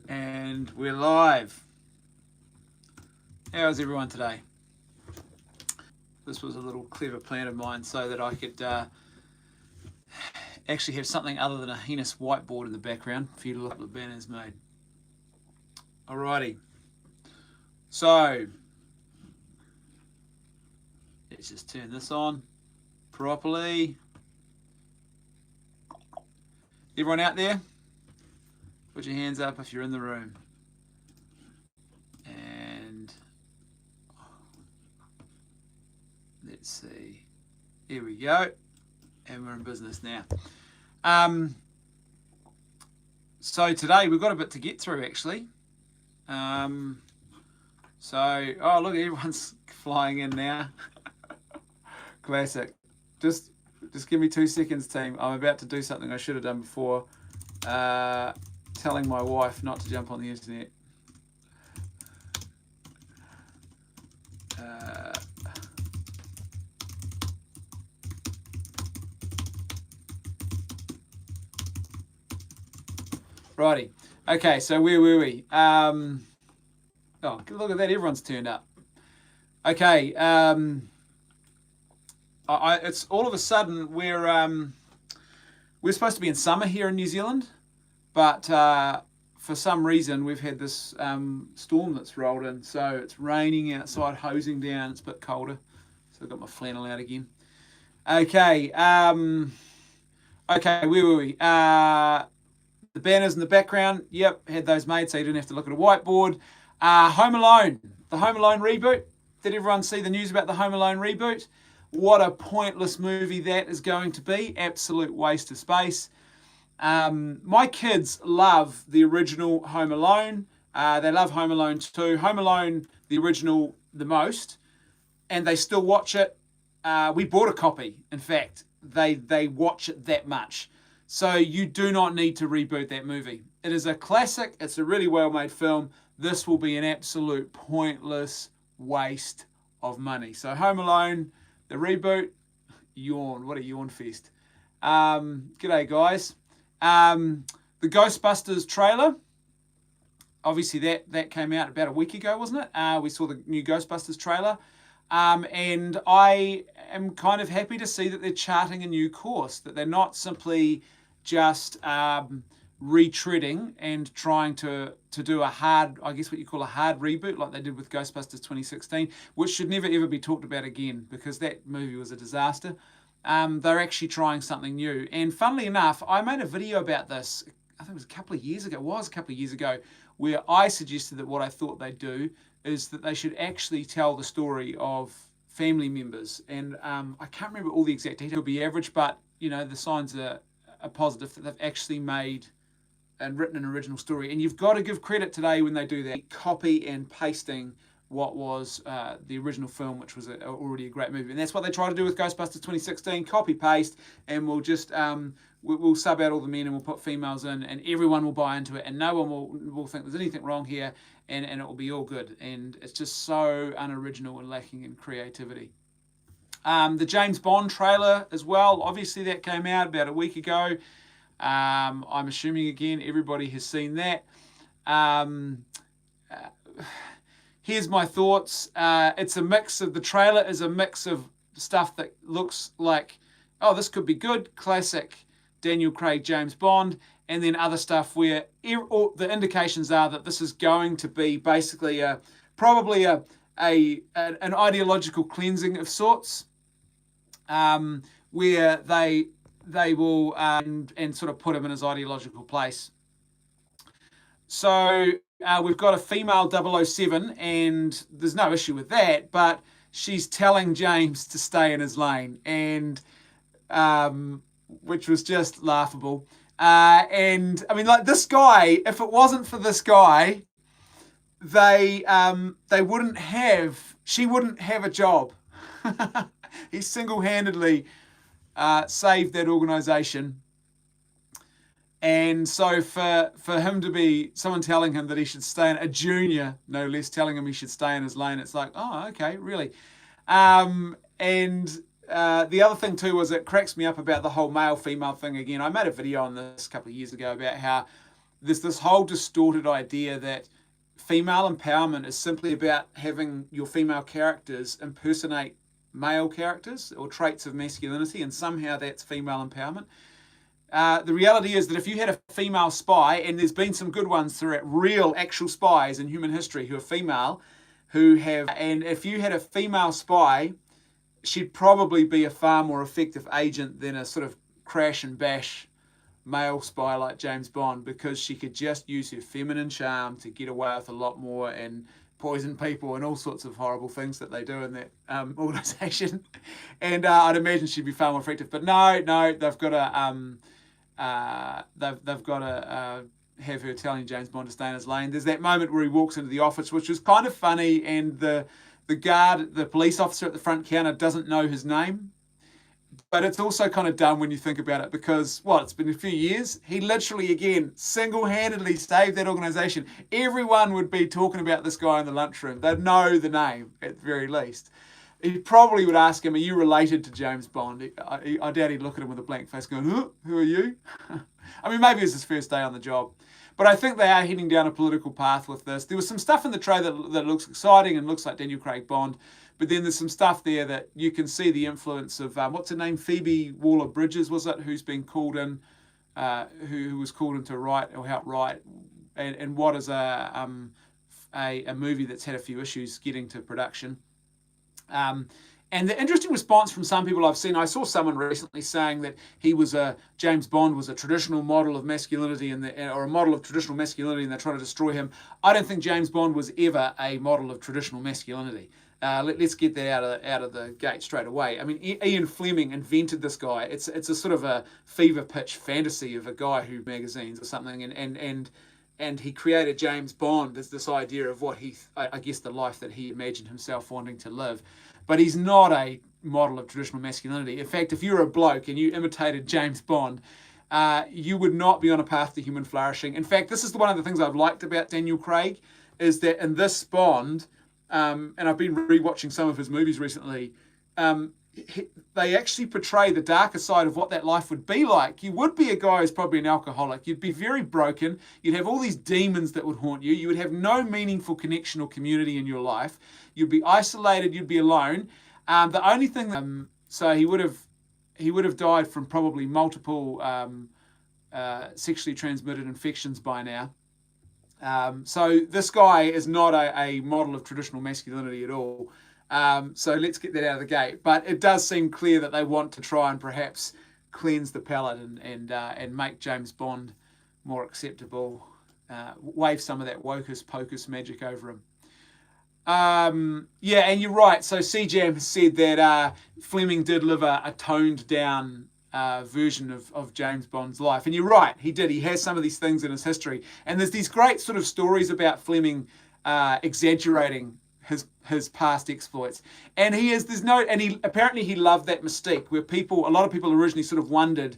And we're live. How's everyone today? This was a little clever plan of mine so that I could actually have something other than a heinous whiteboard in the background for you to look up the banners made. Alrighty. So, let's just turn this on properly. Everyone out there? Put your hands up if you're in the room. And let's see. Here we go. And we're in business now. So today we've got a bit to get through actually. Oh look, everyone's flying in now. Classic. Just give me 2 seconds, team. I'm about to do something I should have done before. Telling my wife not to jump on the internet. Righty. Okay, so where were we? Oh, look at that. Everyone's turned up. Okay. It's all of a sudden we're supposed to be in summer here in New Zealand, but for some reason we've had this storm that's rolled in, so it's raining outside, hosing down. It's a bit colder, so I've got my flannel out again. Okay. Okay, where were we? The banners in the background, yep, had those made so you didn't have to look at a whiteboard. Home Alone, the Home Alone reboot. Did everyone see the news about the Home Alone reboot? What a pointless movie that is going to be. Absolute waste of space. My kids love the original Home Alone. They love Home Alone 2. Home Alone, the original, the most. And they still watch it. We bought a copy, in fact. They watch it that much. So you do not need to reboot that movie. It is a classic. It's a really well-made film. This will be an absolute pointless waste of money. So Home Alone, the reboot, yawn. What a yawn fest. G'day, guys. The Ghostbusters trailer. Obviously, that came out about a week ago, wasn't it? We saw the new Ghostbusters trailer. And I am kind of happy to see that they're charting a new course, that they're not simply just retreading and trying to do a hard, I guess what you call a hard reboot like they did with Ghostbusters 2016, which should never ever be talked about again because that movie was a disaster. They're actually trying something new. And funnily enough, I made a video about this, I think it was a couple of years ago, where I suggested that what I thought they'd do is that they should actually tell the story of family members. And I can't remember all the exact details. It'll be average, but you know the signs are positive that they've actually made and written an original story. And you've got to give credit today when they do that. Copy and pasting what was the original film, which was already a great movie. And that's what they try to do with Ghostbusters 2016. Copy, paste, and we'll just we'll sub out all the men and we'll put females in, and everyone will buy into it, and no one will think there's anything wrong here, and it will be all good. And it's just so unoriginal and lacking in creativity. The James Bond trailer as well. Obviously, that came out about a week ago. I'm assuming, again, everybody has seen that. Here's my thoughts. It's a mix of, the trailer is a mix of stuff that looks like, oh, this could be good, classic Daniel Craig, James Bond, and then other stuff where the indications are that this is going to be basically probably an ideological cleansing of sorts, where they will and sort of put him in his ideological place. So we've got a female 007, and there's no issue with that, but she's telling James to stay in his lane, and which was just laughable. And I mean, like, this guy, if it wasn't for this guy, she wouldn't have a job. He single-handedly saved that organization. And so for him to be someone telling him that he should stay in, a junior, no less, telling him he should stay in his lane, it's like, oh, okay, really. And the other thing too was, it cracks me up about the whole male-female thing again. I made a video on this a couple of years ago about how there's this whole distorted idea that female empowerment is simply about having your female characters impersonate male characters or traits of masculinity, and somehow that's female empowerment. The reality is that if you had a female spy, and there's been some good ones throughout, real actual spies in human history who are female, and if you had a female spy, she'd probably be a far more effective agent than a sort of crash and bash male spy like James Bond, because she could just use her feminine charm to get away with a lot more and poison people and all sorts of horrible things that they do in that organisation. And I'd imagine she'd be far more effective. But no, they've got to have her telling James Bond to stay in his lane. There's that moment where he walks into the office, which was kind of funny, and the guard, the police officer at the front counter, doesn't know his name. But it's also kind of dumb when you think about it, because, it's been a few years. He literally, again, single-handedly saved that organisation. Everyone would be talking about this guy in the lunchroom. They'd know the name, at the very least. He probably would ask him, are you related to James Bond? I doubt he'd look at him with a blank face going, huh? Who are you? I mean, maybe it's his first day on the job. But I think they are heading down a political path with this. There was some stuff in the trailer that looks exciting and looks like Daniel Craig Bond. But then there's some stuff there that you can see the influence of, what's her name? Phoebe Waller-Bridges, was it? Who's been called in, who was called in to write or help write. And what is a movie that's had a few issues getting to production. And the interesting response from some people I've seen, I saw someone recently saying that James Bond was a traditional model of masculinity, or a model of traditional masculinity, and they're trying to destroy him. I don't think James Bond was ever a model of traditional masculinity. Let's get that out of the gate straight away. I mean, Ian Fleming invented this guy. It's a sort of a fever pitch fantasy of a guy who magazines or something, and he created James Bond as this idea of what I guess the life that he imagined himself wanting to live. But he's not a model of traditional masculinity. In fact, if you're a bloke and you imitated James Bond, you would not be on a path to human flourishing. In fact, this is one of the things I've liked about Daniel Craig, is that in this Bond, and I've been rewatching some of his movies recently, they actually portray the darker side of what that life would be like. You would be a guy who's probably an alcoholic. You'd be very broken. You'd have all these demons that would haunt you. You would have no meaningful connection or community in your life. You'd be isolated. You'd be alone. The only thing so he would have died from probably multiple sexually transmitted infections by now. So this guy is not a model of traditional masculinity at all. So let's get that out of the gate. But it does seem clear that they want to try and perhaps cleanse the palate and make James Bond more acceptable, wave some of that hocus pocus magic over him. Yeah, and you're right. So CJAM has said that Fleming did live a toned down version of James Bond's life. And you're right, he did. He has some of these things in his history. And there's these great sort of stories about Fleming exaggerating his past exploits. And apparently he loved that mystique where a lot of people originally sort of wondered,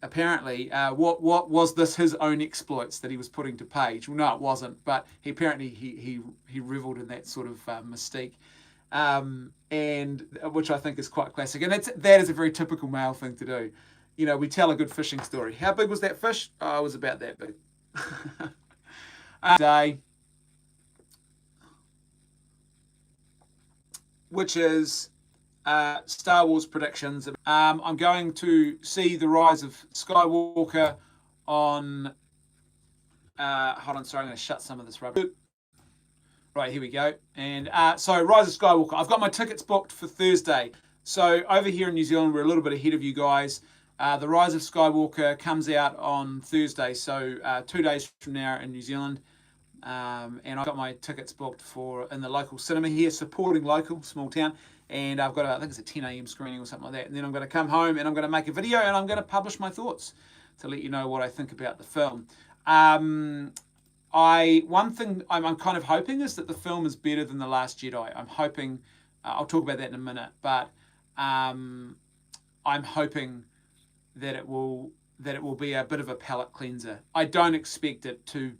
apparently, what was this his own exploits that he was putting to page? Well, no, it wasn't, but he reveled in that sort of mystique. And which I think is quite classic. And that is a very typical male thing to do. You know, we tell a good fishing story. How big was that fish? Oh, it was about that big. Day, which is Star Wars predictions. I'm going to see the Rise of Skywalker on... hold on, sorry, I'm going to shut some of this rubbish. Right, here we go. And so Rise of Skywalker, I've got my tickets booked for Thursday. So over here in New Zealand, we're a little bit ahead of you guys. The Rise of Skywalker comes out on Thursday, so 2 days from now in New Zealand. And I've got my tickets booked in the local cinema here, supporting local, small town. And I've got I think it's a 10 a.m. screening or something like that. And then I'm going to come home and I'm going to make a video and I'm going to publish my thoughts to let you know what I think about the film. One thing I'm kind of hoping is that the film is better than The Last Jedi. I'm hoping, I'll talk about that in a minute, but I'm hoping that it will be a bit of a palate cleanser. I don't expect it to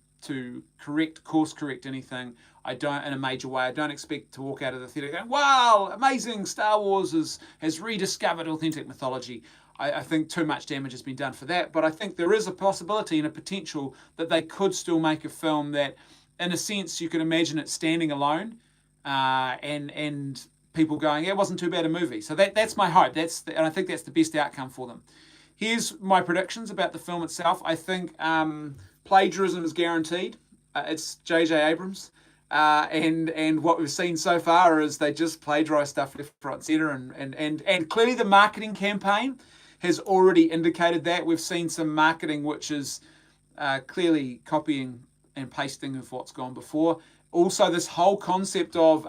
course correct anything. I don't, in a major way. I don't expect to walk out of the theatre going, wow, amazing, Star Wars has rediscovered authentic mythology. I think too much damage has been done for that. But I think there is a possibility and a potential that they could still make a film that, in a sense, you can imagine it standing alone, and people going, yeah, it wasn't too bad a movie. So that's my hope. And I think that's the best outcome for them. Here's my predictions about the film itself. I think plagiarism is guaranteed. It's J.J. Abrams. And what we've seen so far is they just plagiarise stuff left, right, and centre. And clearly the marketing campaign has already indicated that. We've seen some marketing which is clearly copying and pasting of what's gone before. Also, this whole concept of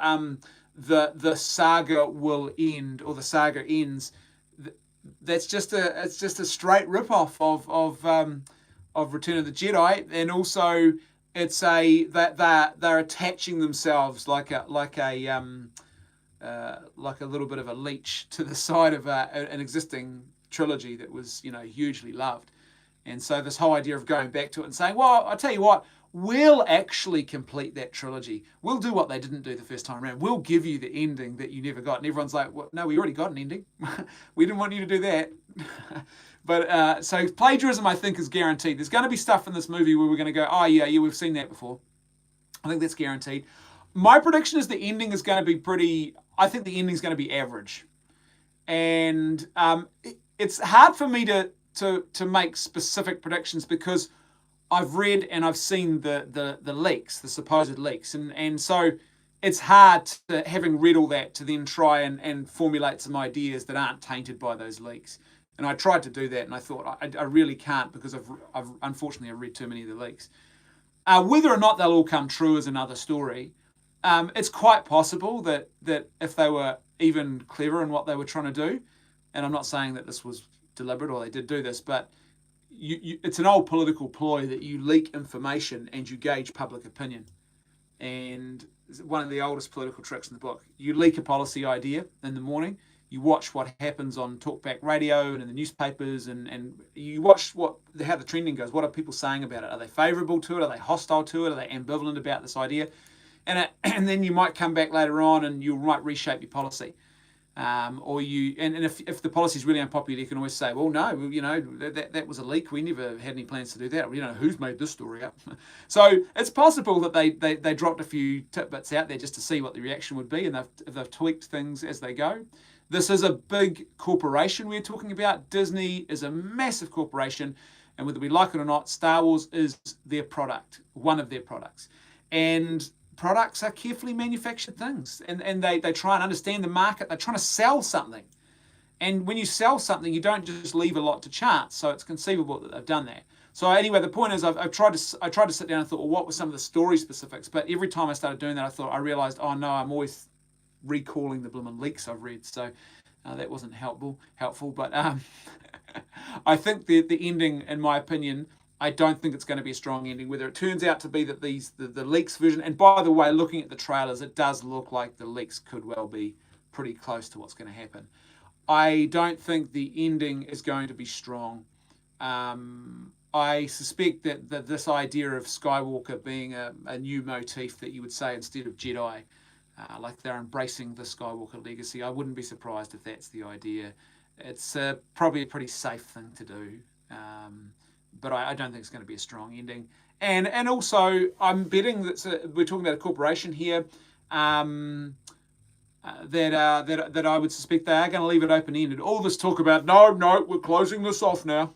the saga will end, or the saga ends. It's just a straight rip-off of Return of the Jedi, and also it's that they're attaching themselves like a little bit of a leech to the side of an existing trilogy that was hugely loved, and so this whole idea of going back to it and saying, well, I tell you what, we'll actually complete that trilogy. We'll do what they didn't do the first time around. We'll give you the ending that you never got. And everyone's like, well, no, we already got an ending. We didn't want you to do that. But so plagiarism, I think, is guaranteed. There's going to be stuff in this movie where we're going to go, oh, yeah, we've seen that before. I think that's guaranteed. My prediction is the ending is going to be I think the ending is going to be average. And it's hard for me to make specific predictions because I've read and I've seen the leaks, the supposed leaks. And so it's hard, to, having read all that, to then try and formulate some ideas that aren't tainted by those leaks. And I tried to do that, and I thought I really can't, because unfortunately I've read too many of the leaks. Whether or not they'll all come true is another story. It's quite possible that if they were even clever in what they were trying to do, and I'm not saying that this was deliberate or they did do this, but it's an old political ploy that you leak information and you gauge public opinion. And one of the oldest political tricks in the book. You leak a policy idea in the morning, you watch what happens on talkback radio and in the newspapers, and you watch how the trending goes. What are people saying about it? Are they favourable to it? Are they hostile to it? Are they ambivalent about this idea? And then you might come back later on and you might reshape your policy. If the policy is really unpopular, you can always say, well, no, that was a leak. We never had any plans to do that. Who's made this story up? So it's possible that they dropped a few tidbits out there just to see what the reaction would be, and they've tweaked things as they go. This is a big corporation we're talking about. Disney is a massive corporation, and whether we like it or not, Star Wars is their product, one of their products. And products are carefully manufactured things, and they try and understand the market. They're trying to sell something, and when you sell something, you don't just leave a lot to chance. So it's conceivable that they've done that. So anyway, the point is, I tried to sit down and thought, well, what were some of the story specifics? But every time I started doing that, I realized, oh no, I'm always recalling the blooming leaks I've read. So that wasn't helpful. But I think the ending, in my opinion, I don't think it's going to be a strong ending. Whether it turns out to be that the leaks version, and by the way, looking at the trailers, it does look like the leaks could well be pretty close to what's going to happen. I don't think the ending is going to be strong. I suspect that this idea of Skywalker being a new motif that you would say instead of Jedi, like they're embracing the Skywalker legacy, I wouldn't be surprised if that's the idea. It's probably a pretty safe thing to do. But I don't think it's going to be a strong ending. And also, I'm betting that we're talking about a corporation here, that I would suspect they are going to leave it open-ended. All this talk about, no, we're closing this off now.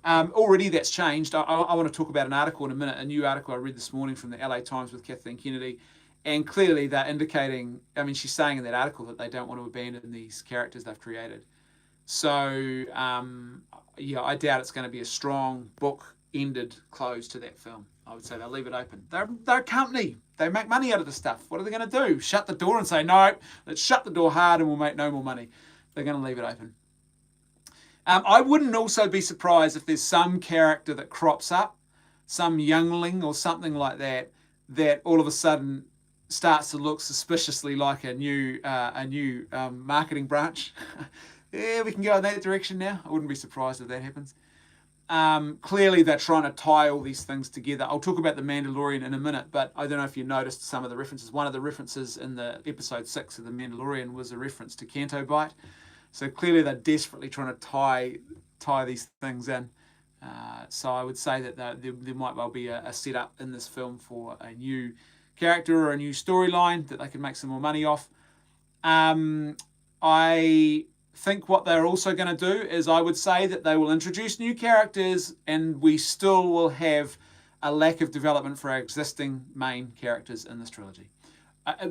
Already that's changed. I want to talk about an article in a minute, a new article I read this morning from the LA Times with Kathleen Kennedy. And clearly they're indicating, she's saying in that article that they don't want to abandon these characters they've created. So, I doubt it's going to be a strong book-ended close to that film. I would say they'll leave it open. They're a company. They make money out of this stuff. What are they going to do? Shut the door and say, no, let's shut the door hard and we'll make no more money. They're going to leave it open. I wouldn't also be surprised if there's some character that crops up, some youngling or something like that all of a sudden starts to look suspiciously like a new marketing branch. Yeah, we can go in that direction now. I wouldn't be surprised if that happens. Clearly, they're trying to tie all these things together. I'll talk about the Mandalorian in a minute, but I don't know if you noticed some of the references. One of the references in the episode 6 of the Mandalorian was a reference to Canto Bight. So clearly they're desperately trying to tie these things in. So I would say that there might well be a setup in this film for a new character or a new storyline that they can make some more money off. I think what they're also going to do is, I would say that they will introduce new characters and we still will have a lack of development for our existing main characters in this trilogy.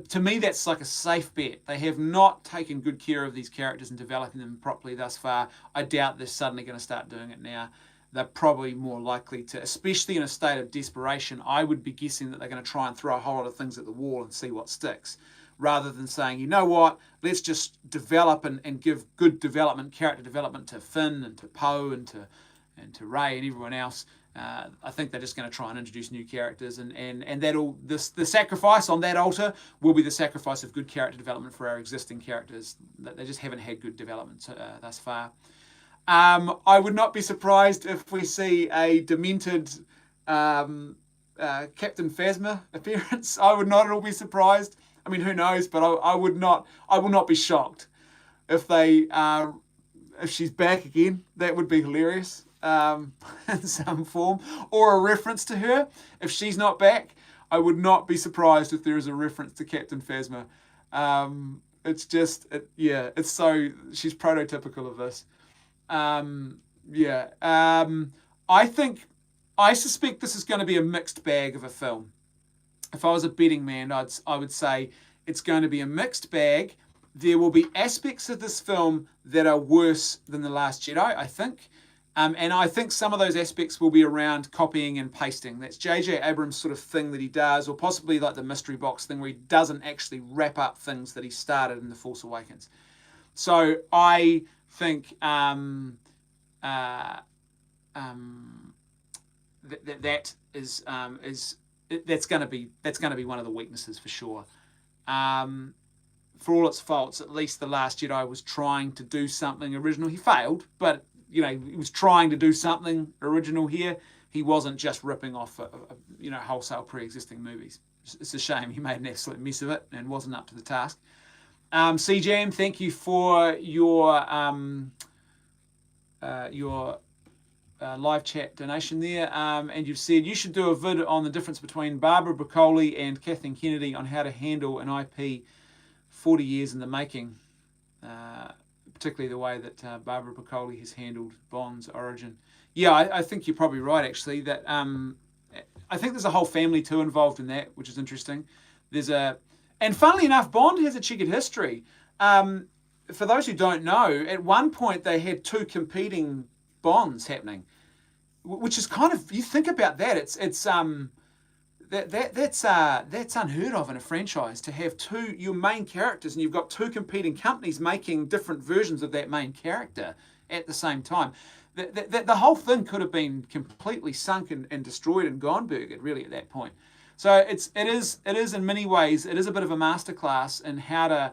To me, that's like a safe bet. They have not taken good care of these characters and developing them properly thus far. I doubt they're suddenly going to start doing it now. They're probably more likely to, especially in a state of desperation, I would be guessing that they're going to try and throw a whole lot of things at the wall and see what sticks, rather than saying, you know what, let's just develop and give good development, character development to Finn and to Poe and to Rey and everyone else. I think they're just going to try and introduce new characters, and that'll the sacrifice on that altar will be the sacrifice of good character development for our existing characters. They just haven't had good development thus far. I would not be surprised if we see a demented Captain Phasma appearance. I would not at all be surprised. I mean, who knows? But I will not be shocked if she's back again. That would be hilarious. In some form, or a reference to her. If she's not back, I would not be surprised if there is a reference to Captain Phasma. It's just, it's so, she's prototypical of this. I suspect this is going to be a mixed bag of a film. If I was a betting man, I would say it's going to be a mixed bag. There will be aspects of this film that are worse than The Last Jedi, I think. And I think some of those aspects will be around copying and pasting. That's J.J. Abrams' sort of thing that he does, or possibly like the mystery box thing where he doesn't actually wrap up things that he started in The Force Awakens. So I think that's going to be one of the weaknesses for sure. For all its faults, at least The Last Jedi was trying to do something original. He failed, but he was trying to do something original here. He wasn't just ripping off wholesale pre-existing movies. It's a shame. He made an absolute mess of it and wasn't up to the task. CJM, thank you for your live chat donation there. And you've said you should do a vid on the difference between Barbara Broccoli and Kathleen Kennedy on how to handle an IP 40 years in the making. Particularly the way that Barbara Broccoli has handled Bond's origin. Yeah, I think you're probably right, actually. That I think there's a whole family too involved in that, which is interesting. And funnily enough, Bond has a checkered history. For those who don't know, at one point they had two competing Bonds happening, which is kind of, you think about that, that's unheard of in a franchise, to have your main characters and you've got two competing companies making different versions of that main character at the same time. The whole thing could have been completely sunk and destroyed and gone burgered really at that point. So it is in many ways, it is a bit of a masterclass in how to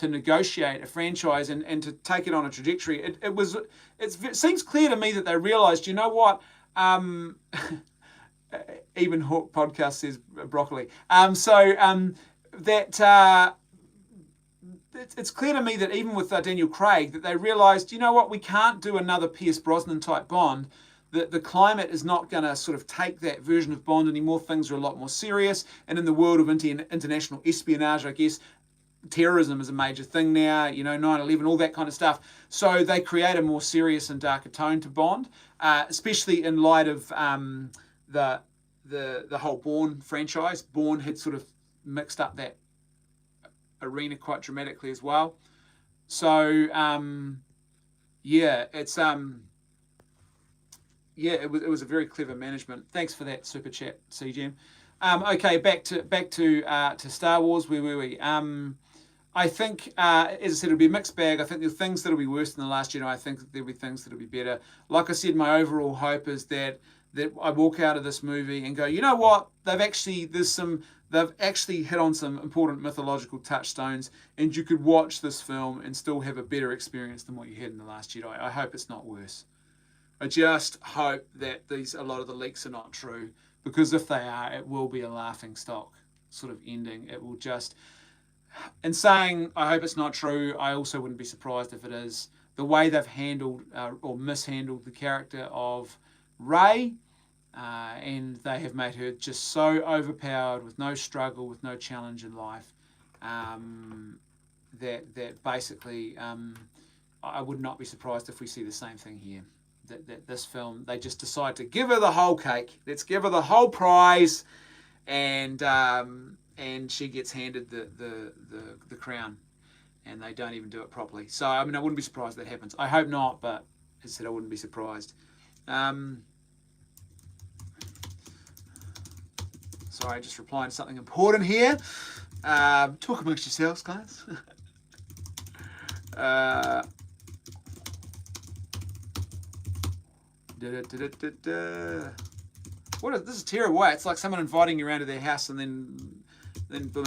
negotiate a franchise and to take it on a trajectory. It seems clear to me that they realized, you know what, even Hawk podcast says broccoli. It's clear to me that even with Daniel Craig, that they realised, you know what, we can't do another Pierce Brosnan type Bond. The climate is not going to sort of take that version of Bond anymore. Things are a lot more serious. And in the world of international espionage, I guess, terrorism is a major thing now, 9/11, all that kind of stuff. So they create a more serious and darker tone to Bond, especially in light of the whole Bourne franchise. Bourne had sort of mixed up that arena quite dramatically as well. So it was a very clever management. Thanks for that super chat, CGM. Okay, back to Star Wars. Where were we? I think, as I said, it'll be a mixed bag. I think there's things that'll be worse than The Last Jedi. I think that there'll be things that'll be better. Like I said, my overall hope is that I walk out of this movie and go, you know what? They've actually hit on some important mythological touchstones, and you could watch this film and still have a better experience than what you had in The Last Jedi. I hope it's not worse. I just hope that a lot of the leaks are not true, because if they are, it will be a laughing stock sort of ending. It will just, in saying I hope it's not true, I also wouldn't be surprised if it is. The way they've handled or mishandled the character of Rey, and they have made her just so overpowered with no struggle, with no challenge in life, that basically I would not be surprised if we see the same thing here. That this film, they just decide to give her the whole cake. Let's give her the whole prize, and she gets handed the crown, and they don't even do it properly. So I mean, I wouldn't be surprised that happens. I hope not, but as I said, I wouldn't be surprised. Sorry, just replying to something important here. Talk amongst yourselves, guys. What is this? Is terrible way. It's like someone inviting you around to their house and then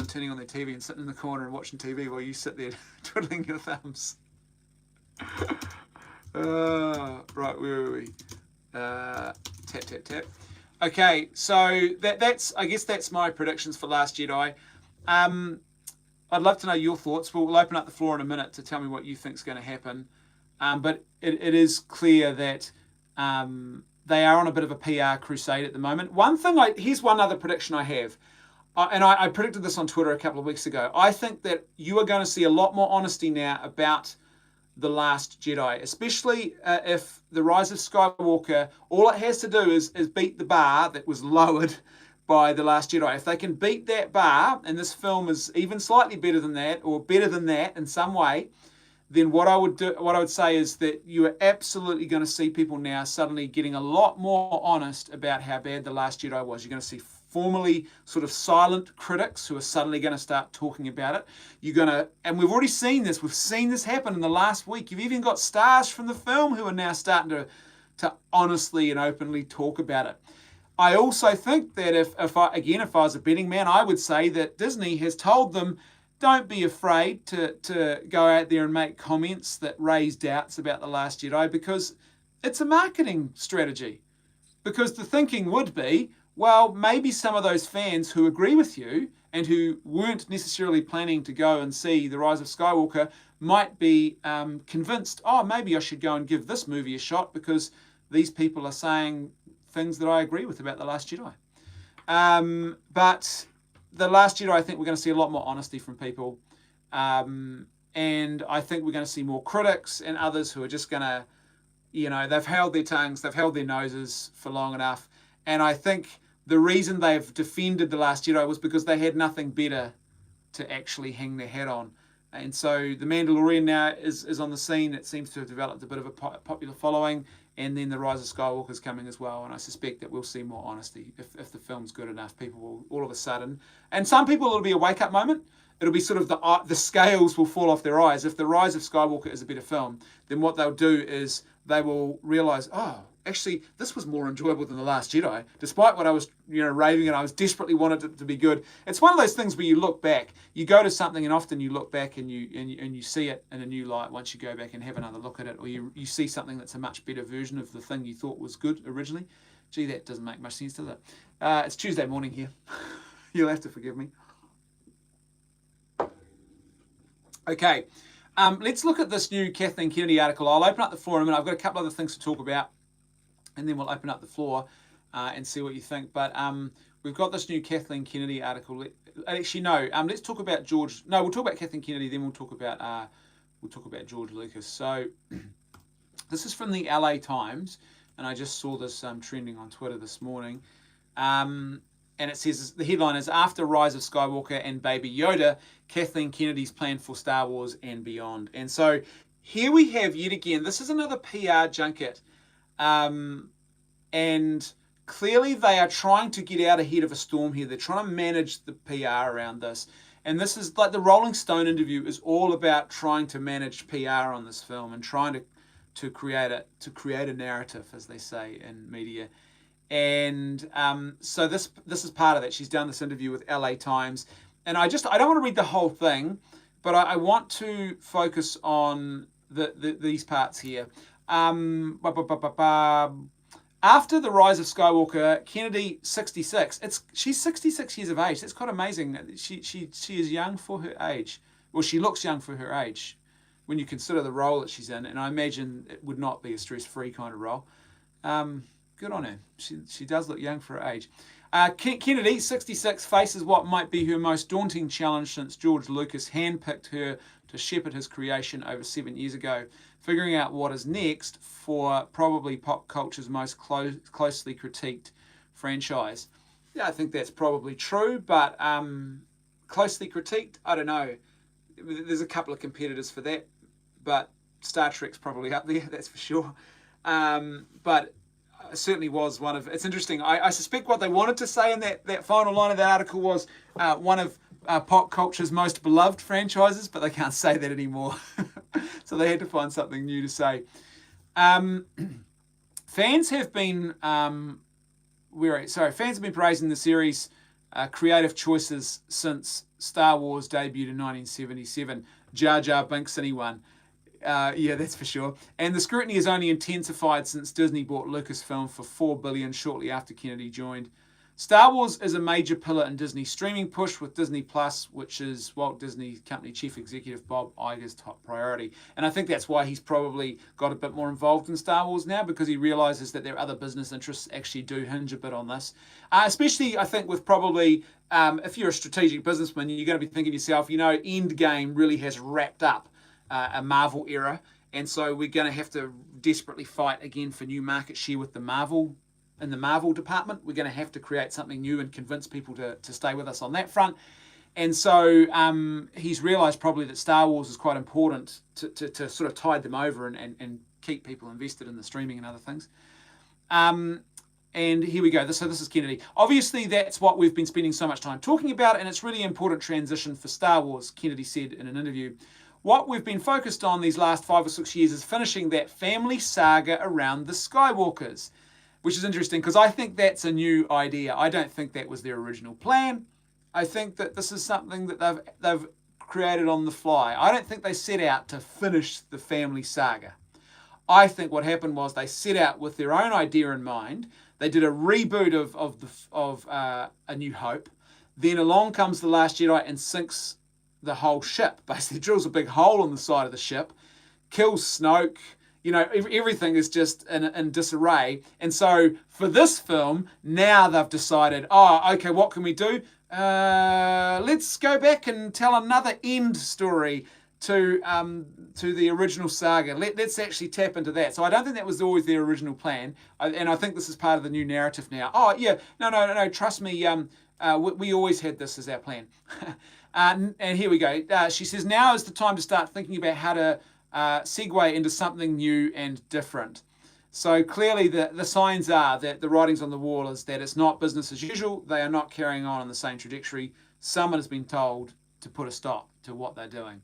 turning on their TV and sitting in the corner and watching TV while you sit there twiddling your thumbs. Right, where were we? Tap. Okay, so that's I guess that's my predictions for Last Jedi. I'd love to know your thoughts. We'll open up the floor in a minute to tell me what you think is going to happen. But it is clear that they are on a bit of a PR crusade at the moment. Here's one other prediction I have. And I predicted this on Twitter a couple of weeks ago. I think that you are going to see a lot more honesty now about The Last Jedi, especially if The Rise of Skywalker, all it has to do is beat the bar that was lowered by The Last Jedi. If they can beat that bar, and this film is even slightly better than that, or better than that in some way, then what I would say is that you are absolutely going to see people now suddenly getting a lot more honest about how bad The Last Jedi was. You're going to see formerly sort of silent critics who are suddenly going to start talking about it. And we've already seen this. We've seen this happen in the last week. You've even got stars from the film who are now starting to honestly and openly talk about it. I also think that if I was a betting man, I would say that Disney has told them, don't be afraid to go out there and make comments that raise doubts about The Last Jedi, because it's a marketing strategy. Because the thinking would be, well, maybe some of those fans who agree with you and who weren't necessarily planning to go and see The Rise of Skywalker might be convinced, oh, maybe I should go and give this movie a shot because these people are saying things that I agree with about The Last Jedi. But The Last Jedi, I think we're going to see a lot more honesty from people. And I think we're going to see more critics and others who are just going to, they've held their tongues, they've held their noses for long enough. And I think the reason they've defended The Last Jedi was because they had nothing better to actually hang their hat on. And so The Mandalorian now is on the scene. It seems to have developed a bit of a popular following. And then The Rise of Skywalker is coming as well. And I suspect that we'll see more honesty. If the film's good enough, people will all of a sudden. And some people, it'll be a wake-up moment. It'll be sort of the scales will fall off their eyes. If The Rise of Skywalker is a better film, then what they'll do is they will realise, oh, actually, this was more enjoyable than The Last Jedi. Despite what I was, raving and I was desperately wanted it to be good. It's one of those things where you look back, you go to something and often you look back and you see it in a new light once you go back and have another look at it, or you see something that's a much better version of the thing you thought was good originally. Gee, that doesn't make much sense, does it? It's Tuesday morning here. You'll have to forgive me. Okay, let's look at this new Kathleen Kennedy article. I'll open up the floor in a minute. I've got a couple other things to talk about, and then we'll open up the floor and see what you think. But we've got this new Kathleen Kennedy article. Actually, no. Let's talk about George. No, we'll talk about Kathleen Kennedy. Then we'll talk about George Lucas. So this is from the LA Times, and I just saw this trending on Twitter this morning. And it says, the headline is, After Rise of Skywalker and Baby Yoda, Kathleen Kennedy's plan for Star Wars and beyond. And so here we have yet again, this is another PR junket. And clearly they are trying to get out ahead of a storm here. They're trying to manage the PR around this. And this is like the Rolling Stone interview is all about trying to manage PR on this film and trying to create a narrative, as they say in media. And so this is part of that. She's done this interview with LA Times, and I don't want to read the whole thing, but I want to focus on these parts here. After the Rise of Skywalker, Kennedy, 66. She's 66 years of age. That's quite amazing. She is young for her age. Well, she looks young for her age when you consider the role that she's in. And I imagine it would not be a stress-free kind of role. Good on her. She does look young for her age. Kennedy, 66, faces what might be her most daunting challenge since George Lucas handpicked her to shepherd his creation over 7 years ago, figuring out what is next for probably pop culture's most closely critiqued franchise. Yeah, I think that's probably true, but closely critiqued, I don't know. There's a couple of competitors for that, but Star Trek's probably up there, that's for sure. But certainly was one of, it's interesting, I suspect what they wanted to say in that final line of that article was one of pop culture's most beloved franchises, but they can't say that anymore. So they had to find something new to say. Fans have been praising the series' creative choices since Star Wars debuted in 1977. Jar Jar Binks, anyone? Yeah, that's for sure. And the scrutiny has only intensified since Disney bought Lucasfilm for $4 billion shortly after Kennedy joined. Star Wars is a major pillar in Disney's streaming push, with Disney Plus, which is Walt Disney Company Chief Executive Bob Iger's top priority. And I think that's why he's probably got a bit more involved in Star Wars now, because he realizes that their other business interests actually do hinge a bit on this. Especially, I think, with probably, if you're a strategic businessman, you're going to be thinking to yourself, Endgame really has wrapped up a Marvel era, and so we're going to have to desperately fight again for new market share with the Marvel department. We're going to have to create something new and convince people to stay with us on that front. And so he's realised probably that Star Wars is quite important to sort of tide them over and keep people invested in the streaming and other things. And here we go. So this is Kennedy. Obviously, that's what we've been spending so much time talking about, and it's really important transition for Star Wars, Kennedy said in an interview. What we've been focused on these last 5 or 6 years is finishing that family saga around the Skywalkers, which is interesting because I think that's a new idea. I don't think that was their original plan. I think that this is something that they've created on the fly. I don't think they set out to finish the family saga. I think what happened was they set out with their own idea in mind. They did a reboot of A New Hope. Then along comes The Last Jedi and sinks the whole ship. Basically drills a big hole in the side of the ship, kills Snoke. Everything is just in disarray. And so for this film, now they've decided, okay, what can we do? Let's go back and tell another end story to the original saga. Let's actually tap into that. So I don't think that was always their original plan. And I think this is part of the new narrative now. Oh, yeah, no, trust me, we always had this as our plan. And here we go. She says, now is the time to start thinking about how to segue into something new and different. So clearly the signs are that the writing's on the wall is that it's not business as usual. They are not carrying on the same trajectory. Someone has been told to put a stop to what they're doing.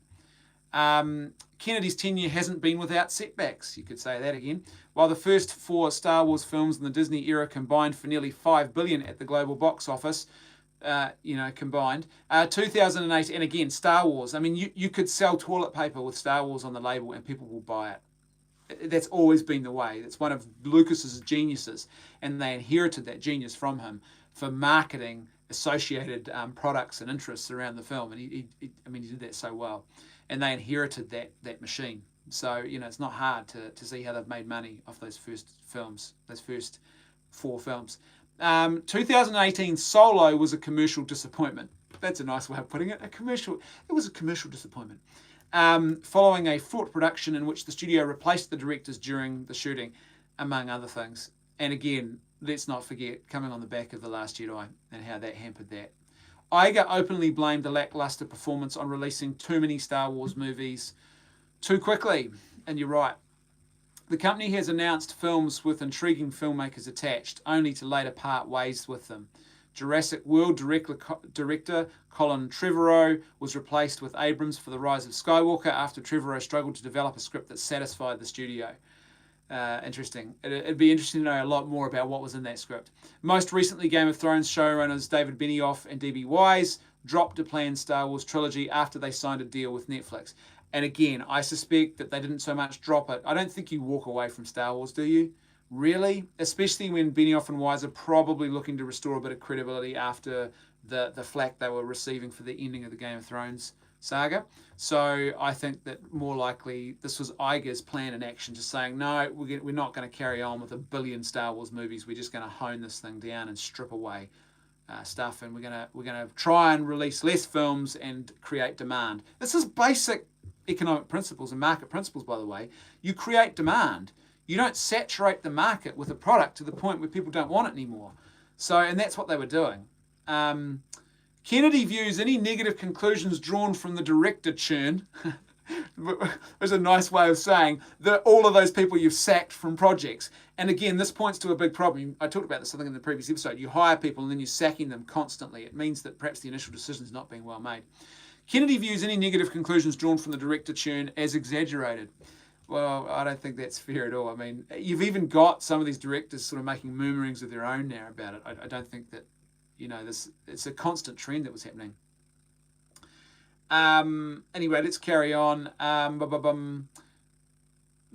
Kennedy's tenure hasn't been without setbacks, you could say that again. While the first 4 Star Wars films in the Disney era combined for nearly $5 billion at the global box office, combined. 2008, and again, Star Wars. I mean, you could sell toilet paper with Star Wars on the label and people will buy it. That's always been the way. That's one of Lucas's geniuses, and they inherited that genius from him for marketing associated products and interests around the film. And he did that so well. And they inherited that machine. So, it's not hard to see how they've made money off those first films, those first 4 films. 2018 Solo was a commercial disappointment. That's a nice way of putting it. It was a commercial disappointment. Following a fraught production in which the studio replaced the directors during the shooting, among other things. And again, let's not forget, coming on the back of The Last Jedi and how that hampered that. Iger openly blamed the lackluster performance on releasing too many Star Wars movies too quickly. And you're right. The company has announced films with intriguing filmmakers attached, only to later part ways with them. Jurassic World director Colin Trevorrow was replaced with Abrams for The Rise of Skywalker after Trevorrow struggled to develop a script that satisfied the studio. Interesting. It'd be interesting to know a lot more about what was in that script. Most recently, Game of Thrones showrunners David Benioff and D.B. Wise dropped a planned Star Wars trilogy after they signed a deal with Netflix. And again, I suspect that they didn't so much drop it. I don't think you walk away from Star Wars, do you? Really? Especially when Benioff and Weiss are probably looking to restore a bit of credibility after the flack they were receiving for the ending of the Game of Thrones saga. So I think that more likely this was Iger's plan in action, just saying, no, we're not going to carry on with a billion Star Wars movies. We're just going to hone this thing down and strip away stuff, and we're gonna try and release less films and create demand. This is basic economic principles and market principles, by the way. You create demand. You don't saturate the market with a product to the point where people don't want it anymore. So, and that's what they were doing. Kennedy views any negative conclusions drawn from the director churn. There's a nice way of saying that all of those people you've sacked from projects. And again, this points to a big problem. I talked about this, I think, in the previous episode. You hire people and then you're sacking them constantly. It means that perhaps the initial decision is not being well made. Kennedy views any negative conclusions drawn from the director churn as exaggerated. Well, I don't think that's fair at all. I mean, you've even got some of these directors sort of making murmurings of their own now about it. I don't think that, it's a constant trend that was happening. Anyway, let's carry on.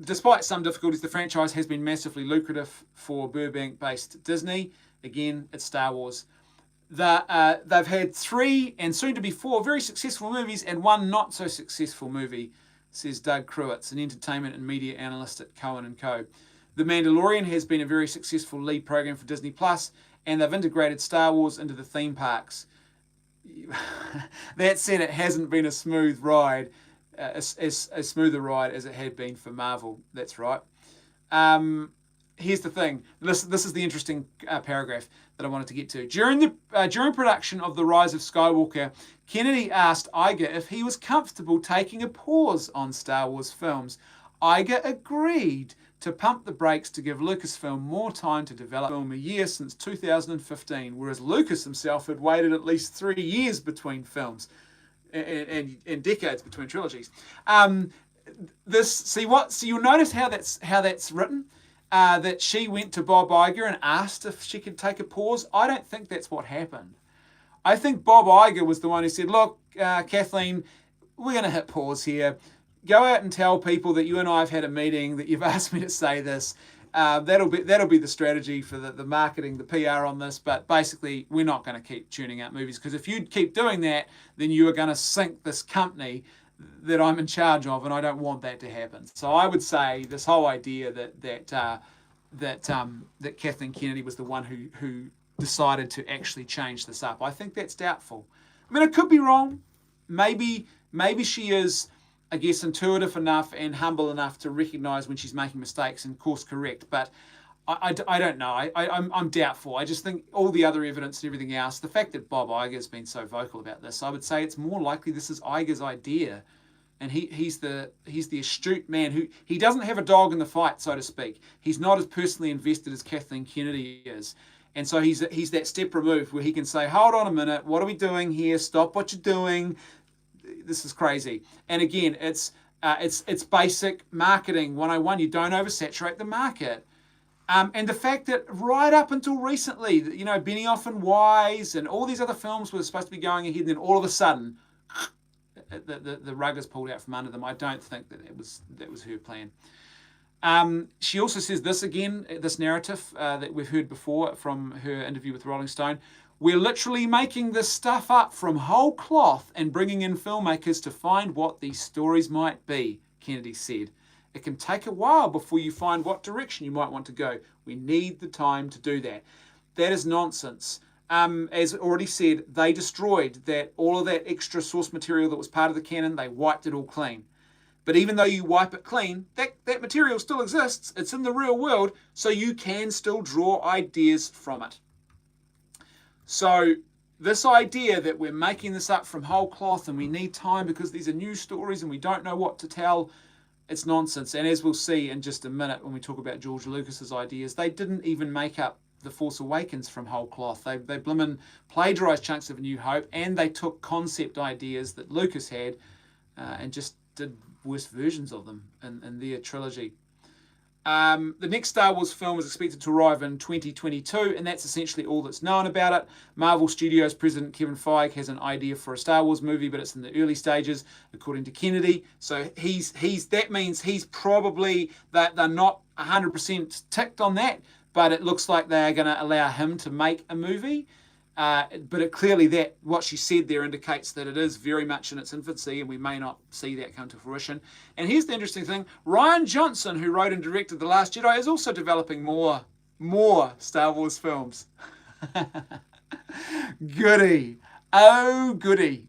Despite some difficulties, the franchise has been massively lucrative for Burbank-based Disney. Again, it's Star Wars. They've had 3 and soon to be 4 very successful movies and 1 not so successful movie, says Doug Cruitz, an entertainment and media analyst at Cohen & Co. The Mandalorian has been a very successful lead program for Disney+, and they've integrated Star Wars into the theme parks. That said, it hasn't been a smooth ride, as smoother ride as it had been for Marvel. That's right. Here's the thing. This is the interesting paragraph that I wanted to get to. During production of The Rise of Skywalker, Kennedy asked Iger if he was comfortable taking a pause on Star Wars films. Iger agreed to pump the brakes to give Lucasfilm more time to develop film a year since 2015, whereas Lucas himself had waited at least 3 years between films and decades between trilogies. So you'll notice how that's written. That she went to Bob Iger and asked if she could take a pause. I don't think that's what happened. I think Bob Iger was the one who said, look, Kathleen, we're going to hit pause here. Go out and tell people that you and I have had a meeting, that you've asked me to say this. That'll be the strategy for the marketing, the PR on this. But basically, we're not going to keep tuning out movies, because if you keep doing that, then you are going to sink this company that I'm in charge of, and I don't want that to happen. So I would say this whole idea that Kathleen Kennedy was the one who decided to actually change this up, I think that's doubtful. I mean, it could be wrong. Maybe she is, I guess, intuitive enough and humble enough to recognise when she's making mistakes and course correct. But I don't know. I'm doubtful. I just think all the other evidence and everything else, the fact that Bob Iger has been so vocal about this, I would say it's more likely this is Iger's idea. And he's the astute man who, he doesn't have a dog in the fight, so to speak. He's not as personally invested as Kathleen Kennedy is. And so he's that step removed where he can say, hold on a minute, what are we doing here? Stop what you're doing. This is crazy. And again, it's basic marketing 101. You don't oversaturate the market. And the fact that right up until recently, Benioff and Weiss and all these other films were supposed to be going ahead, and then all of a sudden, the rug is pulled out from under them. I don't think that was her plan. She also says this again, this narrative that we've heard before from her interview with Rolling Stone. We're literally making this stuff up from whole cloth and bringing in filmmakers to find what these stories might be, Kennedy said. It can take a while before you find what direction you might want to go. We need the time to do that. That is nonsense. As already said, they destroyed all of that extra source material that was part of the canon. They wiped it all clean. But even though you wipe it clean, that material still exists. It's in the real world, so you can still draw ideas from it. So this idea that we're making this up from whole cloth and we need time because these are new stories and we don't know what to tell, it's nonsense. And as we'll see in just a minute when we talk about George Lucas's ideas, they didn't even make up The Force Awakens from whole cloth. They blimmin' plagiarised chunks of A New Hope, and they took concept ideas that Lucas had and just did worse versions of them in their trilogy. The next Star Wars film is expected to arrive in 2022, and that's essentially all that's known about it. Marvel Studios president Kevin Feige has an idea for a Star Wars movie, but it's in the early stages, according to Kennedy. So that means he's probably that they're not 100% ticked on that, but it looks like they are going to allow him to make a movie. But clearly that what she said there indicates that it is very much in its infancy, and we may not see that come to fruition. And here's the interesting thing. Rian Johnson, who wrote and directed The Last Jedi, is also developing more Star Wars films. Goody. Oh, goody.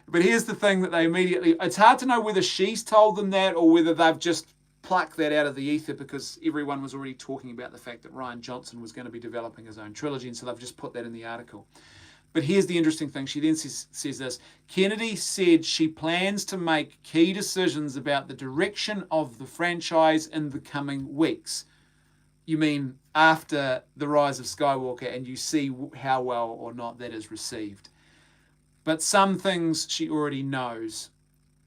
But here's the thing that they immediately... It's hard to know whether she's told them that or whether they've just pluck that out of the ether because everyone was already talking about the fact that Rian Johnson was going to be developing his own trilogy, and so they've just put that in the article. But here's the interesting thing. She then says this. Kennedy said she plans to make key decisions about the direction of the franchise in the coming weeks. You mean after The Rise of Skywalker, and you see how well or not that is received. But some things she already knows.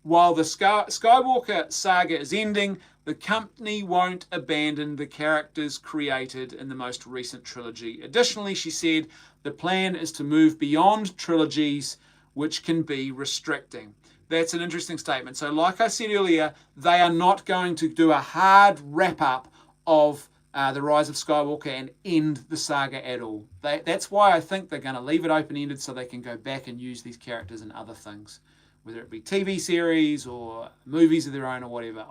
While the Skywalker saga is ending, the company won't abandon the characters created in the most recent trilogy. Additionally, she said, the plan is to move beyond trilogies, which can be restricting. That's an interesting statement. So like I said earlier, they are not going to do a hard wrap-up of The Rise of Skywalker and end the saga at all. That's why I think they're going to leave it open-ended so they can go back and use these characters in other things, whether it be TV series or movies of their own or whatever.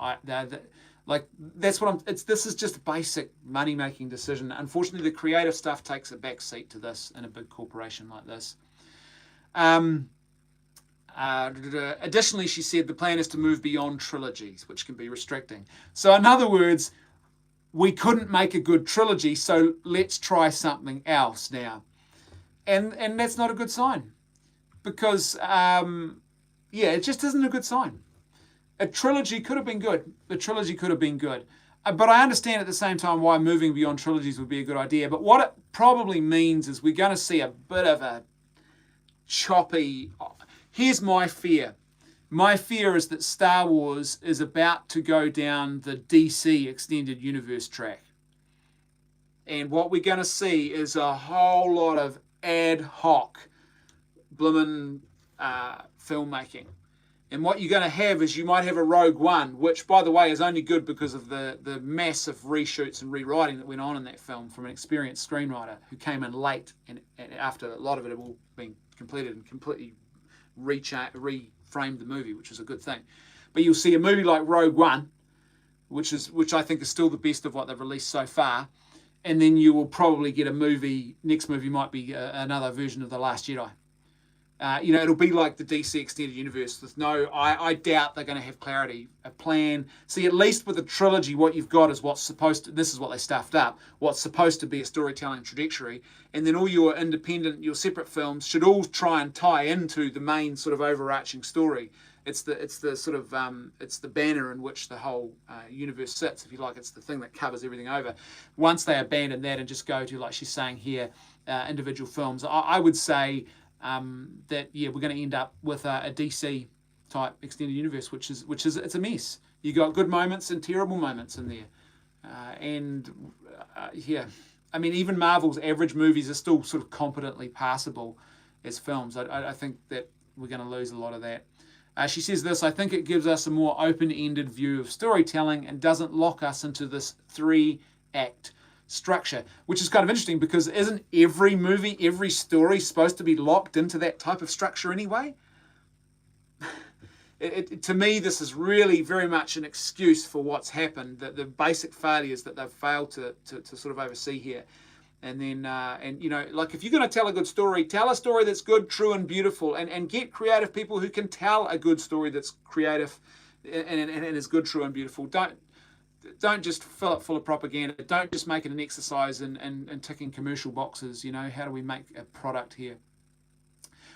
This is just a basic money-making decision. Unfortunately, the creative stuff takes a back seat to this in a big corporation like this. Additionally, she said the plan is to move beyond trilogies, which can be restricting. So in other words, we couldn't make a good trilogy, so let's try something else now. And that's not a good sign. Because, it just isn't a good sign. A trilogy could have been good. The trilogy could have been good. But I understand at the same time why moving beyond trilogies would be a good idea. But what it probably means is we're going to see a bit of a choppy... Here's my fear. My fear is that Star Wars is about to go down the DC Extended Universe track. And what we're going to see is a whole lot of ad hoc bloomin' filmmaking. And what you're going to have is you might have a Rogue One, which, by the way, is only good because of the massive reshoots and rewriting that went on in that film from an experienced screenwriter who came in late and after a lot of it had all been completed and completely reframed the movie, which is a good thing. But you'll see a movie like Rogue One, which I think is still the best of what they've released so far, and then you will probably get a movie. Next movie might be another version of The Last Jedi. It'll be like the DC Extended Universe with I doubt they're going to have clarity, a plan. See, at least with a trilogy, what you've got is this is what they stuffed up, what's supposed to be a storytelling trajectory, and then all your independent, your separate films should all try and tie into the main sort of overarching story. It's the banner in which the whole universe sits, if you like. It's the thing that covers everything over. Once they abandon that and just go to, like she's saying here, individual films, I would say that we're going to end up with a DC type extended universe, which is it's a mess. You got good moments and terrible moments in there, I mean, even Marvel's average movies are still sort of competently passable as films. I think that we're going to lose a lot of that. She says this, I think it gives us a more open-ended view of storytelling and doesn't lock us into this 3-act structure, which is kind of interesting because isn't every movie, every story supposed to be locked into that type of structure anyway? To me, this is really very much an excuse for what's happened, the basic failures that they've failed to sort of oversee here. And then, like if you're going to tell a good story, tell a story that's good, true, and beautiful, and get creative people who can tell a good story that's creative and is good, true, and beautiful. Don't just fill it full of propaganda. Don't just make it an exercise in ticking commercial boxes. How do we make a product here?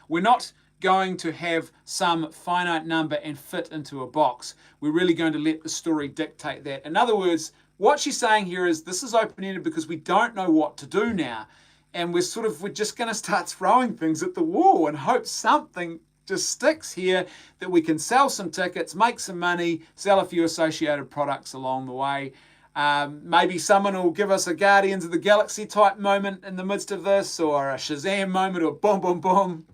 We're not going to have some finite number and fit into a box. We're really going to let the story dictate that. In other words, what she's saying here is this is open-ended because we don't know what to do now. And we're just going to start throwing things at the wall and hope something just sticks here, that we can sell some tickets, make some money, sell a few associated products along the way. Maybe someone will give us a Guardians of the Galaxy type moment in the midst of this, or a Shazam moment, or boom, boom, boom.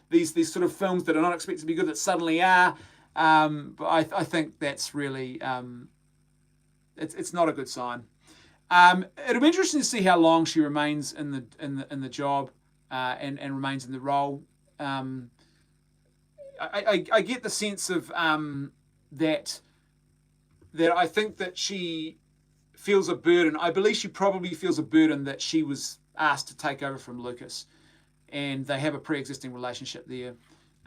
These sort of films that are not expected to be good that suddenly are. But I think that's really it's not a good sign. It'll be interesting to see how long she remains in the job and remains in the role. I get the sense of that I think that she feels a burden. I believe she probably feels a burden that she was asked to take over from Lucas, and they have a pre-existing relationship there.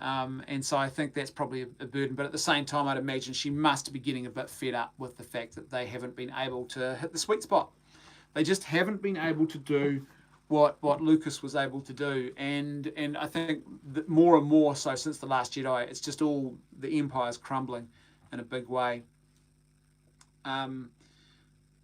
And so I think that's probably a burden. But at the same time, I'd imagine she must be getting a bit fed up with the fact that they haven't been able to hit the sweet spot. They just haven't been able to do what Lucas was able to do. And I think that more and more so since The Last Jedi, it's just all the Empire's crumbling in a big way.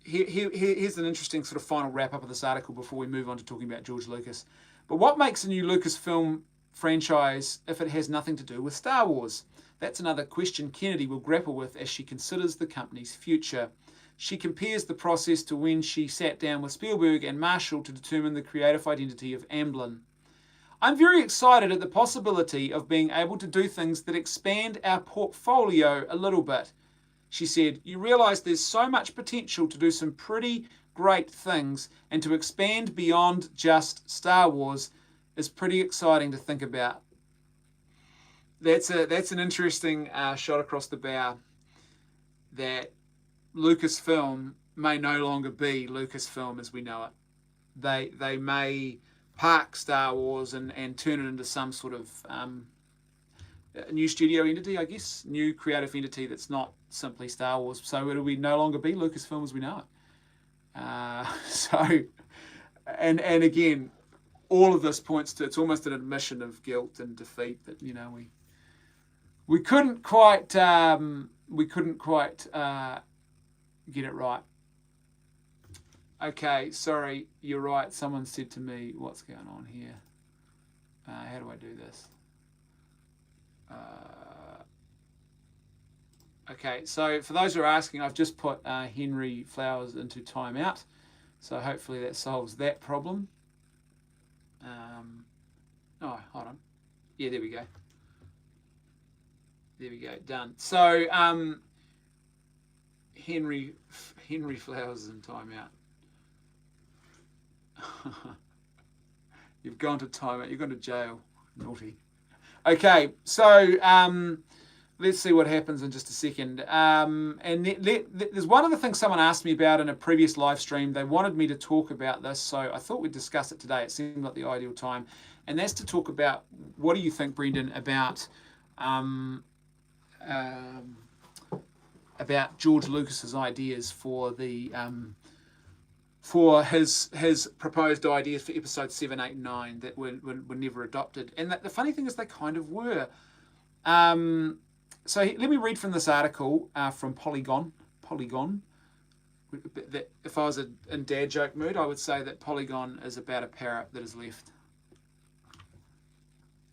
Here's an interesting sort of final wrap-up of this article before we move on to talking about George Lucas. But what makes a new Lucasfilm franchise if it has nothing to do with Star Wars? That's another question Kennedy will grapple with as she considers the company's future. She compares the process to when she sat down with Spielberg and Marshall to determine the creative identity of Amblin. I'm very excited at the possibility of being able to do things that expand our portfolio a little bit. She said, you realise there's so much potential to do some pretty great things, and to expand beyond just Star Wars is pretty exciting to think about. That's an interesting shot across the bow, that Lucasfilm may no longer be Lucasfilm as we know it. They may park Star Wars and turn it into some sort of a new studio entity, I guess, new creative entity that's not simply Star Wars. So it'll be no longer be Lucasfilm as we know it. And again, all of this points to, it's almost an admission of guilt and defeat that, you know, we couldn't quite get it right. Okay, sorry, you're right. Someone said to me, what's going on here? How do I do this? Okay, so for those who are asking, I've just put Henry Flowers into timeout. So hopefully that solves that problem. Oh, hold on. Yeah, there we go. There we go, done. So Henry Flowers is in timeout. You've gone to timeout. You've gone to jail. Naughty. Okay, so let's see what happens in just a second. There's one of the things someone asked me about in a previous live stream. They wanted me to talk about this, so I thought we'd discuss it today. It seemed like the ideal time. And that's to talk about, what do you think, Brendan, about George Lucas's ideas for the for his proposed ideas for episodes 7, 8, and 9 that were never adopted. And the funny thing is they kind of were. So let me read from this article from Polygon. That if I was in dad joke mood, I would say that Polygon is about a parrot that is left.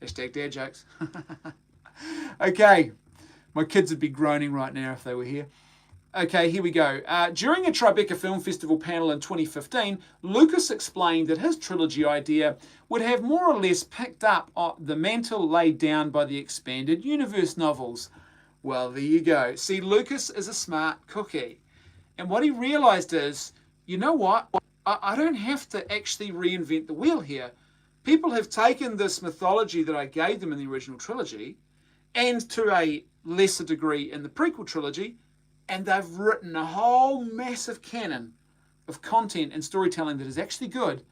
Hashtag dad jokes. Okay. My kids would be groaning right now if they were here. Okay, here we go. During a Tribeca Film Festival panel in 2015, Lucas explained that his trilogy idea would have more or less picked up the mantle laid down by the Expanded Universe novels. Well, there you go. See, Lucas is a smart cookie. And what he realised is, you know what? I don't have to actually reinvent the wheel here. People have taken this mythology that I gave them in the original trilogy, and to a lesser degree in the prequel trilogy, and they've written a whole massive canon of content and storytelling that is actually good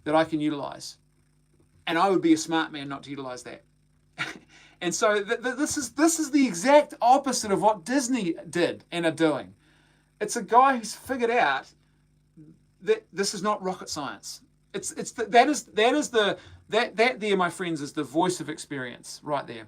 that I can utilise. And I would be a smart man not to utilise that. And so this is the exact opposite of what Disney did and are doing. It's a guy who's figured out that this is not rocket science. That there, my friends, is the voice of experience right there.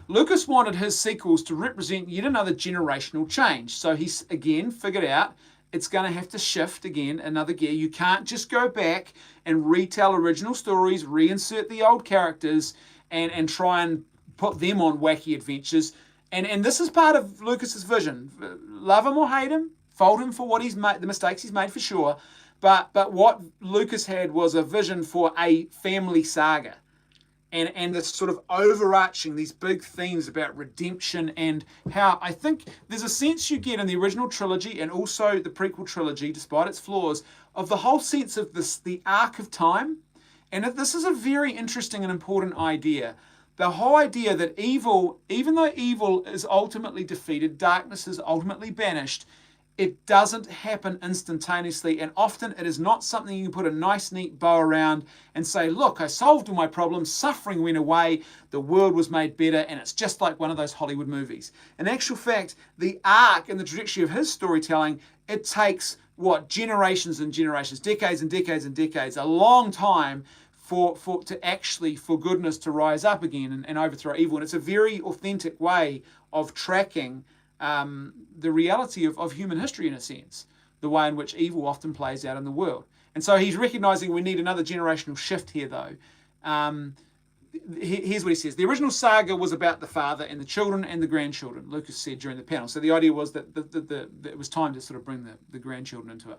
Lucas wanted his sequels to represent yet another generational change. So he's, again, figured out it's going to have to shift again another gear. You can't just go back and retell original stories, reinsert the old characters, and try and put them on wacky adventures. And this is part of Lucas's vision. Love him or hate him, fault him for what he's made, the mistakes he's made for sure. But what Lucas had was a vision for a family saga. and this sort of overarching, these big themes about redemption, and how I think there's a sense you get in the original trilogy and also the prequel trilogy, despite its flaws, of the whole sense of this, the arc of time. And this is a very interesting and important idea. The whole idea that evil, even though evil is ultimately defeated, darkness is ultimately banished, it doesn't happen instantaneously, and often it is not something you can put a nice neat bow around and say, look, I solved all my problems, suffering went away, the world was made better, and it's just like one of those Hollywood movies. In actual fact, the arc and the trajectory of his storytelling, it takes, generations and generations, decades and decades and decades, a long time for goodness to rise up again and overthrow evil. And it's a very authentic way of tracking the reality of human history, in a sense, the way in which evil often plays out in the world. And so he's recognizing we need another generational shift here, though. Here's what he says. The original saga was about the father and the children and the grandchildren, Lucas said during the panel. So the idea was that it was time to sort of bring the grandchildren into it.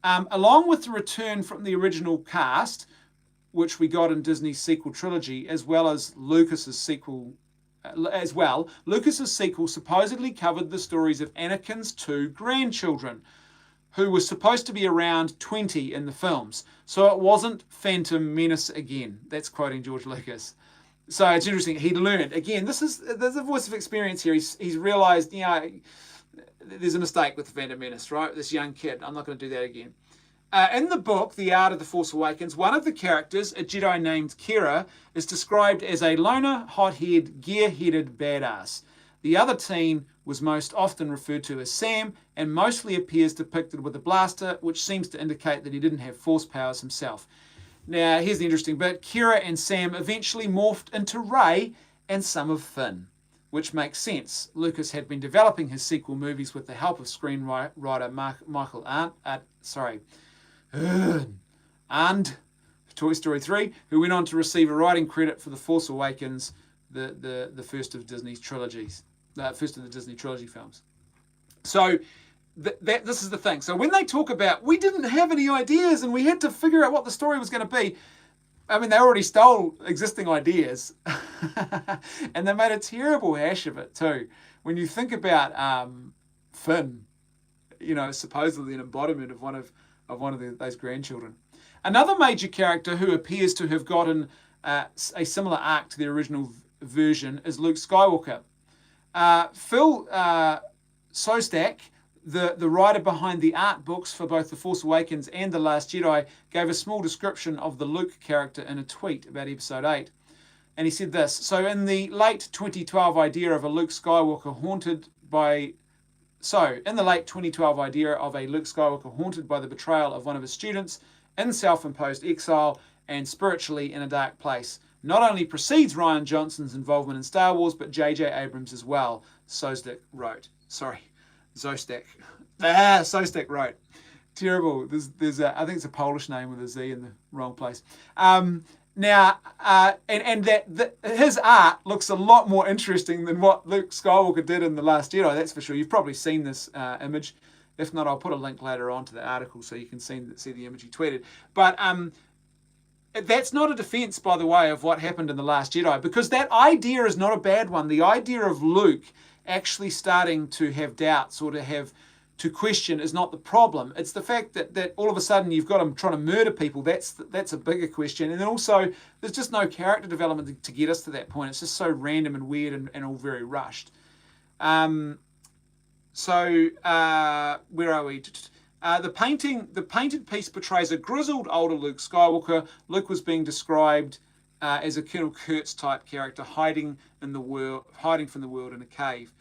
Along with the return from the original cast, which we got in Disney's sequel trilogy, as well as Lucas's sequel supposedly covered the stories of Anakin's two grandchildren, who were supposed to be around 20 in the films. So it wasn't Phantom Menace again. That's quoting George Lucas. So it's interesting. He learned. Again, there's a voice of experience here. He's realized, there's a mistake with the Phantom Menace, right? This young kid. I'm not going to do that again. In the book, The Art of the Force Awakens, one of the characters, a Jedi named Kira, is described as a loner, hot-headed, gear-headed badass. The other teen was most often referred to as Sam, and mostly appears depicted with a blaster, which seems to indicate that he didn't have force powers himself. Now, here's the interesting bit. Kira and Sam eventually morphed into Rey and some of Finn, which makes sense. Lucas had been developing his sequel movies with the help of screenwriter Michael and Toy Story 3, who went on to receive a writing credit for The Force Awakens, the first of Disney's trilogies, first of the Disney trilogy films. So this is the thing. So when they talk about, we didn't have any ideas and we had to figure out what the story was going to be, I mean, they already stole existing ideas and they made a terrible hash of it too. When you think about Finn, supposedly an embodiment of one of those grandchildren. Another major character who appears to have gotten a similar arc to the original version is Luke Skywalker. Phil Szostak, the writer behind the art books for both The Force Awakens and The Last Jedi, gave a small description of the Luke character in a tweet about Episode 8. And he said this: so in the late 2012 idea of a Luke Skywalker haunted by the betrayal of one of his students in self-imposed exile and spiritually in a dark place, not only precedes Rian Johnson's involvement in Star Wars, but J.J. Abrams as well, Szostak wrote. Szostak wrote. Terrible. There's I think it's a Polish name with a Z in the wrong place. His art looks a lot more interesting than what Luke Skywalker did in The Last Jedi, that's for sure. You've probably seen this image. If not, I'll put a link later on to the article so you can see the image he tweeted. But that's not a defense, by the way, of what happened in The Last Jedi, because that idea is not a bad one. The idea of Luke actually starting to have doubts or to question is not the problem. It's the fact that all of a sudden you've got him trying to murder people. That's a bigger question. And then also, there's just no character development to get us to that point. It's just so random and weird and all very rushed. Where are we? The painted piece portrays a grizzled older Luke Skywalker. Luke was being described as a Colonel Kurtz type character, hiding from the world in a cave.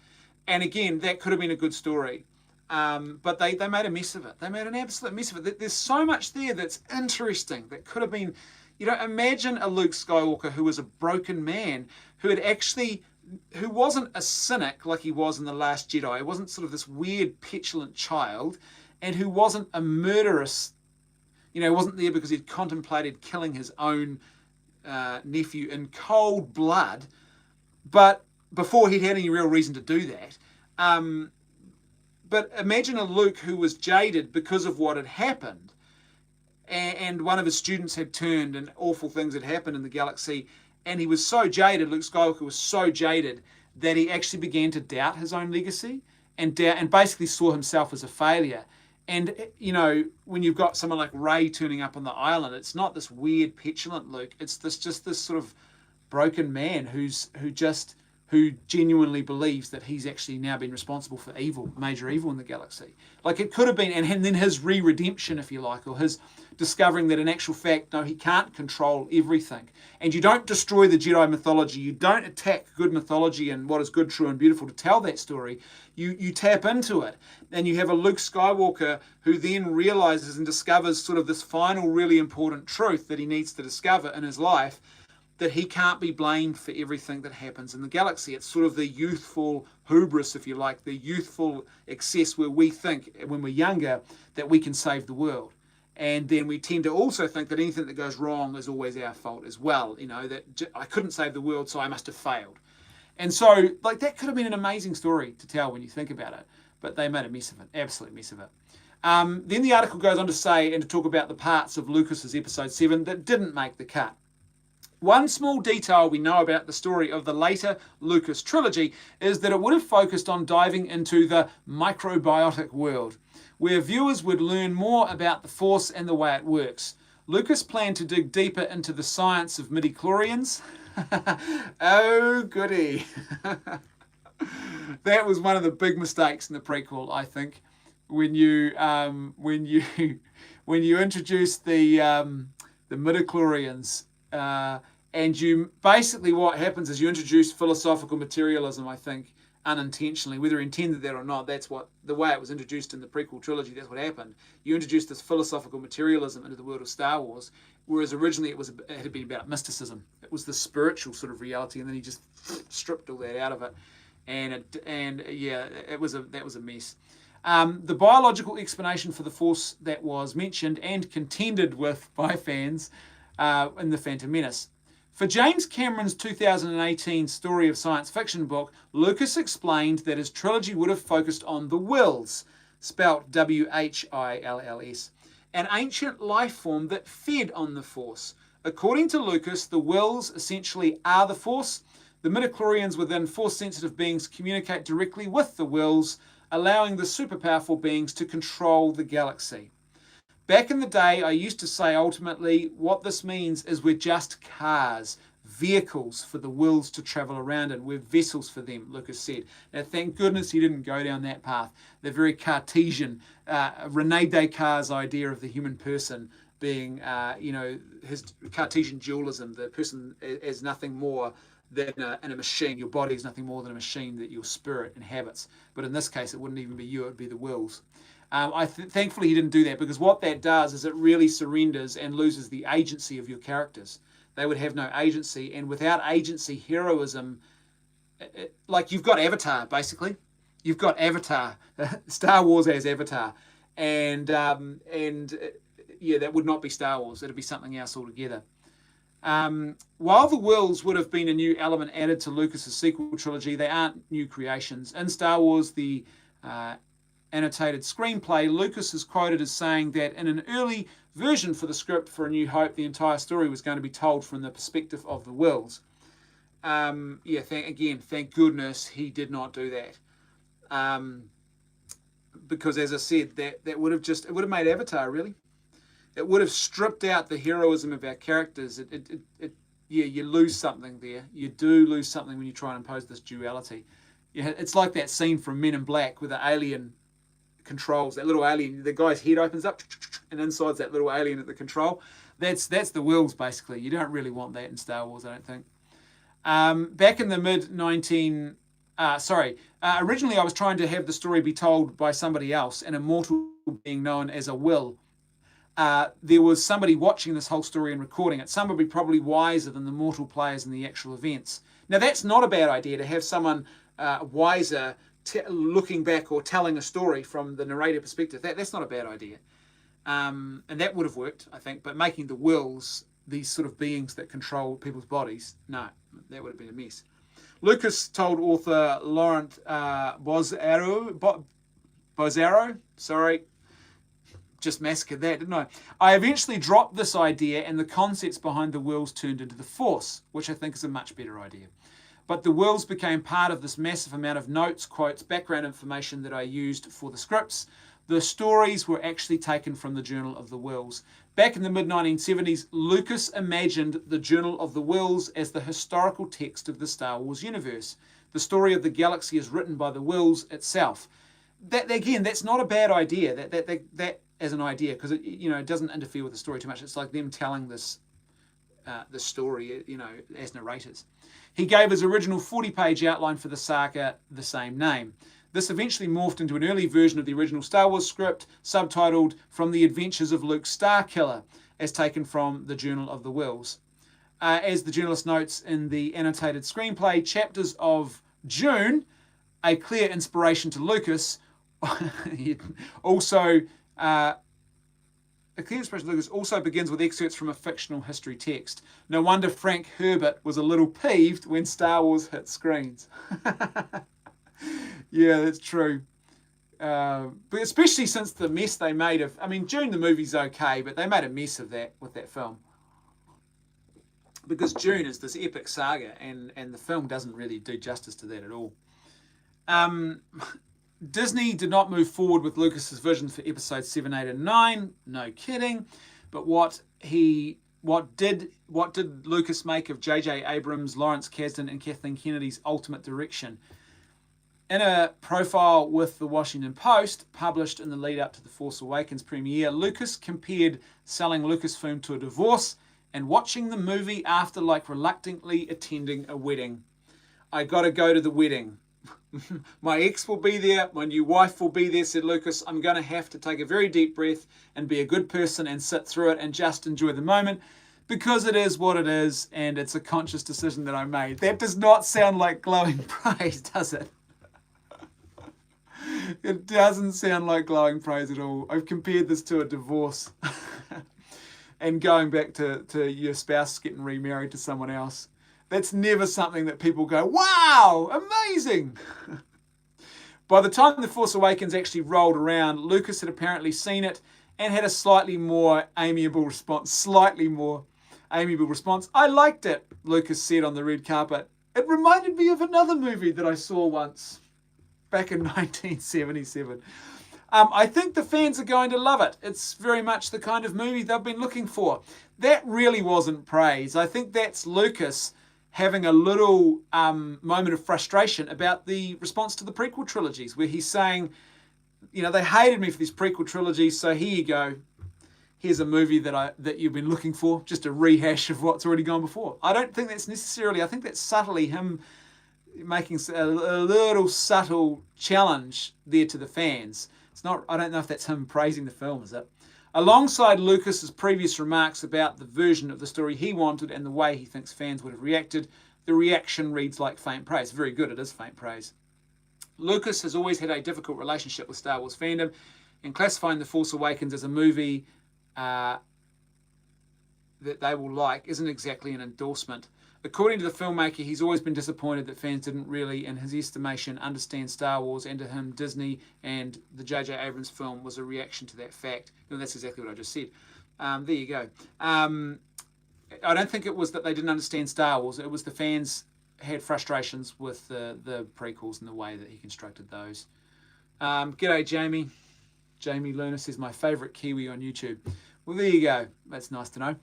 And again, that could have been a good story. But they made a mess of it. They made an absolute mess of it. There's so much there that's interesting. That could have been, imagine a Luke Skywalker who was a broken man, who wasn't a cynic like he was in The Last Jedi. He wasn't sort of this weird, petulant child, and who wasn't a murderous, wasn't there because he'd contemplated killing his own nephew in cold blood, but before he'd had any real reason to do that. But imagine a Luke who was jaded because of what had happened, and one of his students had turned and awful things had happened in the galaxy, And he was so jaded, Luke Skywalker was so jaded, that he actually began to doubt his own legacy and basically saw himself as a failure. And, when you've got someone like Rey turning up on the island, it's not this weird, petulant Luke. It's just this sort of broken man who genuinely believes that he's actually now been responsible for major evil in the galaxy. Like, it could have been, and then his redemption, if you like, or his discovering that in actual fact, no, he can't control everything. And you don't destroy the Jedi mythology. You don't attack good mythology and what is good, true, and beautiful to tell that story. You tap into it. And you have a Luke Skywalker who then realizes and discovers sort of this final really important truth that he needs to discover in his life, that he can't be blamed for everything that happens in the galaxy. It's sort of the youthful hubris, if you like, the youthful excess where we think, when we're younger, that we can save the world. And then we tend to also think that anything that goes wrong is always our fault as well. That I couldn't save the world, so I must have failed. And so, like, that could have been an amazing story to tell when you think about it. But they made a mess of it, absolute mess of it. Then the article goes on to say and to talk about the parts of Lucas's Episode 7 that didn't make the cut. One small detail we know about the story of the later Lucas trilogy is that it would have focused on diving into the microbiotic world, where viewers would learn more about the Force and the way it works. Lucas planned to dig deeper into the science of midichlorians. Oh, goody. That was one of the big mistakes in the prequel, I think, when you introduced the midichlorians. And you basically, what happens is you introduce philosophical materialism, I think, unintentionally, whether intended that or not. That's what the way it was introduced in the prequel trilogy. That's what happened. You introduced this philosophical materialism into the world of Star Wars, whereas originally it had been about mysticism. It was the spiritual sort of reality, and then he just stripped all that out of it, that was a mess. The biological explanation for the Force that was mentioned and contended with by fans in The Phantom Menace. For James Cameron's 2018 story of science fiction book, Lucas explained that his trilogy would have focused on the Whills, spelt Whills, an ancient life form that fed on the Force. According to Lucas, the Whills essentially are the Force. The midichlorians within Force-sensitive beings communicate directly with the Whills, allowing the super powerful beings to control the galaxy. Back in the day, I used to say ultimately what this means is we're just cars, vehicles for the Whills to travel around in. We're vessels for them, Lucas said. Now, thank goodness he didn't go down that path. The very Cartesian, Rene Descartes' idea of the human person being, his Cartesian dualism, the person is nothing more than a machine. Your body is nothing more than a machine that your spirit inhabits. But in this case, it wouldn't even be you, it would be the Whills. Thankfully, he didn't do that, because what that does is it really surrenders and loses the agency of your characters. They would have no agency, and without agency, heroism, like you've got Avatar, basically. You've got Avatar. Star Wars as Avatar. And that would not be Star Wars. It'd be something else altogether. While the Whills would have been a new element added to Lucas's sequel trilogy, they aren't new creations. In Star Wars, the annotated screenplay, Lucas is quoted as saying that in an early version for the script for A New Hope, the entire story was going to be told from the perspective of the Whills. Thank goodness he did not do that. Because as I said, that would have made Avatar, really. It would have stripped out the heroism of our characters. You lose something there. You do lose something when you try and impose this duality. It's like that scene from Men in Black with the alien controls, that little alien, the guy's head opens up and inside's that little alien at the control. That's the Whills, basically. You don't really want that in Star Wars, I don't think. Back in the originally I was trying to have the story be told by somebody else, an immortal being known as a Whill. There was somebody watching this whole story and recording it. Somebody probably wiser than the mortal players in the actual events. Now, that's not a bad idea, to have someone wiser looking back or telling a story from the narrator perspective. That's not a bad idea. And that would have worked, I think. But making the Whills these sort of beings that control people's bodies, no, that would have been a mess. Lucas told author Laurent Bozzaro, just massacred that, didn't I? I eventually dropped this idea and the concepts behind the worlds turned into the Force, which I think is a much better idea. But the worlds became part of this massive amount of notes, quotes, background information that I used for the scripts. The stories were actually taken from the Journal of the Whills. Back in the mid-1970s, Lucas imagined the Journal of the Whills as the historical text of the Star Wars universe. The story of the galaxy is written by the Whills itself. That again, that's not a bad idea. That as an idea, because it doesn't interfere with the story too much. It's like them telling this story, as narrators. He gave his original 40-page outline for the saga the same name. This eventually morphed into an early version of the original Star Wars script, subtitled From the Adventures of Luke Starkiller, as taken from the Journal of the Whills. As the journalist notes in the annotated screenplay, chapters of June, a clear inspiration to Lucas, also begins with excerpts from a fictional history text. No wonder Frank Herbert was a little peeved when Star Wars hit screens. Yeah, that's true. But especially since the mess they made of... June the movie's okay, but they made a mess of that with that film. Because June is this epic saga, and the film doesn't really do justice to that at all. Disney did not move forward with Lucas's vision for episodes 7, 8, and 9. No kidding. But what did Lucas make of J.J. Abrams, Lawrence Kasdan, and Kathleen Kennedy's ultimate direction? In a profile with the Washington Post, published in the lead up to The Force Awakens premiere, Lucas compared selling Lucasfilm to a divorce and watching the movie after like reluctantly attending a wedding. I gotta go to the wedding. My ex will be there, my new wife will be there, said Lucas. I'm going to have to take a very deep breath and be a good person and sit through it and just enjoy the moment because it is what it is and it's a conscious decision that I made. That does not sound like glowing praise, does it? It doesn't sound like glowing praise at all. I've compared this to a divorce and going back to your spouse getting remarried to someone else. That's never something that people go, wow, amazing. By the time The Force Awakens actually rolled around, Lucas had apparently seen it and had a slightly more amiable response. I liked it, Lucas said on the red carpet. It reminded me of another movie that I saw once, back in 1977. I think the fans are going to love it. It's very much the kind of movie they've been looking for. That really wasn't praise. I think that's Lucas having a little moment of frustration about the response to the prequel trilogies, where he's saying, they hated me for these prequel trilogies, so here you go. Here's a movie that you've been looking for, just a rehash of what's already gone before. I don't think that's necessarily, I think that's subtly him making a little subtle challenge there to the fans. It's not, I don't know if that's him praising the film, is it? Alongside Lucas's previous remarks about the version of the story he wanted and the way he thinks fans would have reacted, the reaction reads like faint praise. Very good, it is faint praise. Lucas has always had a difficult relationship with Star Wars fandom, and classifying The Force Awakens as a movie that they will like isn't exactly an endorsement. According to the filmmaker, he's always been disappointed that fans didn't really, in his estimation, understand Star Wars, and to him, Disney and the J.J. Abrams film was a reaction to that fact. And that's exactly what I just said. There you go. I don't think it was that they didn't understand Star Wars. It was the fans had frustrations with the prequels and the way that he constructed those. G'day, Jamie. Jamie Lerner says, my favourite Kiwi on YouTube. Well, there you go. That's nice to know.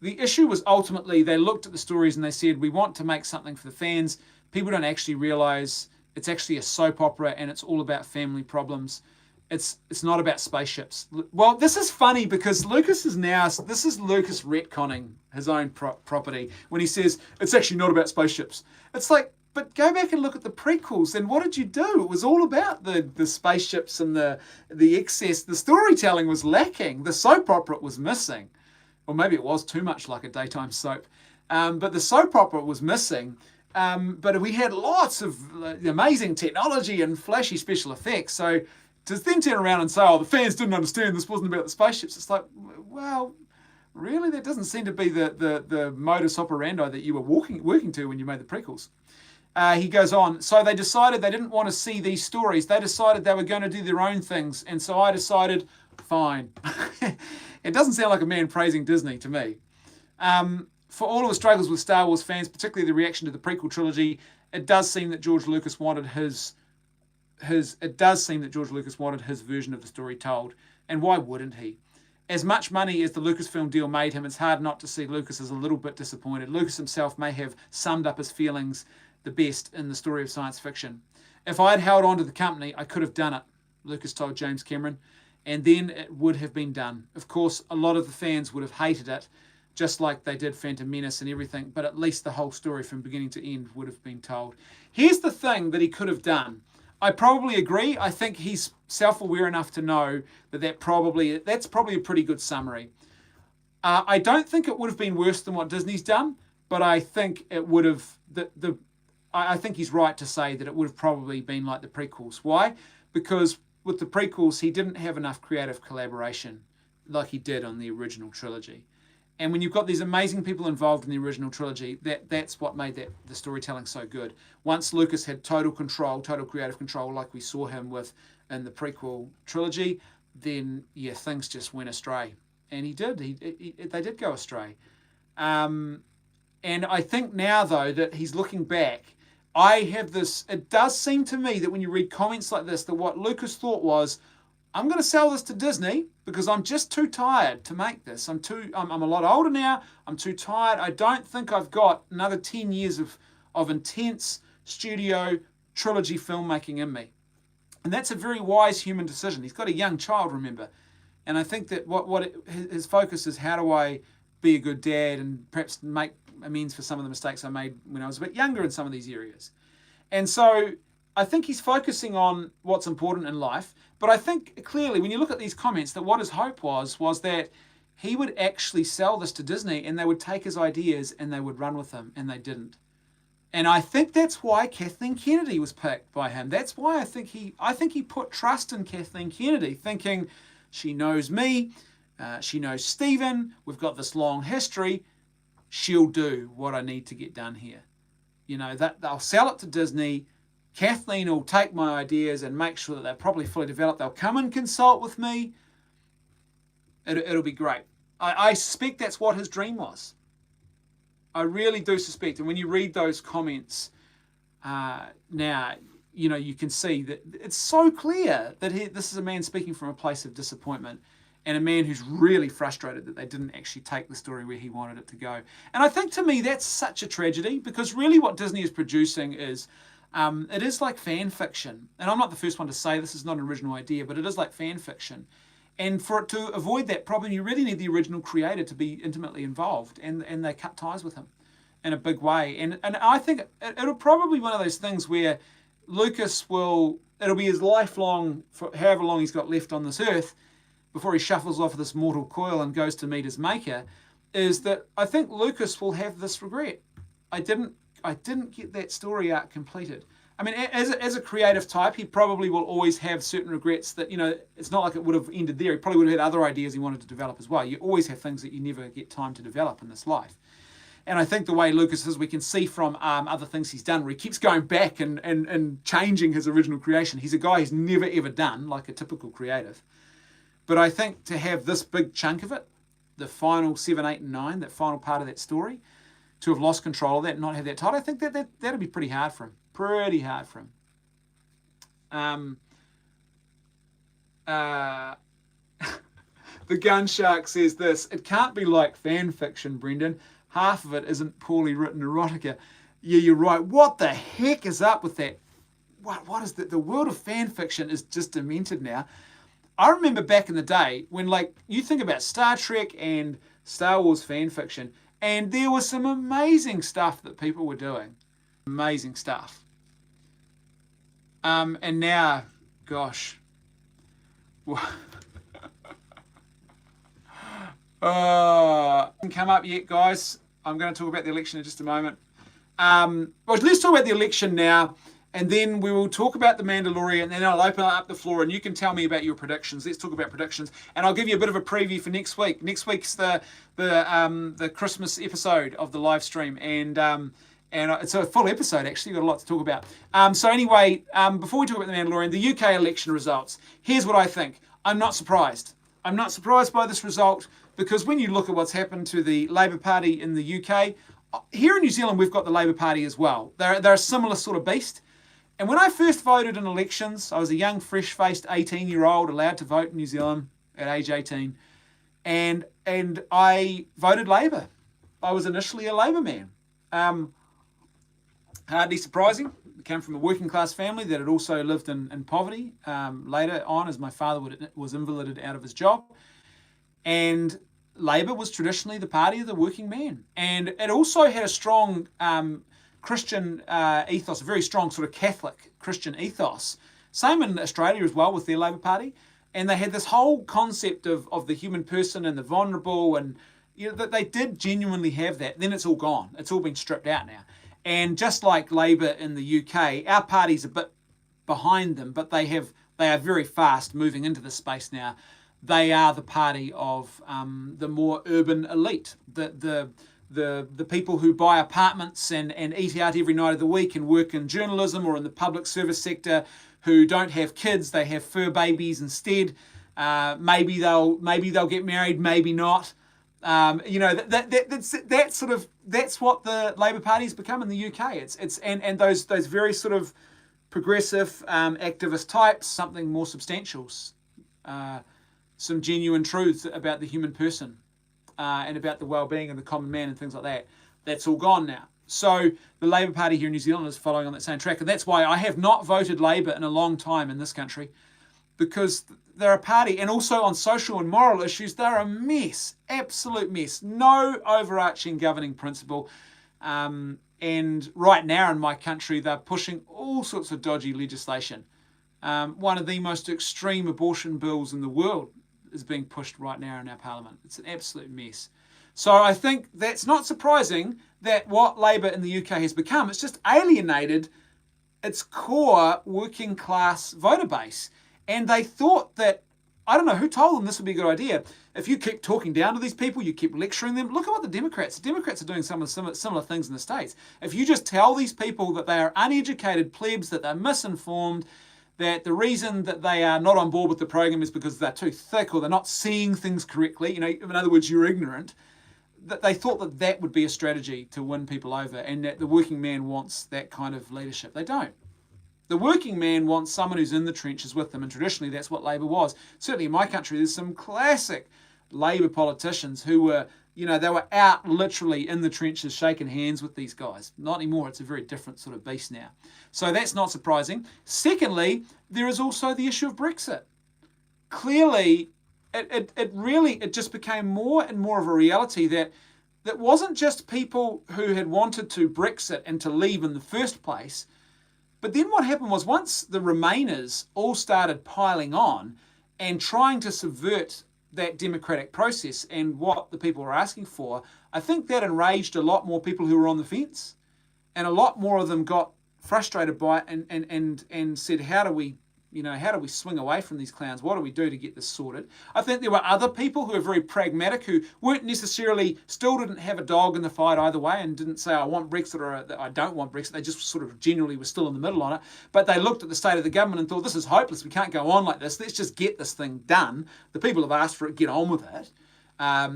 The issue was ultimately they looked at the stories and they said, we want to make something for the fans. People don't actually realise it's actually a soap opera and it's all about family problems. It's not about spaceships. Well, this is funny because Lucas is this is Lucas retconning his own property when he says, it's actually not about spaceships. It's like, but go back and look at the prequels and what did you do? It was all about the spaceships and the excess. The storytelling was lacking. The soap opera was missing. Or maybe it was too much like a daytime soap. But the soap opera was missing. But we had lots of amazing technology and flashy special effects. So to then turn around and say, oh, the fans didn't understand this wasn't about the spaceships. It's like, well, really? That doesn't seem to be the modus operandi that you were working to when you made the prequels. He goes on, so they decided they didn't want to see these stories. They decided they were going to do their own things. And so I decided, fine. It doesn't sound like a man praising Disney to me. For all of the struggles with Star Wars fans, particularly the reaction to the prequel trilogy, it does seem that George Lucas wanted his version of the story told. And why wouldn't he? As much money as the Lucasfilm deal made him, it's hard not to see Lucas as a little bit disappointed. Lucas himself may have summed up his feelings the best in the story of science fiction. If I had held on to the company, I could have done it, Lucas told James Cameron, and then it would have been done. Of course, a lot of the fans would have hated it, just like they did Phantom Menace and everything, but at least the whole story from beginning to end would have been told. Here's the thing that he could have done. I probably agree. I think he's self-aware enough to know that's probably a pretty good summary. I don't think it would have been worse than what Disney's done, but I think it would have. I think he's right to say that it would have probably been like the prequels. Why? Because with the prequels, he didn't have enough creative collaboration like he did on the original trilogy. And when you've got these amazing people involved in the original trilogy, that's what made the storytelling so good. Once Lucas had total control, total creative control, like we saw him with in the prequel trilogy, then yeah, things just went astray. And he did. They did go astray. And I think now, though, that he's looking back, I have this, it does seem to me that when you read comments like this, that what Lucas thought was, I'm going to sell this to Disney because I'm just too tired to make this. I'm a lot older now. I'm too tired. I don't think I've got another 10 years of intense studio trilogy filmmaking in me. And that's a very wise human decision. He's got a young child, remember. And I think that his focus is, how do I be a good dad and perhaps make amends for some of the mistakes I made when I was a bit younger in some of these areas. And so I think he's focusing on what's important in life. But I think clearly when you look at these comments that what his hope was that he would actually sell this to Disney and they would take his ideas and they would run with them, and they didn't. And I think that's why Kathleen Kennedy was picked by him. That's why I think he put trust in Kathleen Kennedy, thinking she knows me, she knows Stephen, we've got this long history, she'll do what I need to get done here. You know, that they'll sell it to Disney. Kathleen will take my ideas and make sure that they're properly fully developed. They'll come and consult with me. It'll be great. I suspect that's what his dream was. I really do suspect. And when you read those comments now, you know, you can see that it's so clear that this is a man speaking from a place of disappointment, and a man who's really frustrated that they didn't actually take the story where he wanted it to go. And I think, to me, that's such a tragedy, because really what Disney is producing is, it is like fan fiction. And I'm not the first one to say this is not an original idea, but it is like fan fiction. And for it to avoid that problem, you really need the original creator to be intimately involved, and they cut ties with him in a big way. And I think it'll probably be one of those things where Lucas it'll be his lifelong, for however long he's got left on this earth, before he shuffles off this mortal coil and goes to meet his maker, is that I think Lucas will have this regret. I didn't get that story arc completed. I mean, as a creative type, he probably will always have certain regrets that, you know, it's not like it would have ended there. He probably would have had other ideas he wanted to develop as well. You always have things that you never get time to develop in this life. And I think the way Lucas is, we can see from other things he's done, where he keeps going back and changing his original creation. He's a guy who's never ever done, like a typical creative. But I think to have this big chunk of it, the final 7, 8, and 9, that final part of that story, to have lost control of that and not have that title, I think that'll be pretty hard for him. Pretty hard for him. The Gun Shark says this: it can't be like fan fiction, Brendan. Half of it isn't poorly written erotica. Yeah, you're right. What the heck is up with that? What is that? The world of fan fiction is just demented now. I remember back in the day when, like, you think about Star Trek and Star Wars fan fiction, and there was some amazing stuff that people were doing. Amazing stuff. And now, gosh. Hasn't come up yet, guys. I'm going to talk about the election in just a moment. Well, let's talk about the election now, and then we will talk about the Mandalorian, and then I'll open up the floor, and you can tell me about your predictions. Let's talk about predictions, and I'll give you a bit of a preview for next week. Next week's the Christmas episode of the live stream, and And it's a full episode, actually. We've got a lot to talk about. So anyway, before we talk about The Mandalorian, the UK election results, here's what I think. I'm not surprised. I'm not surprised by this result because when you look at what's happened to the Labour Party in the UK, here in New Zealand, we've got the Labour Party as well. They're a similar sort of beast. And when I first voted in elections, I was a young, fresh-faced 18-year-old allowed to vote in New Zealand at age 18. And I voted Labour. I was initially a Labour man. Hardly surprising. I came from a working class family that had also lived in poverty later on as my father was invalided out of his job. And Labour was traditionally the party of the working man. And it also had a strong Christian ethos, a very strong sort of Catholic Christian ethos. Same in Australia as well with their Labour Party. And they had this whole concept of the human person and the vulnerable, and that they did genuinely have that. Then it's all gone. It's all been stripped out now. And just like Labour in the UK, our party's a bit behind them, but they are very fast moving into this space now. They are the party of the more urban elite, the people who buy apartments and eat out every night of the week and work in journalism or in the public service sector, who don't have kids, they have fur babies instead. Maybe they'll get married, maybe not. That's what the Labour Party's become in the UK. It's those very sort of progressive activist types, something more substantial, some genuine truths about the human person and about the well-being of the common man and things like that. That's all gone now. So the Labour Party here in New Zealand is following on that same track, and that's why I have not voted Labour in a long time in this country, because they're a party, and also on social and moral issues, they're a mess, absolute mess. No overarching governing principle. And right now in my country, they're pushing all sorts of dodgy legislation. One of the most extreme abortion bills in the world is being pushed right now in our parliament. It's an absolute mess. So I think that's not surprising that what Labour in the UK has become, it's just alienated its core working class voter base. And they thought that, I don't know who told them this would be a good idea. If you keep talking down to these people, you keep lecturing them, look at what the Democrats are doing some of the similar things in the States. If you just tell these people that they are uneducated plebs, that they're misinformed, that the reason that they are not on board with the program is because they're too thick or they're not seeing things correctly, in other words, you're ignorant, that they thought that would be a strategy to win people over, and that the working man wants that kind of leadership. They don't. The working man wants someone who's in the trenches with them, and traditionally that's what Labour was. Certainly in my country, there's some classic Labour politicians who were, they were out literally in the trenches shaking hands with these guys. Not anymore. It's a very different sort of beast now. So that's not surprising. Secondly, there is also the issue of Brexit. Clearly, it just became more and more of a reality that wasn't just people who had wanted to Brexit and to leave in the first place. But then what happened was, once the Remainers all started piling on and trying to subvert that democratic process and what the people were asking for, I think that enraged a lot more people who were on the fence, and a lot more of them got frustrated by it and said, how do we swing away from these clowns? What do we do to get this sorted? I think there were other people who were very pragmatic, who still didn't have a dog in the fight either way, and didn't say, I want Brexit or I don't want Brexit. They just sort of generally were still in the middle on it. But they looked at the state of the government and thought, this is hopeless. We can't go on like this. Let's just get this thing done. The people have asked for it. Get on with it.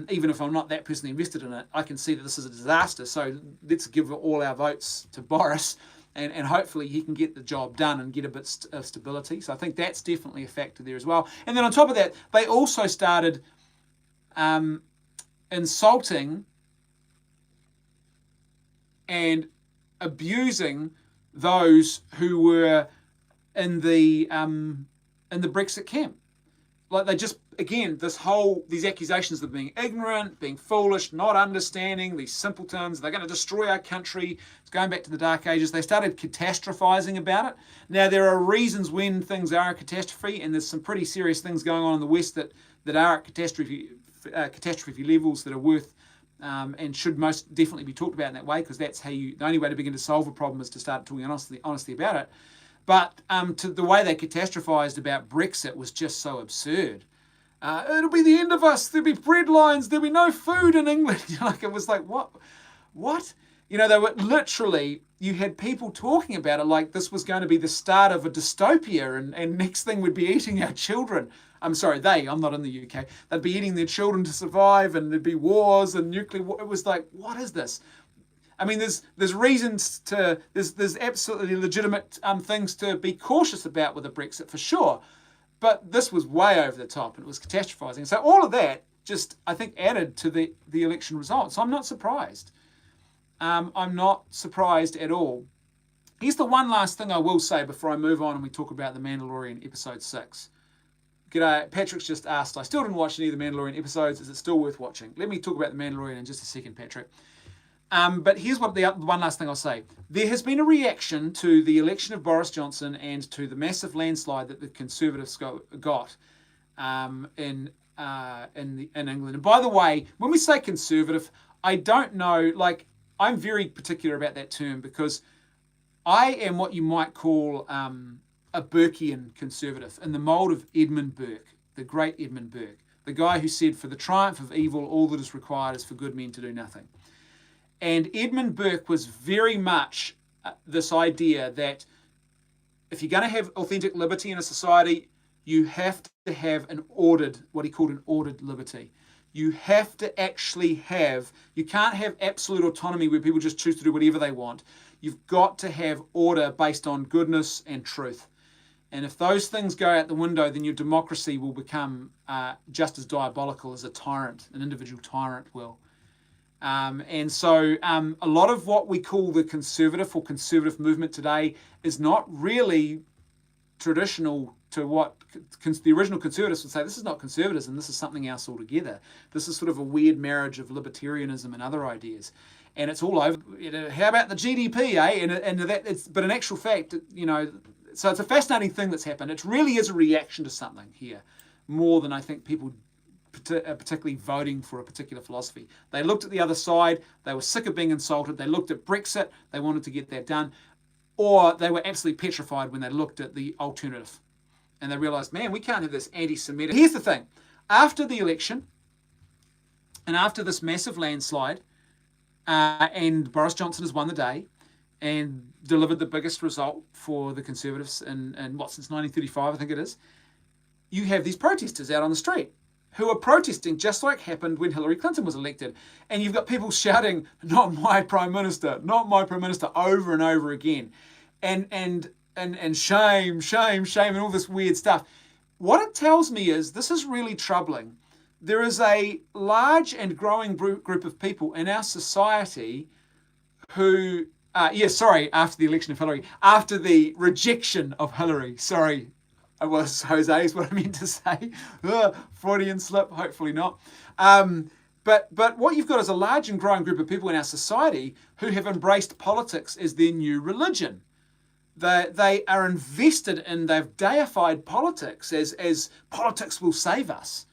Even if I'm not that personally invested in it, I can see that this is a disaster. So let's give all our votes to Boris. And hopefully he can get the job done and get a bit of stability. So I think that's definitely a factor there as well. And then on top of that, they also started insulting and abusing those who were in the Brexit camp. Like they just, again, these accusations of being ignorant, being foolish, not understanding, these simpletons, they're going to destroy our country. It's going back to the Dark Ages. They started catastrophizing about it. Now, there are reasons when things are a catastrophe, and there's some pretty serious things going on in the West that are at catastrophe levels that are worth and should most definitely be talked about in that way, because that's the only way to begin to solve a problem is to start talking honestly about it. But the way they catastrophized about Brexit was just so absurd. It'll be the end of us. There'll be bread lines. There'll be no food in England. It was like, what? They were literally, you had people talking about it like this was going to be the start of a dystopia, and next thing we'd be eating our children. I'm sorry, I'm not in the UK. They'd be eating their children to survive, and there'd be wars and nuclear war. It was like, what is this? I mean, there's reasons there's absolutely legitimate things to be cautious about with the Brexit for sure. But this was way over the top, and it was catastrophizing. So all of that just, I think, added to the election results. So I'm not surprised. I'm not surprised at all. Here's the one last thing I will say before I move on and we talk about The Mandalorian Episode 6. G'day, Patrick's just asked, I still didn't watch any of The Mandalorian episodes. Is it still worth watching? Let me talk about The Mandalorian in just a second, Patrick. But here's what the one last thing I'll say. There has been a reaction to the election of Boris Johnson and to the massive landslide that the Conservatives got in England. And by the way, when we say Conservative, I don't know, like, I'm very particular about that term because I am what you might call a Burkean conservative in the mould of Edmund Burke, the great Edmund Burke, the guy who said, for the triumph of evil, all that is required is for good men to do nothing. And Edmund Burke was very much this idea that if you're going to have authentic liberty in a society, you have to have what he called an ordered liberty. You have to actually you can't have absolute autonomy where people just choose to do whatever they want. You've got to have order based on goodness and truth. And if those things go out the window, then your democracy will become just as diabolical as an individual tyrant will. And so a lot of what we call the conservative or conservative movement today is not really traditional to what the original conservatives would say. This is not conservatism, this is something else altogether. This is sort of a weird marriage of libertarianism and other ideas. And it's all over. How about the GDP, eh? But in actual fact, so it's a fascinating thing that's happened. It really is a reaction to something here, more than I think people particularly voting for a particular philosophy. They looked at the other side, they were sick of being insulted, they looked at Brexit, they wanted to get that done, or they were absolutely petrified when they looked at the alternative. And they realised, man, we can't have this anti-Semitic. Here's the thing. After the election, and after this massive landslide, and Boris Johnson has won the day, and delivered the biggest result for the Conservatives in since 1935, I think it is, you have these protesters out on the street who are protesting just like happened when Hillary Clinton was elected. And you've got people shouting, not my Prime Minister, over and over again. And shame, shame, shame, and all this weird stuff. What it tells me is this is really troubling. There is a large and growing group of people in our society who, after the election of Hillary, after the rejection of Hillary, it was Jose is what I meant to say. Freudian slip, hopefully not. But what you've got is a large and growing group of people in our society who have embraced politics as their new religion. They are invested in, they've deified politics as politics will save us.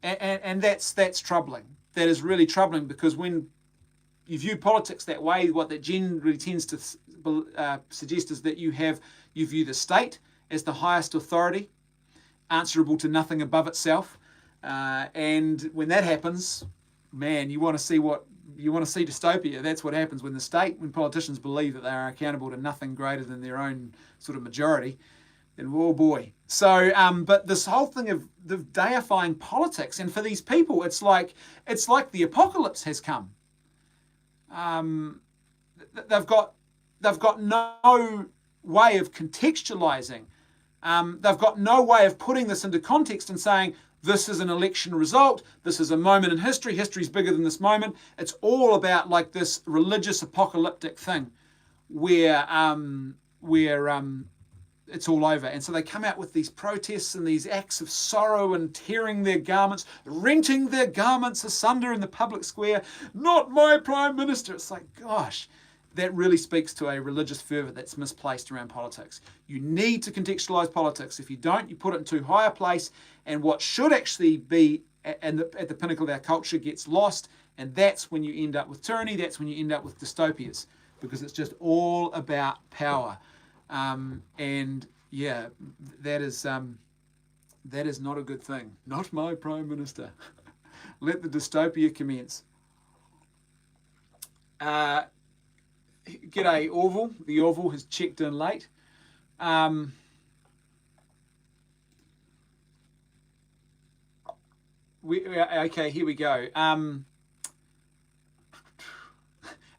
And that's troubling. That is really troubling because when you view politics that way, what that generally tends to suggest is that you view the state as the highest authority, answerable to nothing above itself. And when that happens, man, you want to see dystopia. That's what happens when politicians believe that they are accountable to nothing greater than their own sort of majority. And oh boy. So, but this whole thing of the deifying politics, and for these people, it's like the apocalypse has come. They've got no way of contextualizing. They've got no way of putting this into context and saying, this is an election result, this is a moment in history, history's bigger than this moment. It's all about like this religious apocalyptic thing where it's all over. And so they come out with these protests and these acts of sorrow and tearing their garments, renting their garments asunder in the public square. Not my Prime Minister. It's like, gosh, that really speaks to a religious fervour that's misplaced around politics. You need to contextualise politics. If you don't, you put it in too high a place, and what should actually be at the pinnacle of our culture gets lost, and that's when you end up with tyranny, that's when you end up with dystopias, because it's just all about power. And yeah, that is not a good thing. Not my Prime Minister. Let the dystopia commence. G'day Orville. The Orville has checked in late. Okay, here we go.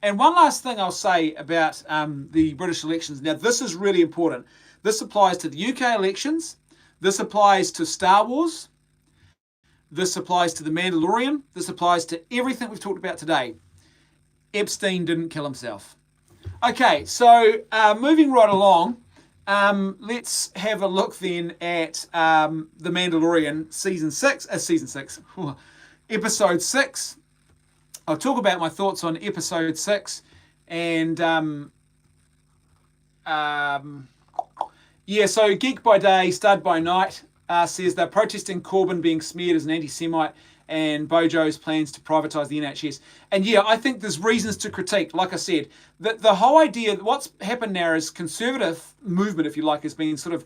And one last thing I'll say about the British elections. Now, this is really important. This applies to the UK elections. This applies to Star Wars. This applies to The Mandalorian. This applies to everything we've talked about today. Epstein didn't kill himself. Okay, so moving right along, let's have a look then at The Mandalorian season 6, episode 6. I'll talk about my thoughts on episode 6 and so Geek by Day, Stud by Night says they're protesting Corbyn being smeared as an anti-Semite and Bojo's plans to privatise the NHS. And yeah, I think there's reasons to critique. Like I said, the whole idea, what's happened now is conservative movement, if you like, has been sort of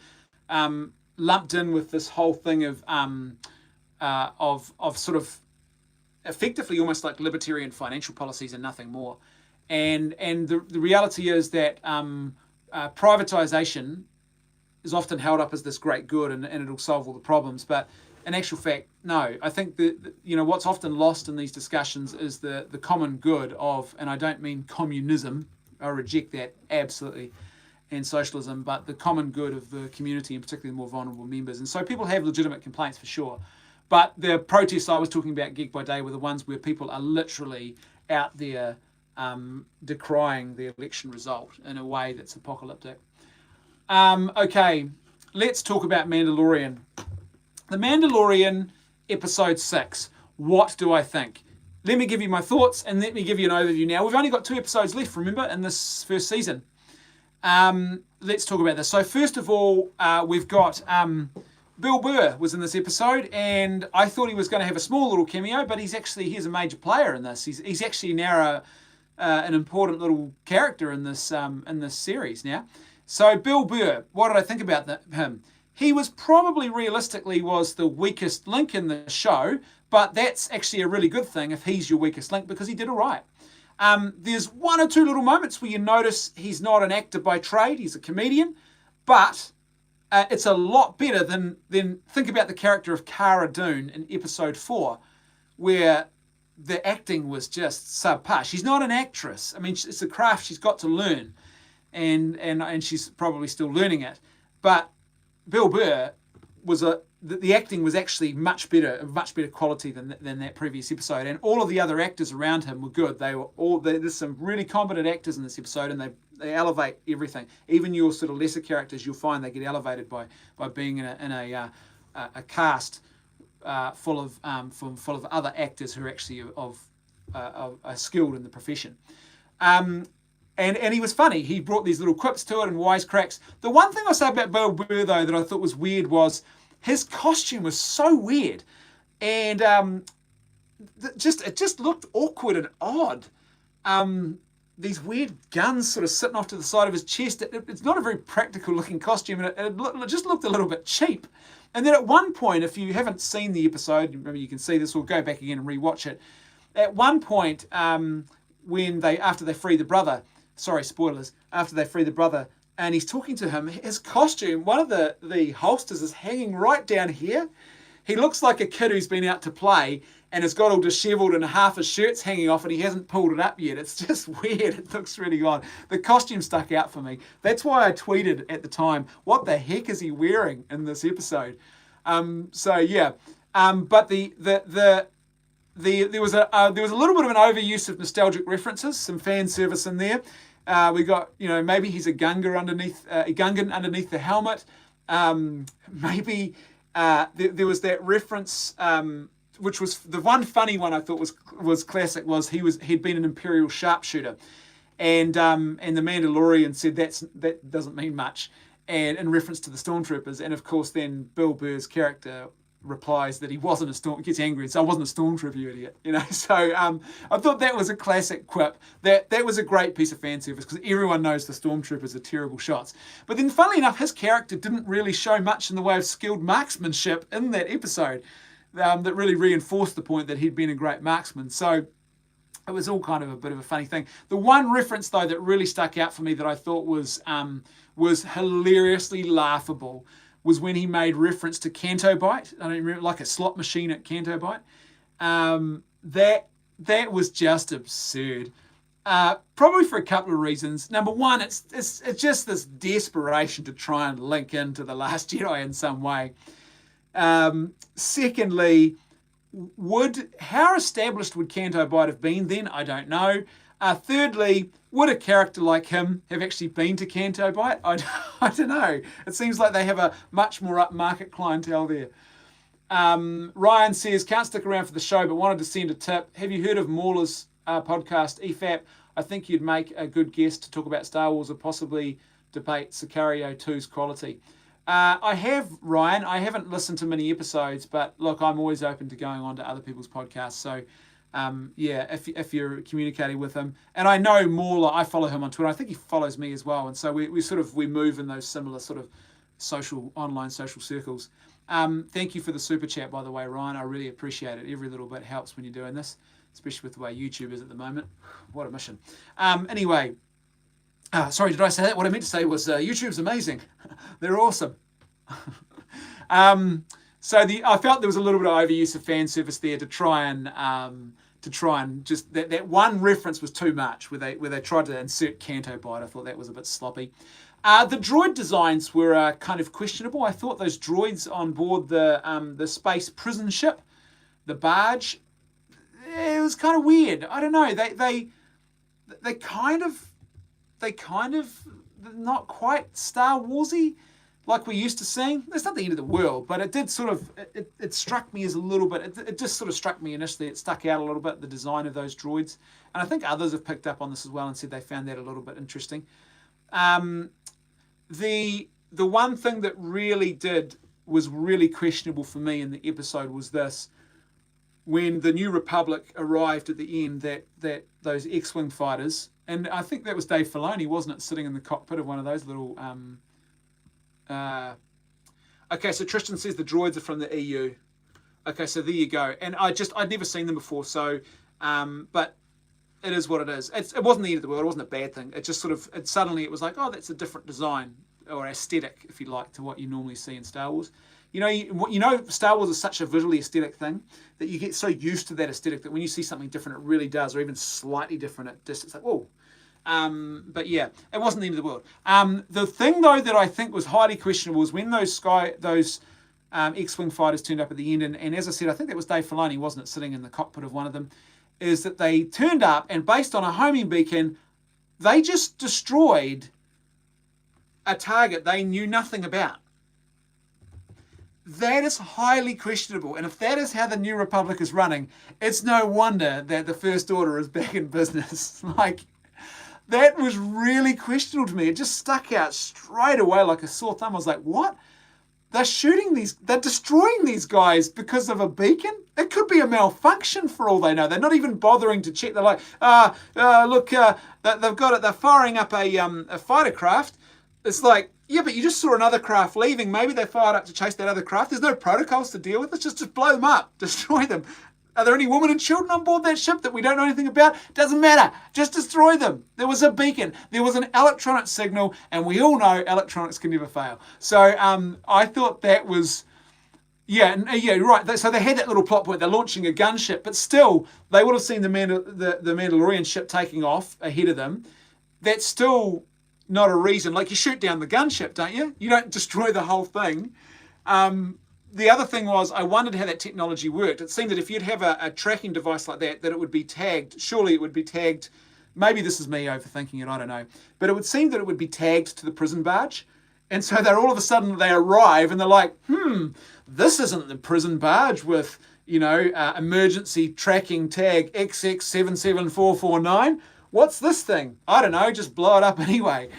lumped in with this whole thing of sort of effectively almost like libertarian financial policies and nothing more. And the reality is that privatisation is often held up as this great good and it'll solve all the problems. But in actual fact, no. I think that what's often lost in these discussions is the common good of, and I don't mean communism, I reject that absolutely, and socialism, but the common good of the community and particularly the more vulnerable members. And so people have legitimate complaints for sure. But the protests I was talking about, Geek by Day, were the ones where people are literally out there decrying the election result in a way that's apocalyptic. Okay, let's talk about Mandalorian. The Mandalorian, episode 6. What do I think? Let me give you my thoughts and let me give you an overview now. We've only got 2 episodes left, remember, in this first season. Let's talk about this. So first of all, we've got Bill Burr was in this episode, and I thought he was going to have a small little cameo, but he's a major player in this. He's actually now an important little character in this series now. So Bill Burr, what did I think about him? He was probably realistically was the weakest link in the show, but that's actually a really good thing if he's your weakest link because he did all right. There's 1 or 2 little moments where you notice he's not an actor by trade, he's a comedian, but it's a lot better than think about the character of Cara Dune in episode 4, where the acting was just subpar. She's not an actress. I mean, it's a craft she's got to learn, and she's probably still learning it. But Bill Burr the acting was actually much better quality than that previous episode, and all of the other actors around him were good. There's some really competent actors in this episode, and they elevate everything. Even your sort of lesser characters, you'll find they get elevated by being in a cast full of other actors who are actually are skilled in the profession. And he was funny. He brought these little quips to it and wisecracks. The one thing I'll say about Bill Burr, though, that I thought was weird was his costume was so weird. And it just looked awkward and odd. These weird guns sort of sitting off to the side of his chest. It's not a very practical looking costume, and it just looked a little bit cheap. And then at one point, if you haven't seen the episode, maybe you can see this, or go back again and rewatch it. At one point, after they free the brother, sorry, spoilers, after they free the brother, and he's talking to him, his costume, one of the holsters is hanging right down here. He looks like a kid who's been out to play and has got all disheveled and half his shirt's hanging off and he hasn't pulled it up yet. It's just weird. It looks really odd. The costume stuck out for me. That's why I tweeted at the time, what the heck is he wearing in this episode? But there was a little bit of an overuse of nostalgic references, some fan service in there. We got, maybe he's a Gungan underneath the helmet. Maybe there was that reference, which was the one funny one I thought was classic. Was he'd been an Imperial sharpshooter, and the Mandalorian said that doesn't mean much, and in reference to the stormtroopers. And of course, then Bill Burr's character replies that he wasn't gets angry and says, I wasn't a stormtrooper, you idiot. So I thought that was a classic quip. That was a great piece of fan service because everyone knows the stormtroopers are terrible shots. But then funnily enough, his character didn't really show much in the way of skilled marksmanship in that episode that really reinforced the point that he'd been a great marksman. So It was all kind of a bit of a funny thing. The one reference, though, that really stuck out for me that I thought was hilariously laughable was when he made reference to Canto Bite. I don't remember, like a slot machine at Canto Bite. That was just absurd. Probably for a couple of reasons. Number one, it's just this desperation to try and link into The Last Jedi in some way. Secondly, how established would Canto Bite have been then? I don't know. Thirdly, would a character like him have actually been to Canto Bite? I don't know. It seems like they have a much more upmarket clientele there. Ryan says, can't stick around for the show, but wanted to send a tip. Have you heard of Mauler's podcast, EFAP? I think you'd make a good guest to talk about Star Wars or possibly debate Sicario 2's quality. I have, Ryan. I haven't listened to many episodes, but look, I'm always open to going on to other people's podcasts. So, if you're communicating with him, and I know Mauler, I follow him on Twitter. I think he follows me as well, and so we move in those similar sort of online social circles. Thank you for the super chat, by the way, Ryan. I really appreciate it. Every little bit helps when you're doing this, especially with the way YouTube is at the moment. What a mission. Anyway. Sorry, did I say that? What I meant to say was YouTube's amazing. They're awesome. I felt there was a little bit of overuse of fan service there to try and just that one reference was too much where they tried to insert Canto Bite. I thought that was a bit sloppy. The droid designs were kind of questionable. I thought those droids on board the space prison ship, the barge, it was kind of weird. I don't know. They kind of not quite Star Warsy like we're used to seeing. It's not the end of the world, but it did sort of, it struck me as a little bit, it just sort of struck me initially. It stuck out a little bit, the design of those droids. And I think others have picked up on this as well and said they found that a little bit interesting. The one thing that was really questionable for me in the episode was this. When the New Republic arrived at the end, that those X-Wing fighters, and I think that was Dave Filoni, wasn't it, sitting in the cockpit of one of those little... Okay, so Tristan says the droids are from the EU. Okay, so there you go. And I'd never seen them before, so... but it is what it is. It wasn't the end of the world. It wasn't a bad thing. It just sort of... suddenly it was like, oh, that's a different design, or aesthetic, if you like, to what you normally see in Star Wars. You know, Star Wars is such a visually aesthetic thing that you get so used to that aesthetic that when you see something different, it really does, or even slightly different, it's like, whoa. But yeah, it wasn't the end of the world. The thing, though, that I think was highly questionable was when those X-Wing fighters turned up at the end, and as I said, I think that was Dave Filoni, wasn't it, sitting in the cockpit of one of them, is that they turned up, and based on a homing beacon, they just destroyed a target they knew nothing about. That is highly questionable. And if that is how the New Republic is running, it's no wonder that the First Order is back in business. Like, that was really questionable to me. It just stuck out straight away like a sore thumb. I was like, what? They're destroying these guys because of a beacon? It could be a malfunction for all they know. They're not even bothering to check. They're like, look, they've got it. They're firing up a fighter craft. It's like, yeah, but you just saw another craft leaving. Maybe they fired up to chase that other craft. There's no protocols to deal with. Let's just blow them up, destroy them. Are there any women and children on board that ship that we don't know anything about? Doesn't matter. Just destroy them. There was a beacon. There was an electronic signal, and we all know electronics can never fail. So I thought that was, yeah, right. So they had that little plot point. They're launching a gunship, but still, they would have seen the Mandalorian ship taking off ahead of them. That's still not a reason. Like, you shoot down the gunship, don't you? You don't destroy the whole thing. The other thing was, I wondered how that technology worked. It seemed that if you'd have a tracking device like that it would be tagged. Surely it would be tagged. Maybe this is me overthinking it, I don't know. But it would seem that it would be tagged to the prison barge. And so they're all of a sudden, they arrive and they're like, this isn't the prison barge with, emergency tracking tag XX77449. What's this thing? I don't know, just blow it up anyway.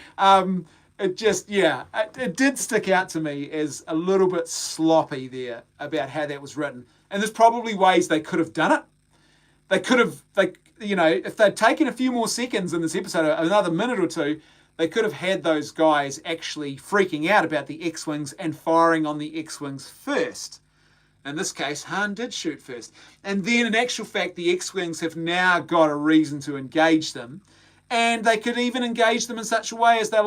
It did stick out to me as a little bit sloppy there about how that was written. And there's probably ways they could have done it. They could have, if they'd taken a few more seconds in this episode, another minute or two, they could have had those guys actually freaking out about the X-Wings and firing on the X-Wings first. In this case, Han did shoot first. And then, in actual fact, the X-Wings have now got a reason to engage them. And they could even engage them in such a way as they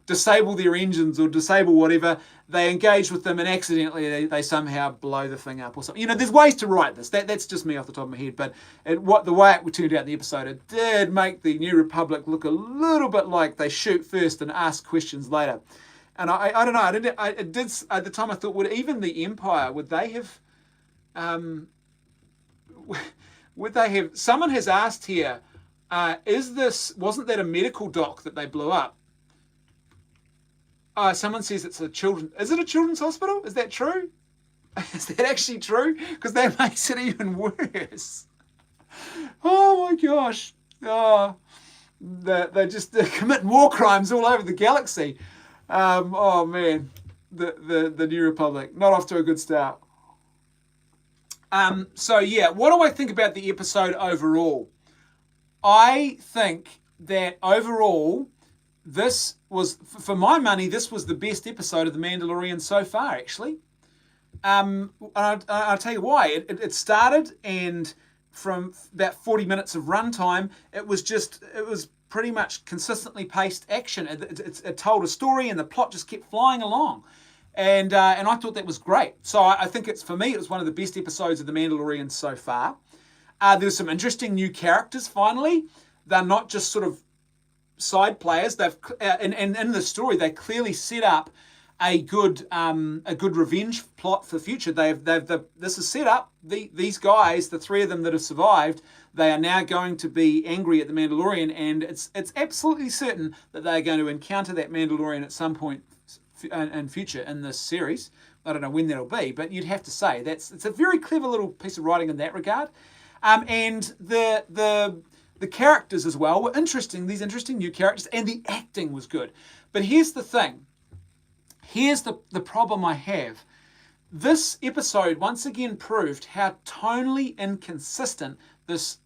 disable their engines or disable whatever. They engage with them and accidentally they somehow blow the thing up or something. There's ways to write this. That's just me off the top of my head. But the way it turned out in the episode, it did make the New Republic look a little bit like they shoot first and ask questions later. And I don't know. I did at the time. I thought, would even the Empire would they have? Would they have? Someone has asked here. Wasn't that a medical dock that they blew up? Someone says it's is it a children's hospital? Is that true? Is that actually true? Because that makes it even worse. Oh my gosh. They're committing war crimes all over the galaxy. Oh man, the New Republic, not off to a good start. So yeah, what do I think about the episode overall? I think that overall, this was, for my money, this was the best episode of The Mandalorian so far, actually. I'll tell you why. It started, and from about 40 minutes of runtime, it was pretty much consistently paced action. It told a story, and the plot just kept flying along. And I thought that was great. So I think for me, it was one of the best episodes of The Mandalorian so far. There's some interesting new characters, finally. They're not just sort of side players. They've and in the story, they clearly set up a good revenge plot for the future. This is set up. These guys, the three of them that have survived, they are now going to be angry at the Mandalorian, and it's absolutely certain that they are going to encounter that Mandalorian at some point in future in this series. I don't know when that'll be, but you'd have to say it's a very clever little piece of writing in that regard. And the characters as well were interesting. These interesting new characters, and the acting was good. But here's the thing. Here's the problem I have. This episode once again proved how tonally inconsistent this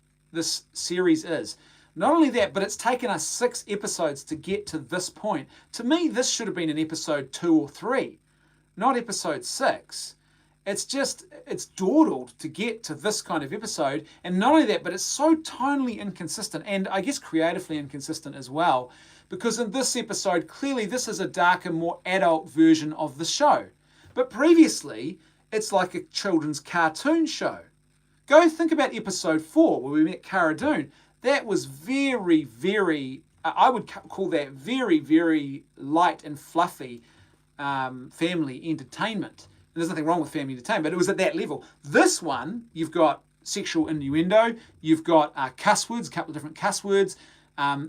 series is. Not only that, but it's taken us 6 episodes to get to this point. To me, this should have been in episode 2 or 3, not episode 6. It's dawdled to get to this kind of episode. And not only that, but it's so tonally inconsistent, and I guess creatively inconsistent as well. Because in this episode, clearly this is a darker, more adult version of the show. But previously, it's like a children's cartoon show. Go think about episode 4, where we met Cara Dune. That was very, very, I would call that very, very light and fluffy family entertainment. There's nothing wrong with family entertainment, but it was at that level. This one, you've got sexual innuendo, you've got cuss words, a couple of different cuss words.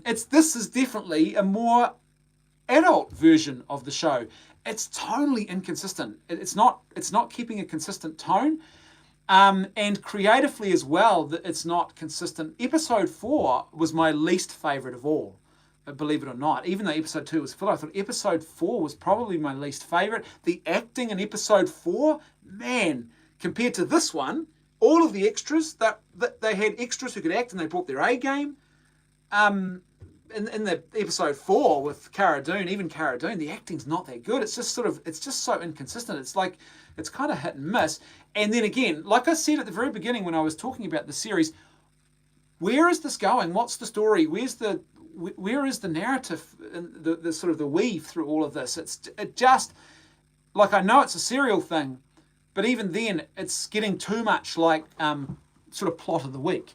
This is definitely a more adult version of the show. It's tonally inconsistent. It's not keeping a consistent tone. And creatively as well, that it's not consistent. Episode 4 was my least favourite of all, believe it or not. Even though episode 2 was full, I thought episode 4 was probably my least favourite. The acting in episode 4, man, compared to this one, all of the extras, that they had extras who could act and they brought their A game. In the episode 4 with Cara Dune, even Cara Dune, the acting's not that good. It's just so inconsistent. It's kind of hit and miss. And then again, like I said at the very beginning when I was talking about the series, where is this going? What's the story? Where is the narrative and the sort of the weave through all of this? It just, like, I know it's a serial thing, but even then it's getting too much like sort of plot of the week.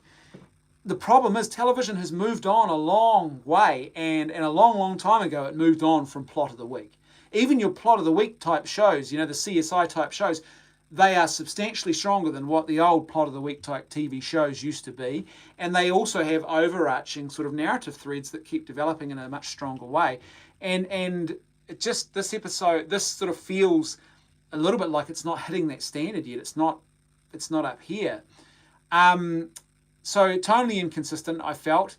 The problem is television has moved on a long way, and a long, long time ago it moved on from plot of the week. Even your plot of the week type shows, the CSI type shows, they are substantially stronger than what the old plot of the week type TV shows used to be. And they also have overarching sort of narrative threads that keep developing in a much stronger way. And it just, this episode, this sort of feels a little bit like it's not hitting that standard yet. It's not up here. So totally inconsistent, I felt.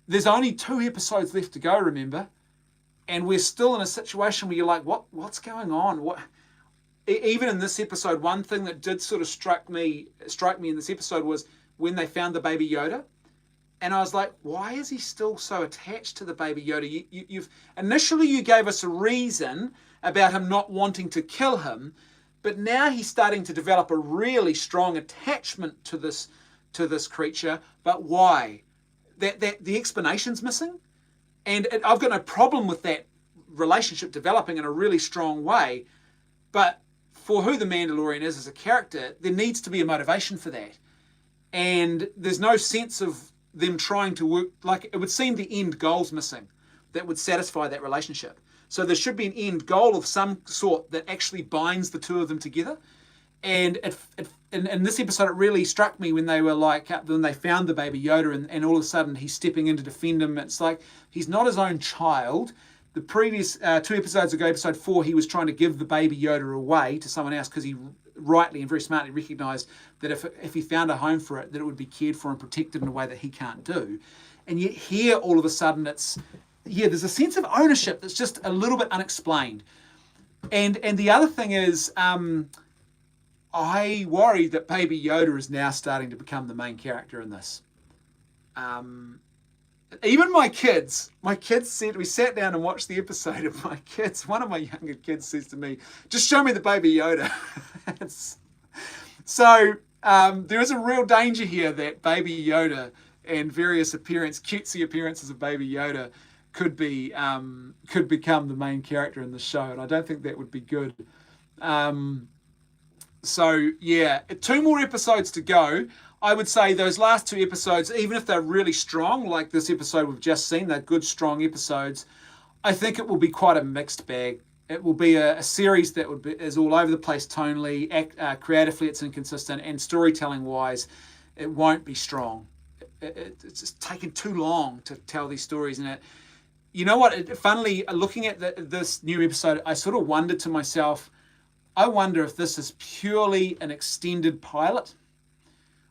There's only 2 episodes left to go, remember? And we're still in a situation where you're like, what's going on? Even in this episode, one thing that did sort of strike me in this episode was when they found the baby Yoda. And I was like, why is he still so attached to the baby Yoda? You've initially you gave us a reason about him not wanting to kill him, But now he's starting to develop a really strong attachment to this creature. But why? That the explanation's missing, and I've got no problem with that relationship developing in a really strong way. But for who the Mandalorian is as a character, there needs to be a motivation for that, and there's no sense of them trying to work. Like, it would seem the end goal's missing that would satisfy that relationship. So there should be an end goal of some sort that actually binds the two of them together. And in this episode, it really struck me when they were like, when they found the baby Yoda, and all of a sudden he's stepping in to defend him. It's like he's not his own child. The previous 2 episodes ago, episode 4, he was trying to give the baby Yoda away to someone else because he rightly and very smartly recognised that if he found a home for it, that it would be cared for and protected in a way that he can't do. And yet here, all of a sudden, there's a sense of ownership that's just a little bit unexplained. And the other thing is, I worry that Baby Yoda is now starting to become the main character in this. Even my kids said, we sat down and watched the episode, and one of my younger kids says to me, just show me the Baby Yoda. So there is a real danger here that Baby Yoda and various cutesy appearances of Baby Yoda could become the main character in the show, and I don't think that would be good. So yeah, 2 more episodes to go. I would say those last 2 episodes, even if they're really strong, like this episode we've just seen, they're good, strong episodes, I think it will be quite a mixed bag. It will be a series that is all over the place tonally, creatively it's inconsistent, and storytelling-wise, it won't be strong. It's just taken too long to tell these stories, and you know what? Funnily, looking at this new episode, I sort of wondered to myself, I wonder if this is purely an extended pilot,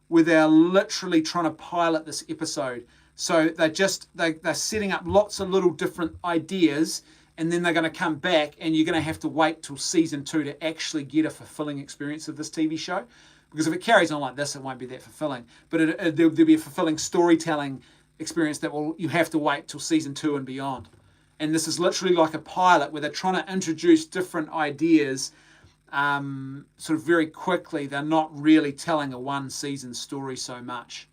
where they're literally trying to pilot this episode. So they're setting up lots of little different ideas, and then they're going to come back, and you're going to have to wait till season 2 to actually get a fulfilling experience of this TV show. Because if it carries on like this, it won't be that fulfilling. But there'll be a fulfilling storytelling experience that you have to wait till season 2 and beyond. And this is literally like a pilot where they're trying to introduce different ideas sort of very quickly. They're not really telling a 1-season story so much.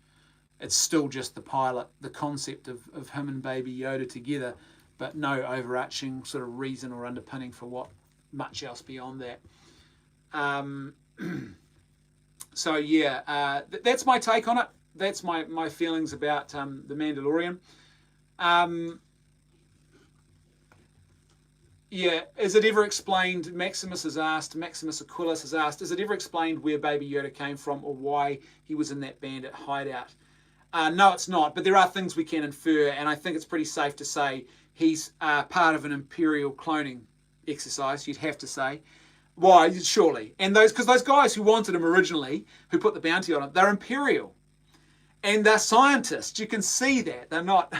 It's still just the pilot, the concept of him and Baby Yoda together, but no overarching sort of reason or underpinning for what much else beyond that. So yeah, that's my take on it. That's my feelings about The Mandalorian. Yeah, is it ever explained, Maximus Aquilas has asked, is it ever explained where Baby Yoda came from or why he was in that bandit hideout? No, it's not, but there are things we can infer, and I think it's pretty safe to say he's part of an Imperial cloning exercise, you'd have to say. Why? Surely. And because those guys who wanted him originally, who put the bounty on him, they're Imperial. And they're scientists. You can see that. They're not.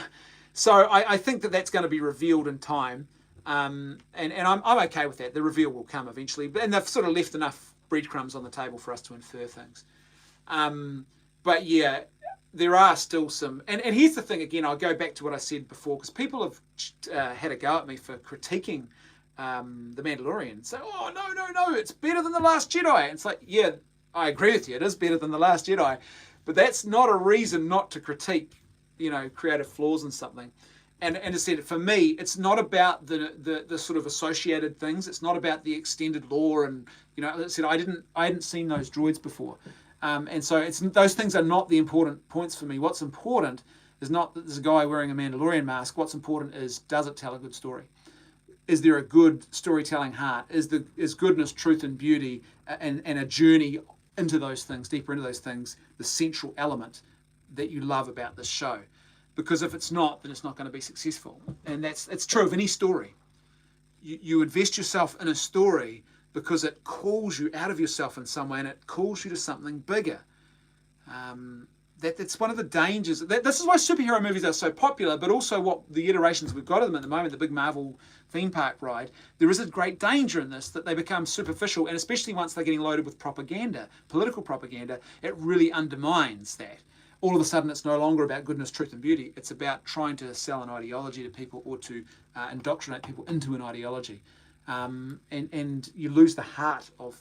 So I think that's going to be revealed in time. And I'm okay with that. The reveal will come eventually. And they've sort of left enough breadcrumbs on the table for us to infer things. But yeah, there are still some. And here's the thing again, I'll go back to what I said before, because people have had a go at me for critiquing The Mandalorian. Say, oh, no, it's better than The Last Jedi. And it's like, yeah, I agree with you. It is better than The Last Jedi. But that's not a reason not to critique, creative flaws in something. And as I said, for me, it's not about the sort of associated things. It's not about the extended lore. And, as I said, I hadn't seen those droids before. And so those things are not the important points for me. What's important is not that there's a guy wearing a Mandalorian mask. What's important is, does it tell a good story? Is there a good storytelling heart? Is goodness, truth, and beauty and a journey into those things, deeper into those things, the central element that you love about this show? Because if it's not, then it's not going to be successful. And it's true of any story. You invest yourself in a story because it calls you out of yourself in some way, and it calls you to something bigger. That's one of the dangers. This is why superhero movies are so popular, but also what the iterations we've got of them at the moment, the big Marvel theme park ride, there is a great danger in this, that they become superficial, and especially once they're getting loaded with propaganda, political propaganda, it really undermines that. All of a sudden, it's no longer about goodness, truth, and beauty. It's about trying to sell an ideology to people, or to indoctrinate people into an ideology. And you lose the heart of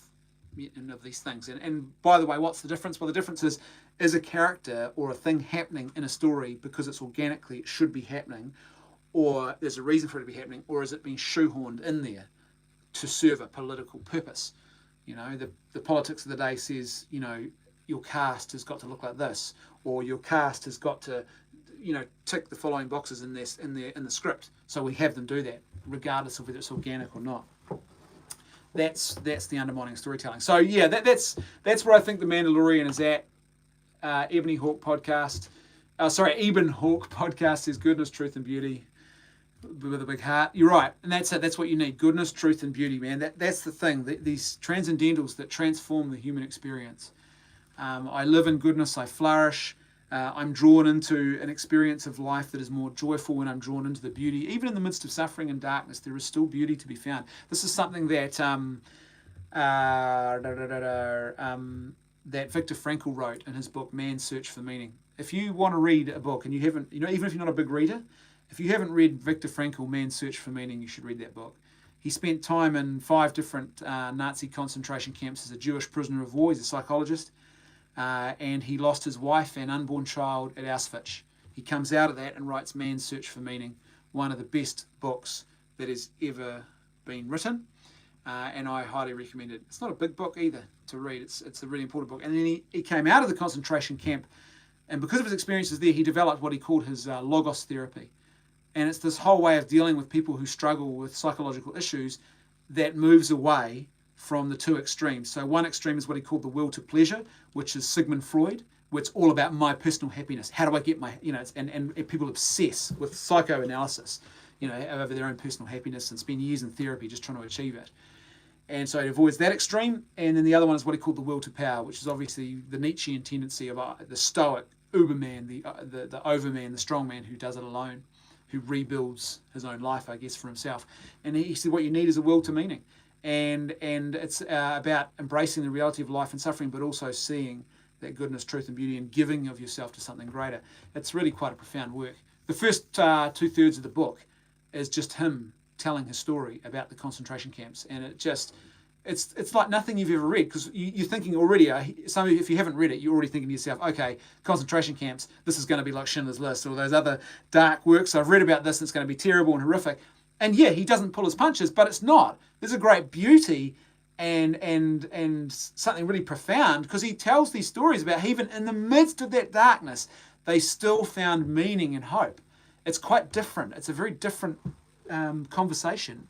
and of these things. And by the way, what's the difference? Well, the difference is a character or a thing happening in a story because it's organically, it should be happening, or there's a reason for it to be happening, or is it being shoehorned in there to serve a political purpose? You know, the politics of the day says, you know, your cast has got to look like this, or your cast has got to, you know, tick the following boxes in the script. So we have them do that, regardless of whether it's organic or not. That's the undermining storytelling. So yeah, that's where I think the Mandalorian is at. Ebony Hawk podcast, Eben Hawk podcast says goodness, truth, and beauty with a big heart. You're right, and that's it. That's what you need: goodness, truth, and beauty, man. That's the thing. These transcendentals that transform the human experience. I live in goodness. I flourish. I'm drawn into an experience of life that is more joyful when I'm drawn into the beauty. Even in the midst of suffering and darkness, there is still beauty to be found. This is something that that Viktor Frankl wrote in his book, Man's Search for Meaning. If you want to read a book and you haven't, you know, even if you're not a big reader, if you haven't read Viktor Frankl, Man's Search for Meaning, you should read that book. He spent time in 5 different Nazi concentration camps as a Jewish prisoner of war. He's a psychologist. And he lost his wife and unborn child at Auschwitz. He comes out of that and writes Man's Search for Meaning, one of the best books that has ever been written. And I highly recommend it. It's not a big book either to read. It's a really important book. And then he came out of the concentration camp, and because of his experiences there, he developed what he called his logos therapy. And it's this whole way of dealing with people who struggle with psychological issues that moves away from the two extremes. So one extreme is what he called the will to pleasure, which is Sigmund Freud, where it's all about my personal happiness. How do I get my, you know, and people obsess with psychoanalysis, you know, over their own personal happiness and spend years in therapy just trying to achieve it. And so he avoids that extreme. And then the other one is what he called the will to power, which is obviously the Nietzschean tendency of the stoic Uberman, the overman, the strong man who does it alone, who rebuilds his own life, I guess, for himself. And he said what you need is a will to meaning. And it's about embracing the reality of life and suffering, but also seeing that goodness, truth, and beauty, and giving of yourself to something greater. It's really quite a profound work. The first 2/3 of the book is just him telling his story about the concentration camps, and it's like nothing you've ever read, because you're thinking already, some of you, if you haven't read it, you're already thinking to yourself, okay, concentration camps, this is going to be like Schindler's List or those other dark works. I've read about this, and it's going to be terrible and horrific. And yeah, he doesn't pull his punches, but it's not. There's a great beauty and something really profound, because he tells these stories about how even in the midst of that darkness, they still found meaning and hope. It's quite different. It's a very different conversation.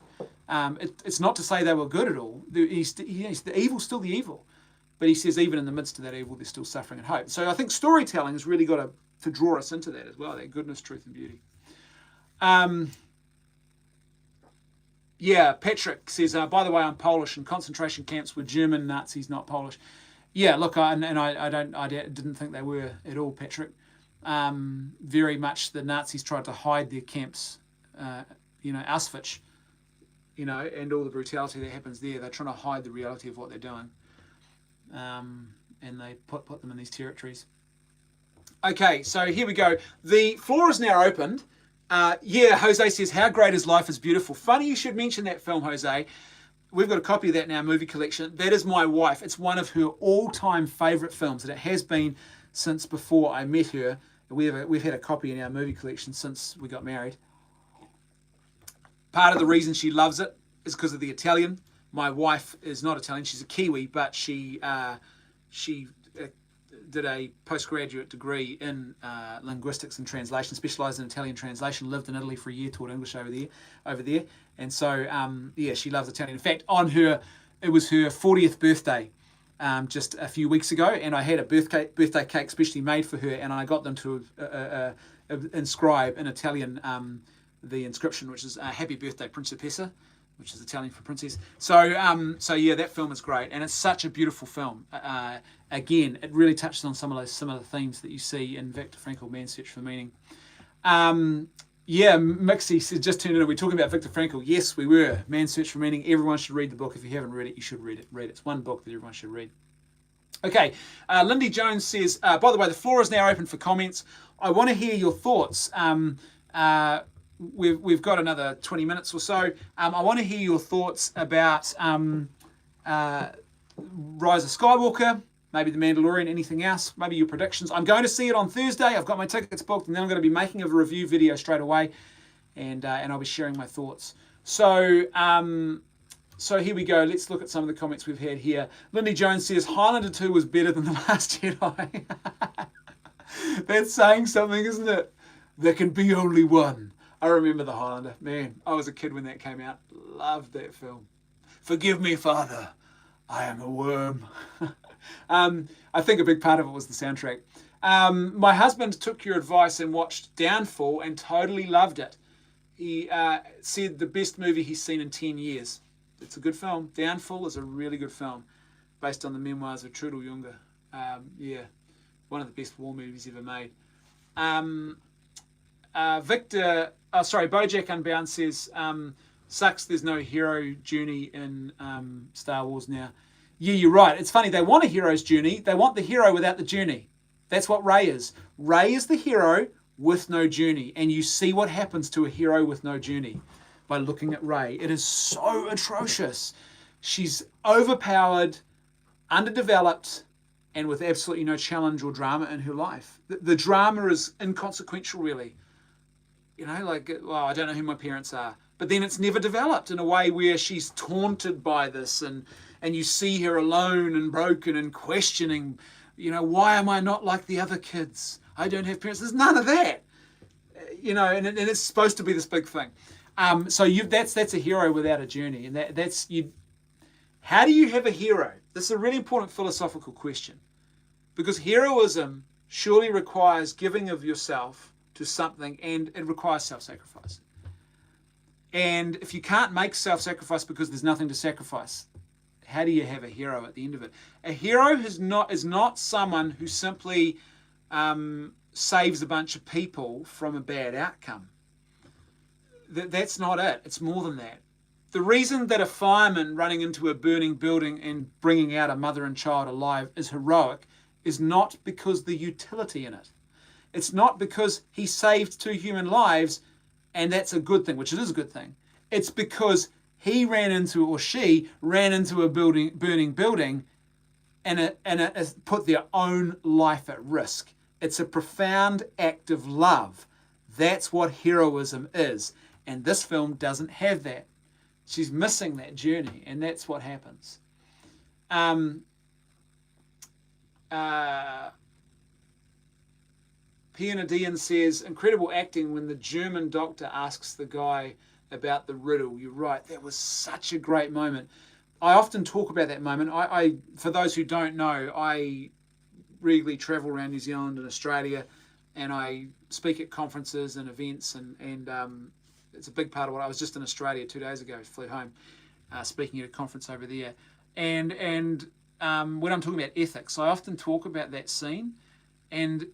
It's not to say they were good at all. The evil's still the evil. But he says even in the midst of that evil, there's still suffering and hope. So I think storytelling has really got to draw us into that as well, that goodness, truth, and beauty. Yeah, Patrick says, by the way, I'm Polish, and concentration camps were German Nazis, not Polish. Yeah, look, I didn't think they were at all, Patrick. Very much the Nazis tried to hide their camps, Auschwitz, and all the brutality that happens there. They're trying to hide the reality of what they're doing. And they put them in these territories. Okay, so here we go. The floor is now opened. Jose says, how great is life is beautiful. Funny you should mention that film, Jose. We've got a copy of that in our movie collection. That is my wife. It's one of her all-time favourite films, and it has been since before I met her. We've had a copy in our movie collection since we got married. Part of the reason she loves it is because of the Italian. My wife is not Italian. She's a Kiwi, but she did a postgraduate degree in linguistics and translation, specialised in Italian translation, lived in Italy for a year, taught English over there. And so, she loves Italian. In fact, it was her 40th birthday just a few weeks ago, and I had a birthday cake specially made for her, and I got them to inscribe in Italian the inscription, which is Happy Birthday, Principessa, which is Italian for princess. So that film is great, and it's such a beautiful film. Again, it really touches on some of those similar themes that you see in Viktor Frankl, Man's Search for Meaning. Mixie says, just tuned in, we're talking about Viktor Frankl. Yes, we were. Man's Search for Meaning. Everyone should read the book. If you haven't read it, you should read it. It's one book that everyone should read. Okay, Lindy Jones says, by the way, the floor is now open for comments. I want to hear your thoughts. We've got another 20 minutes or so. I want to hear your thoughts about Rise of Skywalker, maybe The Mandalorian, anything else, maybe your predictions. I'm going to see it on Thursday. I've got my tickets booked, and then I'm going to be making a review video straight away, and I'll be sharing my thoughts. So here we go. Let's look at some of the comments we've had here. Lindy Jones says, Highlander 2 was better than The Last Jedi. That's saying something, isn't it? There can be only one. I remember The Highlander. Man, I was a kid when that came out. Loved that film. Forgive me, Father. I am a worm. I think a big part of it was the soundtrack. My husband took your advice and watched Downfall and totally loved it. He said the best movie he's seen in 10 years. It's a good film. Downfall is a really good film based on the memoirs of Trudel Junge. Yeah, one of the best war movies ever made. Bojack Unbound says, sucks there's no hero journey in Star Wars now. Yeah, you're right. It's funny. They want a hero's journey. They want the hero without the journey. That's what Rey is. Rey is the hero with no journey. And you see what happens to a hero with no journey by looking at Rey. It is so atrocious. She's overpowered, underdeveloped, and with absolutely no challenge or drama in her life. The drama is inconsequential, really. You know, like, well, I don't know who my parents are. But then it's never developed in a way where she's taunted by this, and you see her alone and broken and questioning, you know, why am I not like the other kids? I don't have parents. There's none of that. You know, and it's supposed to be this big thing. That's a hero without a journey. And that's you. How do you have a hero? This is a really important philosophical question. Because heroism surely requires giving of yourself to something, and it requires self-sacrifice. And if you can't make self-sacrifice because there's nothing to sacrifice, how do you have a hero at the end of it? A hero is not someone who simply saves a bunch of people from a bad outcome. That's not it. It's more than that. The reason that a fireman running into a burning building and bringing out a mother and child alive is heroic is not because the utility in it. It's not because he saved 2 human lives and that's a good thing, which it is a good thing. It's because he ran into, or she ran into a burning building and it put their own life at risk. It's a profound act of love. That's what heroism is. And this film doesn't have that. She's missing that journey, and that's what happens. Pianadian says, incredible acting when the German doctor asks the guy about the riddle. You're right, that was such a great moment. I often talk about that moment. I for those who don't know, I regularly travel around New Zealand and Australia, and I speak at conferences and events, and it's a big part of what I was just in Australia 2 days ago. Flew home, speaking at a conference over there, and when I'm talking about ethics, I often talk about that scene, and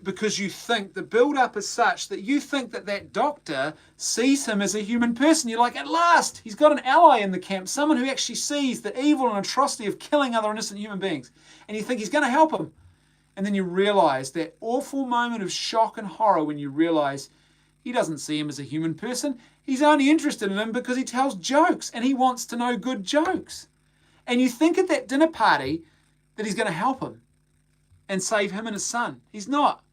because you think the build-up is such that you think that doctor sees him as a human person. You're like, at last, he's got an ally in the camp, someone who actually sees the evil and atrocity of killing other innocent human beings, and you think he's going to help him. And then you realize that awful moment of shock and horror when you realize he doesn't see him as a human person. He's only interested in him because he tells jokes and he wants to know good jokes. And you think at that dinner party that he's going to help him and save him and his son. He's not.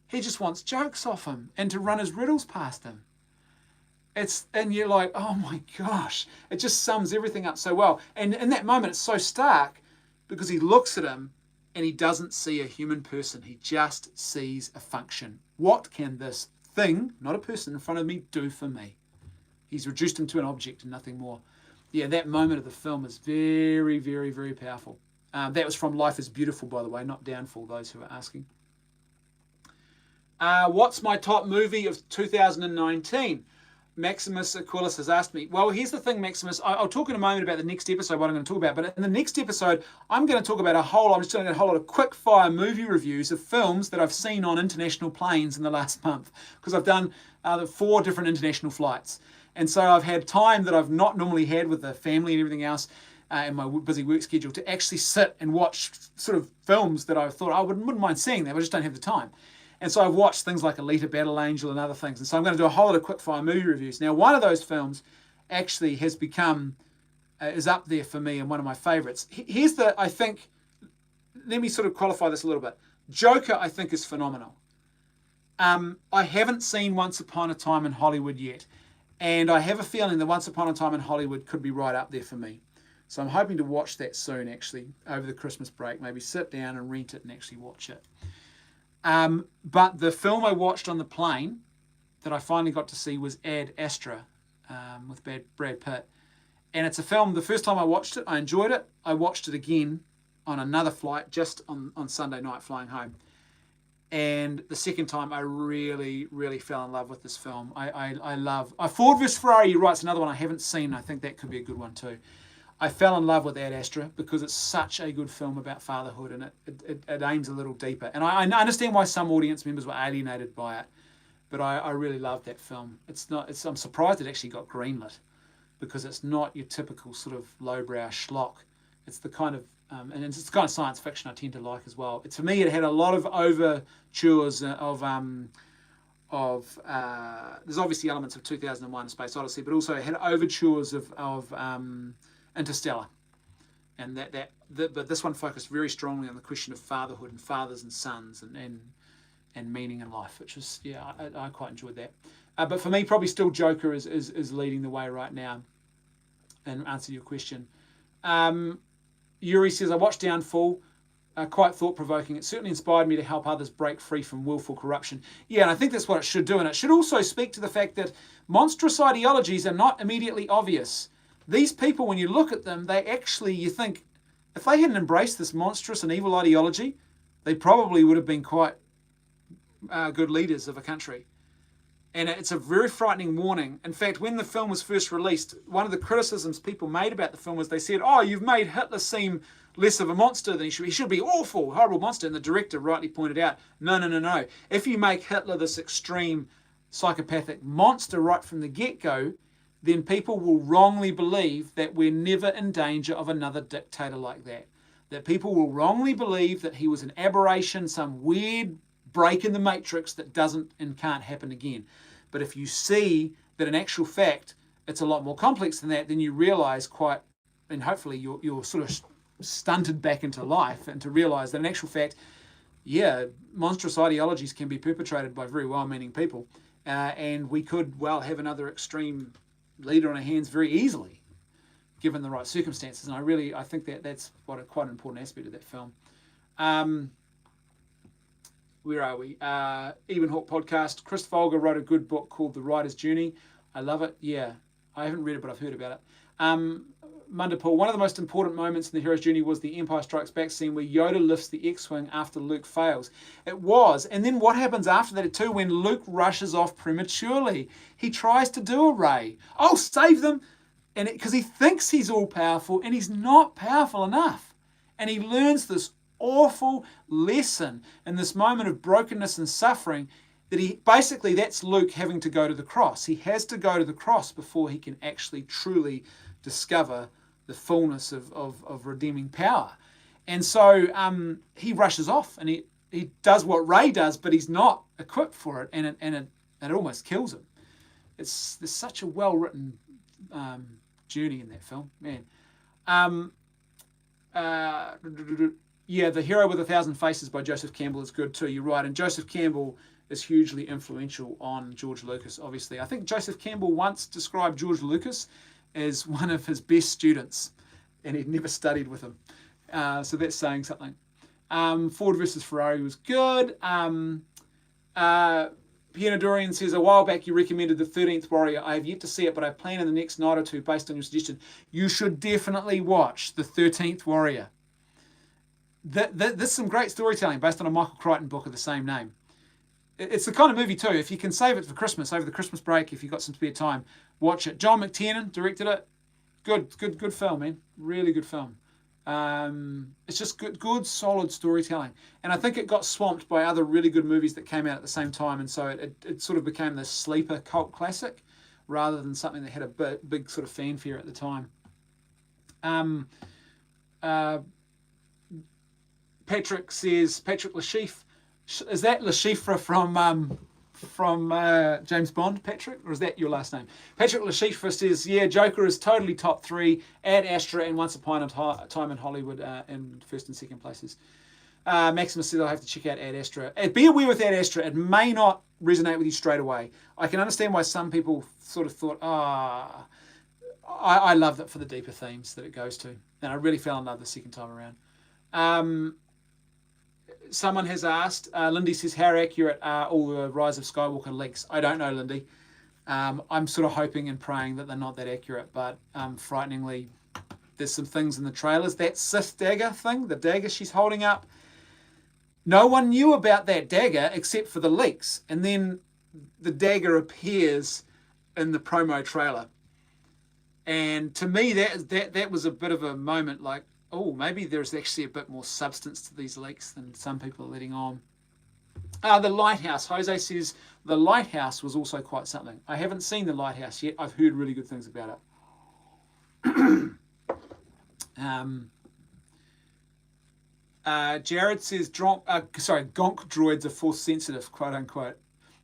He just wants jokes off him and to run his riddles past him. And you're like, oh my gosh, it just sums everything up so well. And in that moment, it's so stark because he looks at him and he doesn't see a human person. He just sees a function. What can this thing, not a person in front of me, do for me? He's reduced him to an object and nothing more. Yeah, that moment of the film is very, very, very powerful. That was from Life is Beautiful, by the way, not Downfall, those who are asking. What's my top movie of 2019? Maximus Aquilas has asked me. Well, here's the thing, Maximus. I'll talk in a moment about the next episode, what I'm going to talk about. But in the next episode, I'm going to talk about I'm just doing a whole lot of quick-fire movie reviews of films that I've seen on international planes in the last month. Because I've done 4 different international flights. And so I've had time that I've not normally had with the family and everything else in my busy work schedule to actually sit and watch sort of films that I thought I wouldn't mind seeing them. I just don't have the time. And so I've watched things like Alita Battle Angel and other things. And so I'm going to do a whole lot of quick-fire movie reviews. Now, one of those films actually has become is up there for me and one of my favourites. Here's I think, let me sort of qualify this a little bit. Joker, I think, is phenomenal. I haven't seen Once Upon a Time in Hollywood yet, and I have a feeling that Once Upon a Time in Hollywood could be right up there for me. So I'm hoping to watch that soon, actually, over the Christmas break. Maybe sit down and rent it and actually watch it. But the film I watched on the plane that I finally got to see was Ad Astra with Brad Pitt. And it's a film, the first time I watched it, I enjoyed it. I watched it again on another flight just on Sunday night flying home. And the second time, I really, really fell in love with this film. I love... Ford vs. Ferrari, you're right, it's another one I haven't seen. I think that could be a good one too. I fell in love with Ad Astra because it's such a good film about fatherhood, and it aims a little deeper. And I understand why some audience members were alienated by it, but I really loved that film. I'm surprised it actually got greenlit because it's not your typical sort of lowbrow schlock. It's the kind of... and it's the kind of science fiction I tend to like as well. To me, it had a lot of overtures of there's obviously elements of 2001: A Space Odyssey, but also it had overtures of Interstellar, and but this one focused very strongly on the question of fatherhood and fathers and sons and meaning in life, which was I quite enjoyed that. But for me, probably still Joker is leading the way right now. And answer your question. Yuri says, I watched Downfall, quite thought-provoking. It certainly inspired me to help others break free from willful corruption. Yeah, and I think that's what it should do. And it should also speak to the fact that monstrous ideologies are not immediately obvious. These people, when you look at them, you think, if they hadn't embraced this monstrous and evil ideology, they probably would have been quite good leaders of a country. And it's a very frightening warning. In fact, when the film was first released, one of the criticisms people made about the film was they said, oh, you've made Hitler seem less of a monster than he should be. He should be awful, horrible monster. And the director rightly pointed out, no. If you make Hitler this extreme psychopathic monster right from the get-go, then people will wrongly believe that we're never in danger of another dictator like that. That people will wrongly believe that he was an aberration, some weird break in the matrix that doesn't and can't happen again. But if you see that in actual fact it's a lot more complex than that, then you realise and hopefully you're sort of stunted back into life and to realise that in actual fact, monstrous ideologies can be perpetrated by very well-meaning people, and we could have another extreme leader on our hands very easily, given the right circumstances. And I think that's quite an important aspect of that film. Where are we? Eben Hawk podcast. Chris Folger wrote a good book called The Writer's Journey. I love it. Yeah, I haven't read it, but I've heard about it. Mundapul, one of the most important moments in the hero's journey was the Empire Strikes Back scene where Yoda lifts the X-Wing after Luke fails. It was. And then what happens after that too when Luke rushes off prematurely? He tries to do a Rey. Oh, save them! And because he thinks he's all-powerful and he's not powerful enough. And he learns this awful lesson in this moment of brokenness and suffering that that's Luke having to go to the cross. He has to go to the cross before he can actually truly discover the fullness of redeeming power. And so he rushes off and he does what Rey does, but he's not equipped for it, and it almost kills him. There's such a well-written journey in that film, man. The Hero with a Thousand Faces by Joseph Campbell is good too. You're right, and Joseph Campbell is hugely influential on George Lucas, obviously. I think Joseph Campbell once described George Lucas as one of his best students, and he'd never studied with him. So that's saying something. Ford versus Ferrari was good. Pianadorian says, a while back you recommended The 13th Warrior. I have yet to see it, but I plan in the next night or two based on your suggestion. You should definitely watch The 13th Warrior. There's some great storytelling based on a Michael Crichton book of the same name. It's the kind of movie too, if you can save it for Christmas, over the Christmas break, if you've got some spare time, watch it. John McTiernan directed it. Good film, man. Really good film. It's just good, solid storytelling. And I think it got swamped by other really good movies that came out at the same time, and so it sort of became this sleeper cult classic rather than something that had a big sort of fanfare at the time. Patrick says, Patrick Lashif, is that Lashifra from James Bond, Patrick, or is that your last name? Patrick Lashifa says, yeah, Joker is totally top 3. Ad Astra and Once Upon a Time in Hollywood in first and second places. Maximus says, I'll have to check out Ad Astra. Be aware with Ad Astra, it may not resonate with you straight away. I can understand why some people sort of thought, I loved it for the deeper themes that it goes to. And I really fell in love the second time around. Someone has asked, Lindy says, how accurate are all the Rise of Skywalker leaks? I don't know, Lindy. I'm sort of hoping and praying that they're not that accurate, but frighteningly, there's some things in the trailers. That Sith dagger thing, the dagger she's holding up, no one knew about that dagger except for the leaks. And then the dagger appears in the promo trailer. And to me, that was a bit of a moment like, oh, maybe there's actually a bit more substance to these leaks than some people are letting on. The Lighthouse. Jose says, the Lighthouse was also quite something. I haven't seen the Lighthouse yet. I've heard really good things about it. Jared says, gonk droids are force sensitive, quote unquote.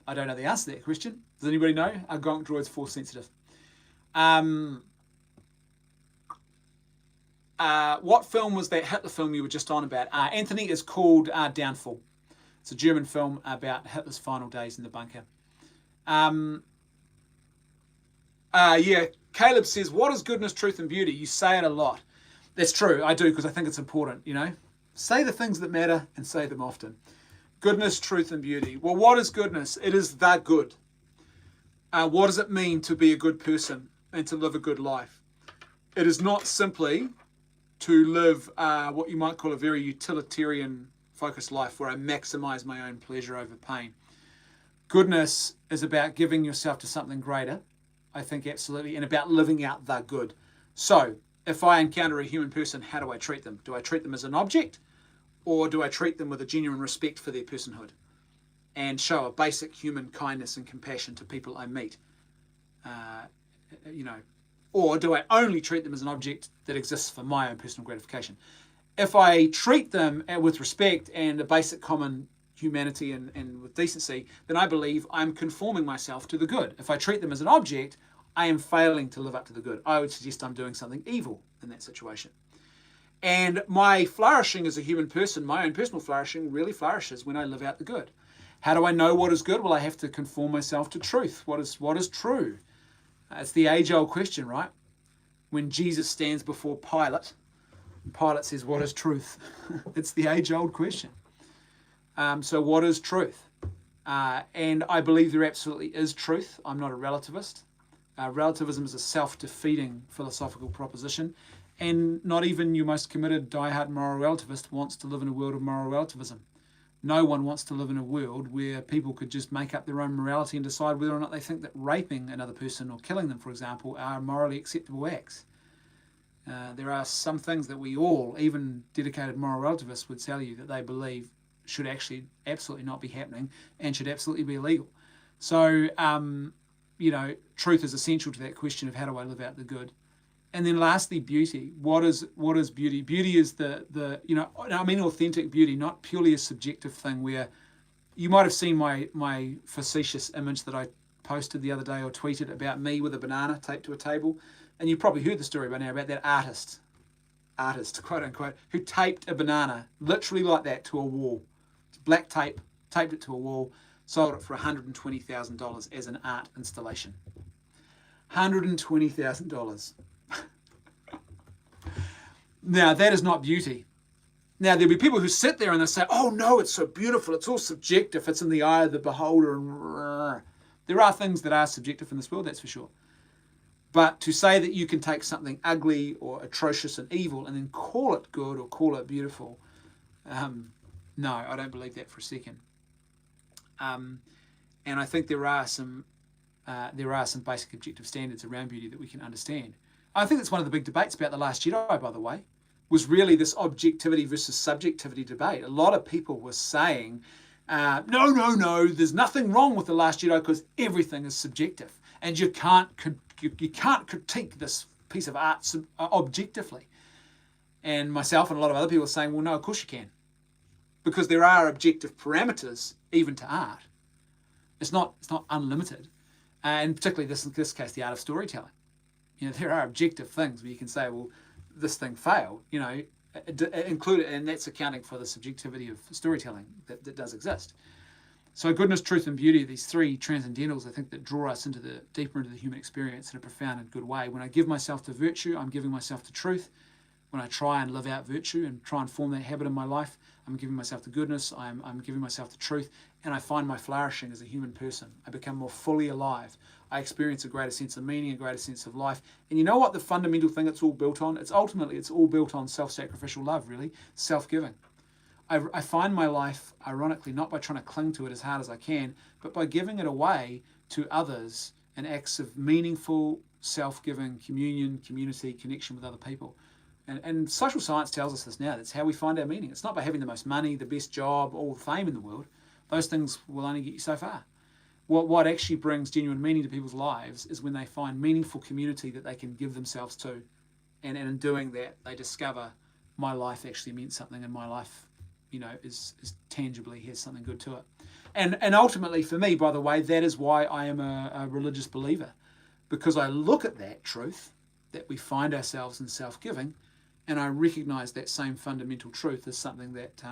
I don't know the answer to that question. Does anybody know? Are gonk droids force sensitive? What film was that Hitler film you were just on about? Anthony, is called Downfall. It's a German film about Hitler's final days in the bunker. Yeah, Caleb says, what is goodness, truth, and beauty? You say it a lot. That's true, I do, because I think it's important, you know. Say the things that matter and say them often. Goodness, truth, and beauty. Well, what is goodness? It is the good. What does it mean to be a good person and to live a good life? It is not simply to live what you might call a very utilitarian focused life where I maximize my own pleasure over pain. Goodness is about giving yourself to something greater, I think absolutely, and about living out the good. So if I encounter a human person, how do I treat them? Do I treat them as an object, or do I treat them with a genuine respect for their personhood and show a basic human kindness and compassion to people I meet? Or do I only treat them as an object that exists for my own personal gratification? If I treat them with respect and a basic common humanity and with decency, then I believe I'm conforming myself to the good. If I treat them as an object, I am failing to live up to the good. I would suggest I'm doing something evil in that situation. And my flourishing as a human person, my own personal flourishing, really flourishes when I live out the good. How do I know what is good? Well, I have to conform myself to truth. What is true? It's the age-old question, right? When Jesus stands before Pilate, Pilate says, what is truth? It's the age-old question. So what is truth? And I believe there absolutely is truth. I'm not a relativist. Relativism is a self-defeating philosophical proposition. And not even your most committed, die-hard moral relativist wants to live in a world of moral relativism. No one wants to live in a world where people could just make up their own morality and decide whether or not they think that raping another person or killing them, for example, are morally acceptable acts. There are some things that we all, even dedicated moral relativists, would tell you that they believe should actually absolutely not be happening and should absolutely be illegal. So, truth is essential to that question of how do I live out the good. And then lastly, beauty. What is beauty? Beauty is authentic beauty, not purely a subjective thing where you might have seen my facetious image that I posted the other day or tweeted about me with a banana taped to a table. And you've probably heard the story by now about that artist, quote unquote, who taped a banana literally like that to a wall. It's black tape, taped it to a wall, sold it for $120,000 as an art installation. $120,000. Now, that is not beauty. Now, there'll be people who sit there and they say, oh no, it's so beautiful, it's all subjective, it's in the eye of the beholder. And there are things that are subjective in this world, that's for sure. But to say that you can take something ugly or atrocious and evil and then call it good or call it beautiful, no, I don't believe that for a second. And I think there are some basic objective standards around beauty that we can understand. I think that's one of the big debates about The Last Jedi, by the way, was really this objectivity versus subjectivity debate. A lot of people were saying, no, there's nothing wrong with The Last Jedi because everything is subjective. And you can't critique this piece of art objectively. And myself and a lot of other people are saying, well, no, of course you can. Because there are objective parameters even to art. It's not unlimited. And particularly in this case, the art of storytelling. There are objective things where you can say, well, this thing failed, include it, and that's accounting for the subjectivity of storytelling that does exist. So goodness, truth, and beauty, these three transcendentals, I think, that draw us deeper into the human experience in a profound and good way. When I give myself to virtue, I'm giving myself to truth. When I try and live out virtue and try and form that habit in my life, I'm giving myself to goodness, I'm giving myself to truth, and I find my flourishing as a human person. I become more fully alive. I experience a greater sense of meaning, a greater sense of life. And you know what the fundamental thing it's all built on? It's all built on self-sacrificial love, really, self-giving. I find my life, ironically, not by trying to cling to it as hard as I can, but by giving it away to others in acts of meaningful, self-giving communion, community, connection with other people. And social science tells us this now. That's how we find our meaning. It's not by having the most money, the best job, all the fame in the world. Those things will only get you so far. What actually brings genuine meaning to people's lives is when they find meaningful community that they can give themselves to. And in doing that, they discover my life actually meant something, and my life, is tangibly has something good to it. And ultimately, for me, by the way, that is why I am a religious believer. Because I look at that truth, that we find ourselves in self-giving, and I recognize that same fundamental truth as something that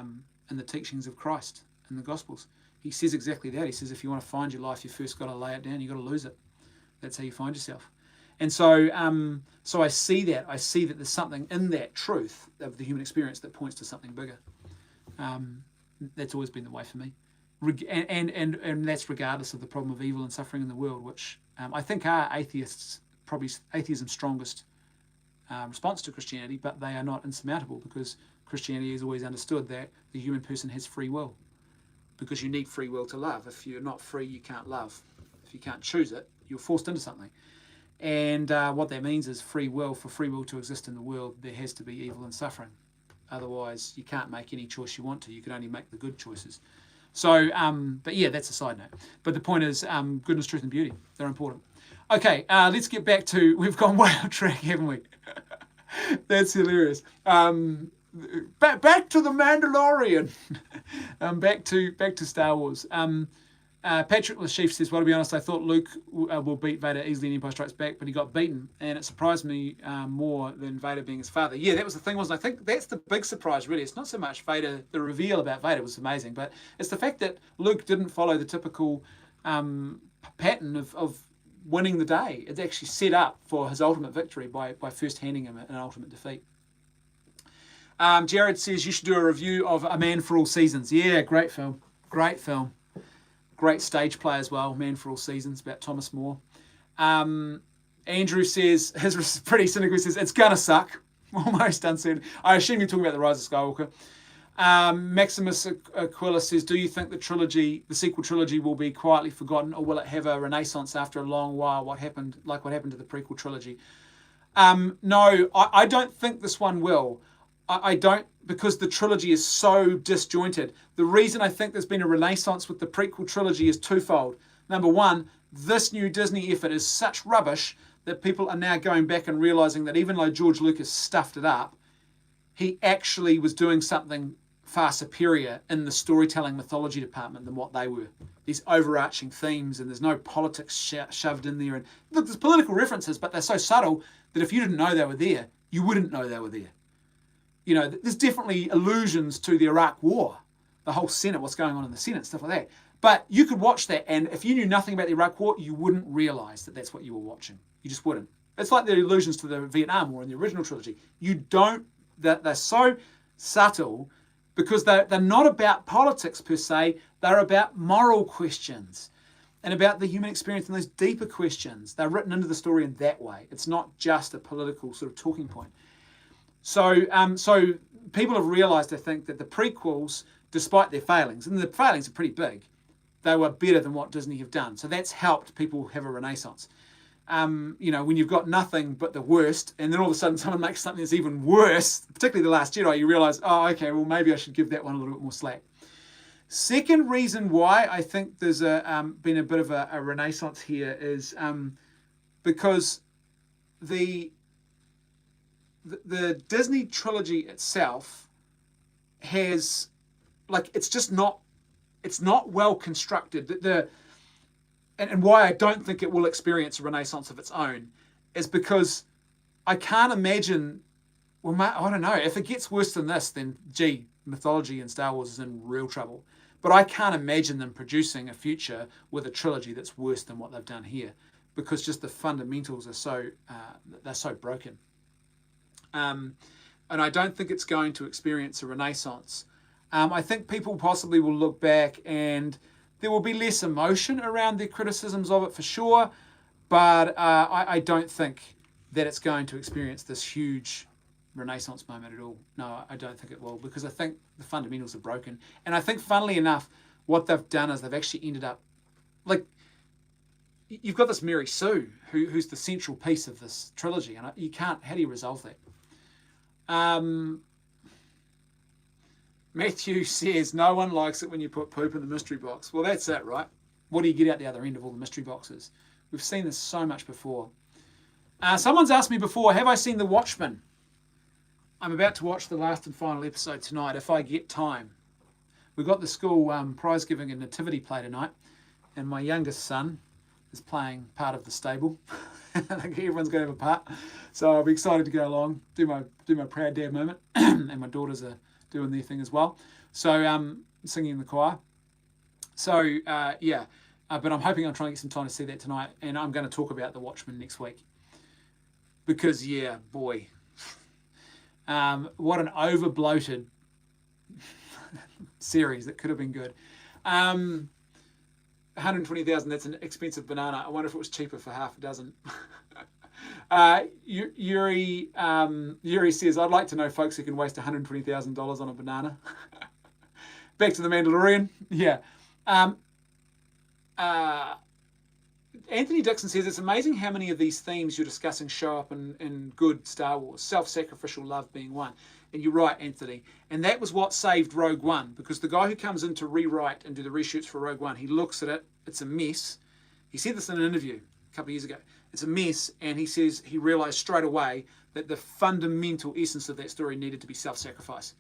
in the teachings of Christ in the Gospels, he says exactly that. He says, if you want to find your life, you first got to lay it down, you got to lose it. That's how you find yourself. And so I see that. I see that there's something in that truth of the human experience that points to something bigger. That's always been the way for me. And that's regardless of the problem of evil and suffering in the world, which I think are probably atheism's strongest response to Christianity, but they are not insurmountable, because Christianity has always understood that the human person has free will, because you need free will to love. If you're not free, you can't love. If you can't choose it, you're forced into something. And what that means is for free will to exist in the world, there has to be evil and suffering. Otherwise, you can't make any choice you want to. You can only make the good choices. So, but yeah, that's a side note. But the point is, goodness, truth, and beauty, they're important. Okay, let's get back to, we've gone way off track, haven't we? That's hilarious. Back to the Mandalorian. Back to Star Wars. Patrick Lashif says, well, to be honest, I thought Luke will beat Vader easily in Empire Strikes Back, but he got beaten, and it surprised me more than Vader being his father. Yeah, that was the thing, wasn't it? I think that's the big surprise, really. It's not so much Vader, the reveal about Vader was amazing, but it's the fact that Luke didn't follow the typical pattern of winning the day. It's actually set up for his ultimate victory by first handing him an ultimate defeat. Jared says, you should do a review of A Man for All Seasons. Yeah, great film. Great film. Great stage play as well, Man for All Seasons, about Thomas More. Andrew says, his pretty cynical, he says, it's gonna suck. Almost uncertain. I assume you're talking about the Rise of Skywalker. Maximus Aquila says, do you think the sequel trilogy will be quietly forgotten, or will it have a renaissance after a long while, what happened to the prequel trilogy? No, I don't think this one will. I don't, because the trilogy is so disjointed. The reason I think there's been a renaissance with the prequel trilogy is twofold. Number one, this new Disney effort is such rubbish that people are now going back and realizing that even though George Lucas stuffed it up, he actually was doing something far superior in the storytelling mythology department than what they were. These overarching themes, and there's no politics shoved in there. And look, there's political references, but they're so subtle that if you didn't know they were there, you wouldn't know they were there. There's definitely allusions to the Iraq War, the whole Senate, what's going on in the Senate, stuff like that. But you could watch that, and if you knew nothing about the Iraq War, you wouldn't realize that that's what you were watching. You just wouldn't. It's like the allusions to the Vietnam War in the original trilogy. They're so subtle because they're not about politics per se. They're about moral questions and about the human experience and those deeper questions. They're written into the story in that way. It's not just a political sort of talking point. So people have realised, I think, that the prequels, despite their failings, and the failings are pretty big, they were better than what Disney have done. So that's helped people have a renaissance. When you've got nothing but the worst, and then all of a sudden someone makes something that's even worse, particularly The Last Jedi, you realise, oh, okay, well, maybe I should give that one a little bit more slack. Second reason why I think there's been a bit of a renaissance here is because the Disney trilogy itself has, it's not well constructed. and why I don't think it will experience a renaissance of its own is because I can't imagine, well, I don't know, if it gets worse than this, then gee, mythology in Star Wars is in real trouble. But I can't imagine them producing a future with a trilogy that's worse than what they've done here, because just the fundamentals are they're so broken. And I don't think it's going to experience a renaissance. I think people possibly will look back and there will be less emotion around their criticisms of it for sure, but I don't think that it's going to experience this huge renaissance moment at all. No, I don't think it will, because I think the fundamentals are broken. And I think, funnily enough, what they've done is they've actually ended up, like, you've got this Mary Sue, who's the central piece of this trilogy, and you can't, how do you resolve that? Matthew says, no one likes it when you put poop in the mystery box. Well, that's it, right? What do you get out the other end of all the mystery boxes? We've seen this so much before. Someone's asked me before, have I seen The Watchmen? I'm about to watch the last and final episode tonight, if I get time. We've got the school prize giving and nativity play tonight, and my youngest son is playing part of the stable. I think everyone's going to have a part, so I'll be excited to go along, do my proud dad moment, and my daughters are doing their thing as well. So singing in the choir. So yeah, but I'm hoping I'm trying to get some time to see that tonight, and I'm going to talk about The Watchmen next week, because yeah, boy. What an over-bloated series that could have been good. 120,000, that's an expensive banana. I wonder if it was cheaper for half a dozen. Yuri says, I'd like to know folks who can waste $120,000 on a banana. Back to the Mandalorian. Yeah. Anthony Dixon says, it's amazing how many of these themes you're discussing show up in good Star Wars, self-sacrificial love being one. And you're right, Anthony. And that was what saved Rogue One, because the guy who comes in to rewrite and do the reshoots for Rogue One, he looks at it, it's a mess. He said this in an interview a couple of years ago. It's a mess, and he says he realised straight away that the fundamental essence of that story needed to be self-sacrifice.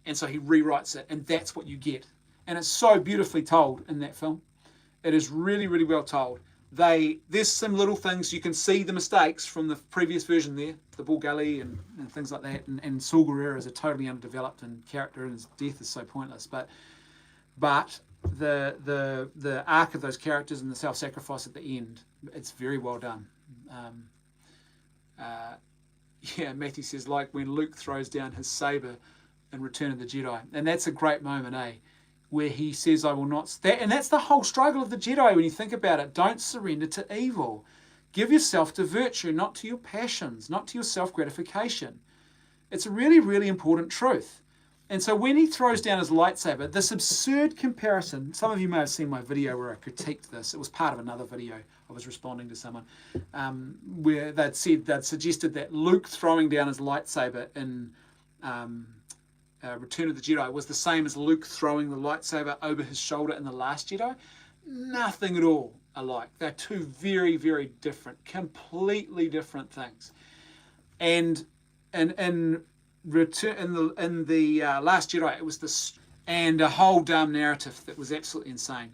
And so he rewrites it, and that's what you get. And it's so beautifully told in that film. It is really, really well told. There's some little things, you can see the mistakes from the previous version there, the Bull Gully and things like that, and Saul Guerrero is a totally underdeveloped in character, and his death is so pointless. But the arc of those characters and the self-sacrifice at the end, it's very well done. Yeah, Matthew says, like when Luke throws down his saber in Return of the Jedi, and that's a great moment, where he says, I will not... And that's the whole struggle of the Jedi when you think about it. Don't surrender to evil. Give yourself to virtue, not to your passions, not to your self-gratification. It's a really, really important truth. And so when he throws down his lightsaber, this absurd comparison, some of you may have seen my video where I critiqued this. It was part of another video. I was responding to someone where they'd suggested that Luke throwing down his lightsaber in... Return of the Jedi was the same as Luke throwing the lightsaber over his shoulder in The Last Jedi. Nothing at all alike. They're two very, very different, completely different things. And in the Last Jedi, it was this, and a whole damn narrative that was absolutely insane.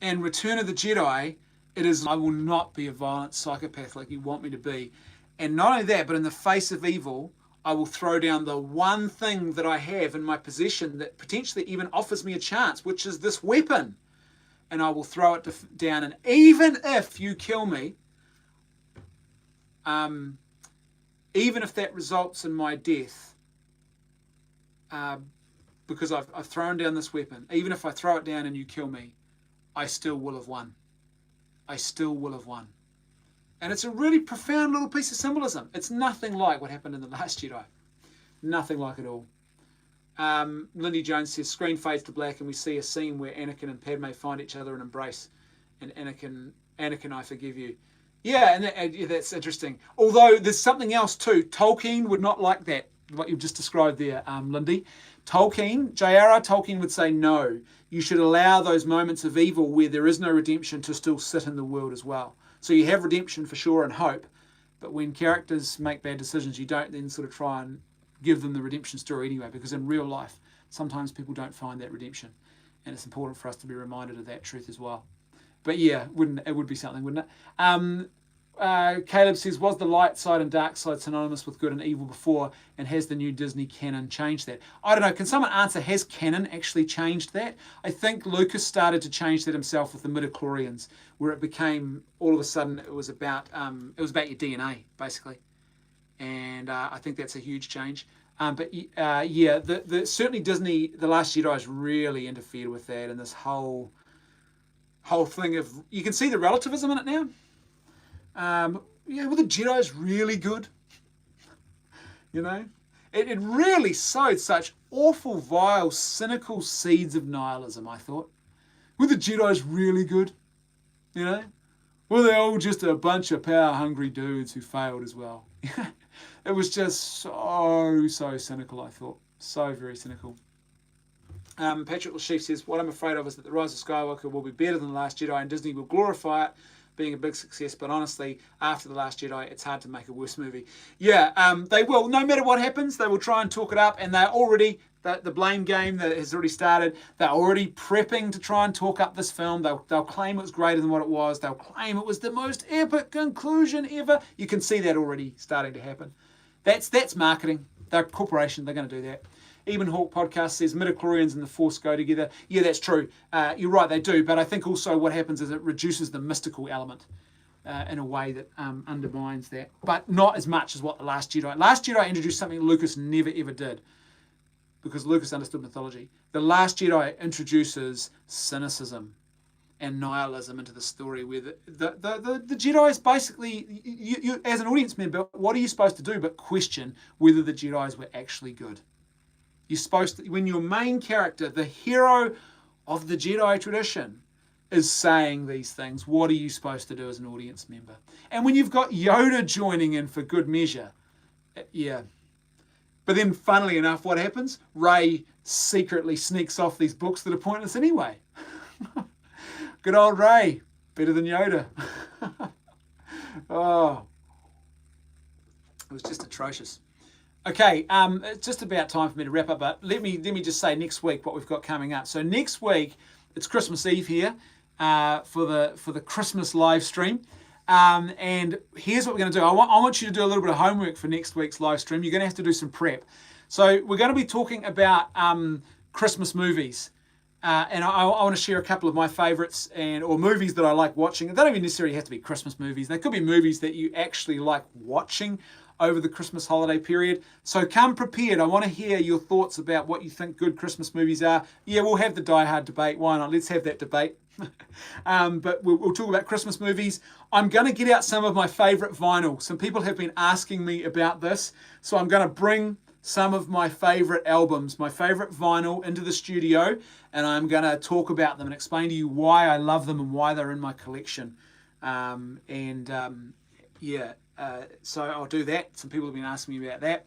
In Return of the Jedi, it is, I will not be a violent psychopath like you want me to be. And not only that, but in the face of evil, I will throw down the one thing that I have in my possession that potentially even offers me a chance, which is this weapon. And I will throw it down. And even if you kill me, even if that results in my death, because I've thrown down this weapon, even if I throw it down and you kill me, I still will have won. I still will have won. And it's a really profound little piece of symbolism. It's nothing like what happened in The Last Jedi. Nothing like it all. Lindy Jones says, screen fades to black and we see a scene where Anakin and Padme find each other and embrace. And Anakin, I forgive you. Yeah, and that's interesting. Although there's something else too. Tolkien would not like that, what you've just described there, Lindy. J.R.R. Tolkien would say no. You should allow those moments of evil where there is no redemption to still sit in the world as well. So you have redemption for sure and hope, but when characters make bad decisions, you don't then sort of try and give them the redemption story anyway, because in real life, sometimes people don't find that redemption. And it's important for us to be reminded of that truth as well. But yeah, it would be something, wouldn't it? Caleb says, was the light side and dark side synonymous with good and evil before, and has the new Disney canon changed that? I don't know. Can someone answer, has canon actually changed that? I think Lucas started to change that himself with the midichlorians, where it became, all of a sudden, it was about your DNA, basically. And I think that's a huge change. But certainly Disney, The Last Jedi has really interfered with that, and this whole thing of, you can see the relativism in it now. Well, the Jedi is really good. It really sowed such awful, vile, cynical seeds of nihilism, I thought. Were the Jedi's really good? Were they all just a bunch of power-hungry dudes who failed as well? It was just so cynical, I thought. So very cynical. Patrick Lachif says, what I'm afraid of is that the Rise of Skywalker will be better than The Last Jedi, and Disney will glorify it being a big success, but honestly, after The Last Jedi, it's hard to make a worse movie. Yeah, they will. No matter what happens, they will try and talk it up, and they're already, the blame game that has already started, they're already prepping to try and talk up this film. They'll claim it was greater than what it was. They'll claim it was the most epic conclusion ever. You can see that already starting to happen. That's marketing. They're a corporation. They're going to do that. Eben Hawk podcast says midichlorians and the Force go together. Yeah, that's true. You're right, they do. But I think also what happens is it reduces the mystical element in a way that undermines that. But not as much as what The Last Jedi. Last Jedi introduced something Lucas never ever did, because Lucas understood mythology. The Last Jedi introduces cynicism and nihilism into the story, where the Jedi is basically, you as an audience member, what are you supposed to do but question whether the Jedis were actually good? You're supposed to, when your main character, the hero of the Jedi tradition, is saying these things, what are you supposed to do as an audience member? And when you've got Yoda joining in for good measure, yeah. But then, funnily enough, what happens? Rey secretly sneaks off these books that are pointless anyway. Good old Rey, better than Yoda. Oh, it was just atrocious. Okay, it's just about time for me to wrap up, but let me just say next week what we've got coming up. So next week, it's Christmas Eve here for the Christmas live stream. And here's what we're going to do. I want you to do a little bit of homework for next week's live stream. You're going to have to do some prep. So we're going to be talking about Christmas movies. And I want to share a couple of my favourites or movies that I like watching. They don't even necessarily have to be Christmas movies. They could be movies that you actually like watching over the Christmas holiday period. So come prepared. I want to hear your thoughts about what you think good Christmas movies are. Yeah, we'll have the Die Hard debate. Why not? Let's have that debate. But we'll talk about Christmas movies. I'm going to get out some of my favourite vinyl. Some people have been asking me about this. So I'm going to bring some of my favourite albums, my favourite vinyl into the studio, and I'm going to talk about them and explain to you why I love them and why they're in my collection. So I'll do that. Some people have been asking me about that.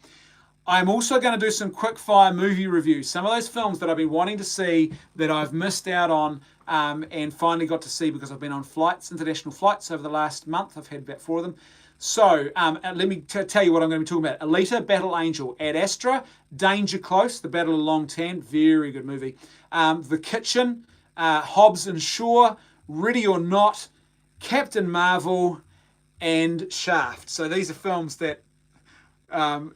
I'm also going to do some quick fire movie reviews. Some of those films that I've been wanting to see that I've missed out on and finally got to see because I've been on flights, international flights over the last month. I've had about 4 of them. So let me tell you what I'm going to be talking about. Alita, Battle Angel, Ad Astra, Danger Close, The Battle of Long Tan, very good movie. The Kitchen, Hobbs and Shaw, Ready or Not, Captain Marvel, and Shaft. So these are films that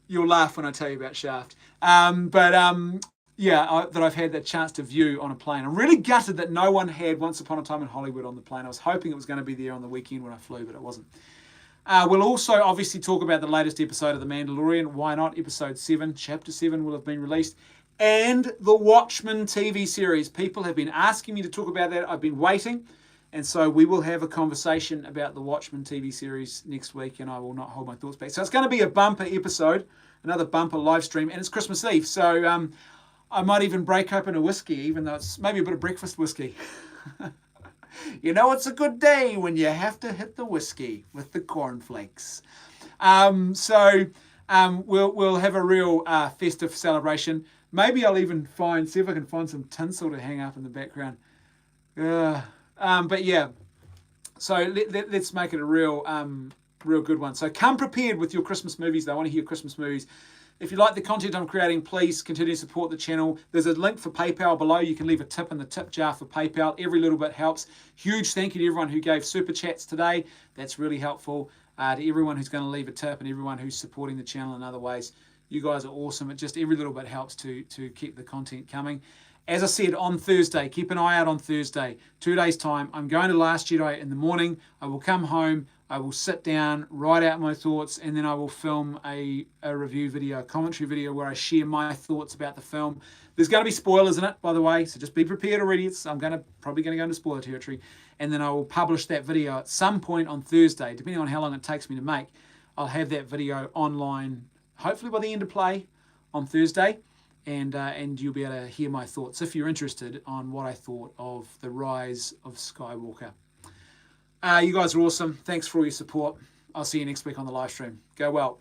you'll laugh when I tell you about Shaft. That I've had the chance to view on a plane. I'm really gutted that no one had Once Upon a Time in Hollywood on the plane. I was hoping it was going to be there on the weekend when I flew, but it wasn't. We'll also obviously talk about the latest episode of The Mandalorian. Why not? Episode 7, Chapter 7 will have been released. And the Watchmen TV series. People have been asking me to talk about that. I've been waiting. And so we will have a conversation about the Watchmen TV series next week, and I will not hold my thoughts back. So it's going to be a bumper episode, another bumper live stream, and it's Christmas Eve. So I might even break open a whiskey, even though it's maybe a bit of breakfast whiskey. You know, it's a good day when you have to hit the whiskey with the cornflakes. We'll have a real festive celebration. Maybe I'll even see if I can find some tinsel to hang up in the background. So let's make it a real Real good one. So come prepared with your Christmas movies. They want to hear Christmas movies. If you like the content I'm creating, please continue to support the channel. There's a link for PayPal below. You can leave a tip in the tip jar for PayPal. Every little bit helps. Huge thank you to everyone who gave super chats today. That's really helpful. To everyone who's going to leave a tip and everyone who's supporting the channel in other ways. You guys are awesome. It just every little bit helps to keep the content coming. As I said, on Thursday, keep an eye out on Thursday, 2 days' time. I'm going to Last Jedi in the morning. I will come home. I will sit down, write out my thoughts, and then I will film a review video, a commentary video where I share my thoughts about the film. There's going to be spoilers in it, by the way, so just be prepared already. I'm probably going to go into spoiler territory. And then I will publish that video at some point on Thursday, depending on how long it takes me to make. I'll have that video online, hopefully by the end of play on Thursday. And you'll be able to hear my thoughts, if you're interested, on what I thought of the Rise of Skywalker. You guys are awesome. Thanks for all your support. I'll see you next week on the live stream. Go well.